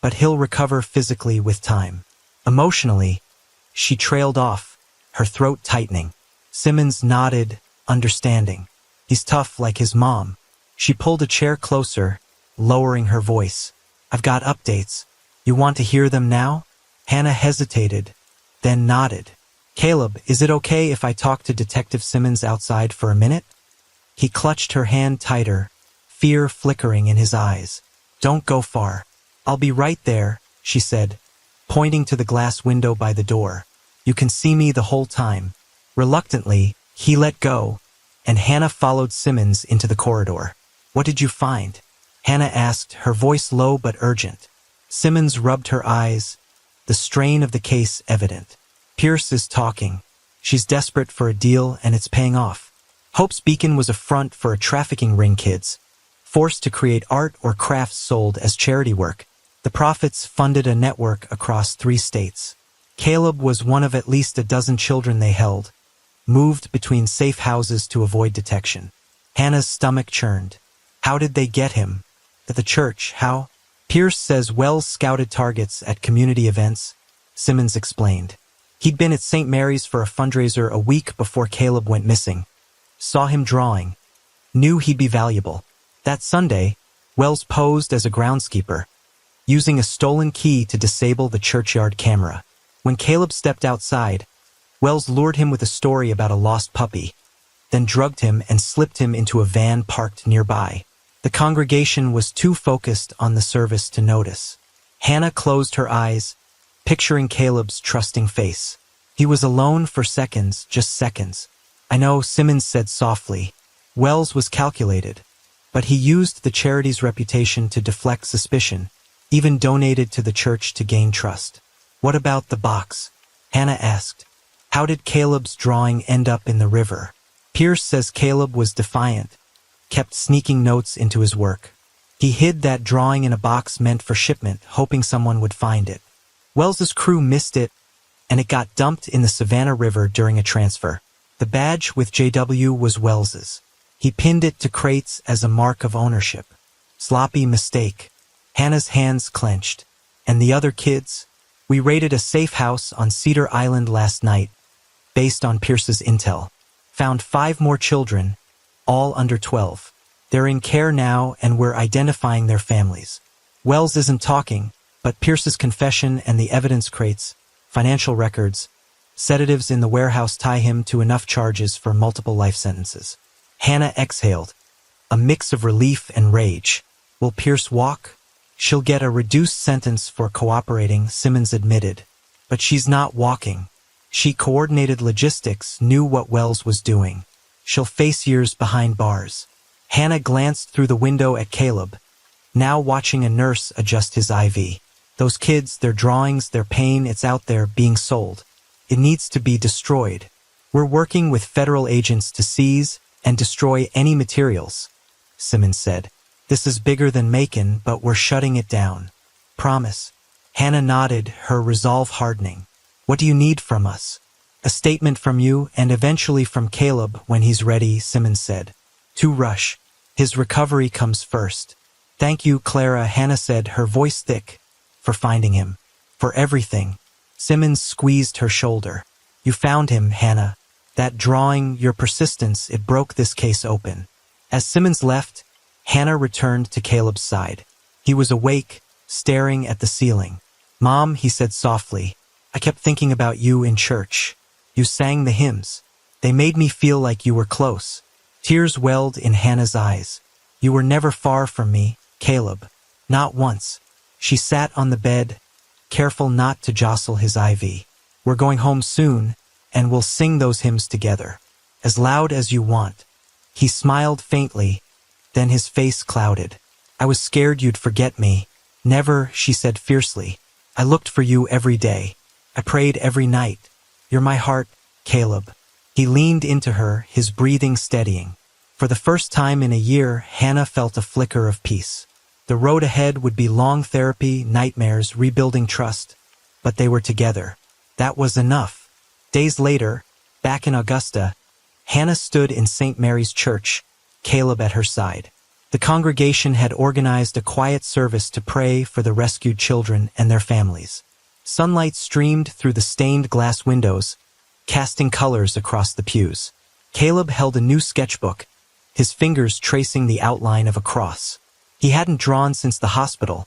S1: but he'll recover physically with time." Emotionally, she trailed off, her throat tightening. Simmons nodded, understanding. "He's tough like his mom." She pulled a chair closer, lowering her voice. "I've got updates. You want to hear them now?" Hannah hesitated, then nodded. "Caleb, is it okay if I talk to Detective Simmons outside for a minute?" He clutched her hand tighter, fear flickering in his eyes. "Don't go far. I'll be right there," she said, pointing to the glass window by the door. "You can see me the whole time." Reluctantly, he let go, and Hannah followed Simmons into the corridor. "What did you find?" Hannah asked, her voice low but urgent. Simmons rubbed her eyes, the strain of the case evident. "Pierce is talking. She's desperate for a deal, and it's paying off. Hope's Beacon was a front for a trafficking ring, kids, forced to create art or crafts sold as charity work. The profits funded a network across 3 states. Caleb was one of at least a dozen children they held, moved between safe houses to avoid detection." Hannah's stomach churned. "How did they get him?" "At the church, how?" "Pierce says Wells scouted targets at community events," Simmons explained. "He'd been at St. Mary's for a fundraiser a week before Caleb went missing. Saw him drawing. Knew he'd be valuable. That Sunday, Wells posed as a groundskeeper, using a stolen key to disable the churchyard camera. When Caleb stepped outside, Wells lured him with a story about a lost puppy, then drugged him and slipped him into a van parked nearby. The congregation was too focused on the service to notice." Hannah closed her eyes, picturing Caleb's trusting face. "He was alone for seconds, just seconds." "I know," Simmons said softly. "Wells was calculated, but he used the charity's reputation to deflect suspicion, even donated to the church to gain trust." "What about the box?" Hannah asked. "How did Caleb's drawing end up in the river?" "Pierce says Caleb was defiant, kept sneaking notes into his work. He hid that drawing in a box meant for shipment, hoping someone would find it. Wells's crew missed it, and it got dumped in the Savannah River during a transfer. The badge with JW was Wells's. He pinned it to crates as a mark of ownership. Sloppy mistake." Hannah's hands clenched. "And the other kids? We raided a safe house on Cedar Island last night, based on Pierce's intel. Found 5 more children, all under 12. They're in care now, and we're identifying their families. Wells isn't talking, but Pierce's confession and the evidence crates, financial records, sedatives in the warehouse tie him to enough charges for multiple life sentences." Hannah exhaled, a mix of relief and rage. "Will Pierce walk?" "She'll get a reduced sentence for cooperating," Simmons admitted. "But she's not walking. She coordinated logistics, knew what Wells was doing. She'll face years behind bars." Hannah glanced through the window at Caleb, now watching a nurse adjust his IV. "Those kids, their drawings, their pain, it's out there being sold. It needs to be destroyed. We're working with federal agents to seize and destroy any materials," Simmons said. "This is bigger than Macon, but we're shutting it down. Promise." Hannah nodded, her resolve hardening. "What do you need from us?" "A statement from you, and eventually from Caleb when he's ready," Simmons said. "To rush. His recovery comes first." "Thank you, Clara," Hannah said, her voice thick, "for finding him. For everything." Simmons squeezed her shoulder. "You found him, Hannah. That drawing, your persistence, it broke this case open." As Simmons left, Hannah returned to Caleb's side. He was awake, staring at the ceiling. "Mom," he said softly, "I kept thinking about you in church. You sang the hymns. They made me feel like you were close." Tears welled in Hannah's eyes. "You were never far from me, Caleb. Not once." She sat on the bed, careful not to jostle his IV. "We're going home soon, and we'll sing those hymns together. As loud as you want." He smiled faintly, then his face clouded. I was scared you'd forget me. Never, she said fiercely. I looked for you every day. I prayed every night. You're my heart, Caleb. He leaned into her, his breathing steadying. For the first time in a year, Hannah felt a flicker of peace. The road ahead would be long therapy, nightmares, rebuilding trust. But they were together. That was enough. Days later, back in Augusta, Hannah stood in St. Mary's Church, Caleb at her side. The congregation had organized a quiet service to pray for the rescued children and their families. Sunlight streamed through the stained glass windows, casting colors across the pews. Caleb held a new sketchbook, his fingers tracing the outline of a cross. He hadn't drawn since the hospital,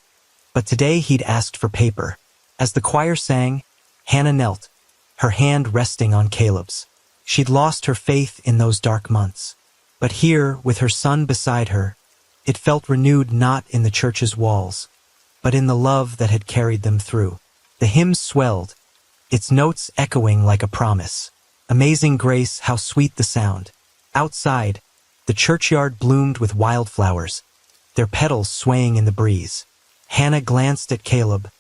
S1: but today he'd asked for paper. As the choir sang, Hannah knelt, her hand resting on Caleb's. She'd lost her faith in those dark months. But here, with her son beside her, it felt renewed not in the church's walls, but in the love that had carried them through. The hymn swelled, its notes echoing like a promise. Amazing grace, how sweet the sound. Outside, the churchyard bloomed with wildflowers, their petals swaying in the breeze. Hannah glanced at Caleb,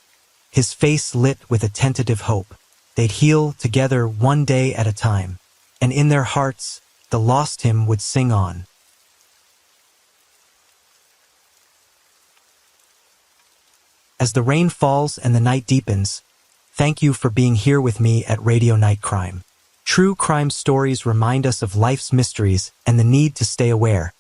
S1: his face lit with a tentative hope. They'd heal together one day at a time, and in their hearts, the lost hymn would sing on. As the rain falls and the night deepens, thank you for being here with me at Radio Night Crime. True crime stories remind us of life's mysteries and the need to stay aware,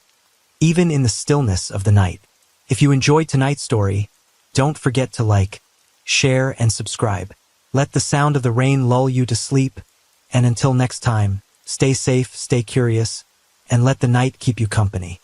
S1: even in the stillness of the night. If you enjoyed tonight's story, don't forget to like, share, and subscribe. Let the sound of the rain lull you to sleep, and until next time, stay safe, stay curious, and let the night keep you company.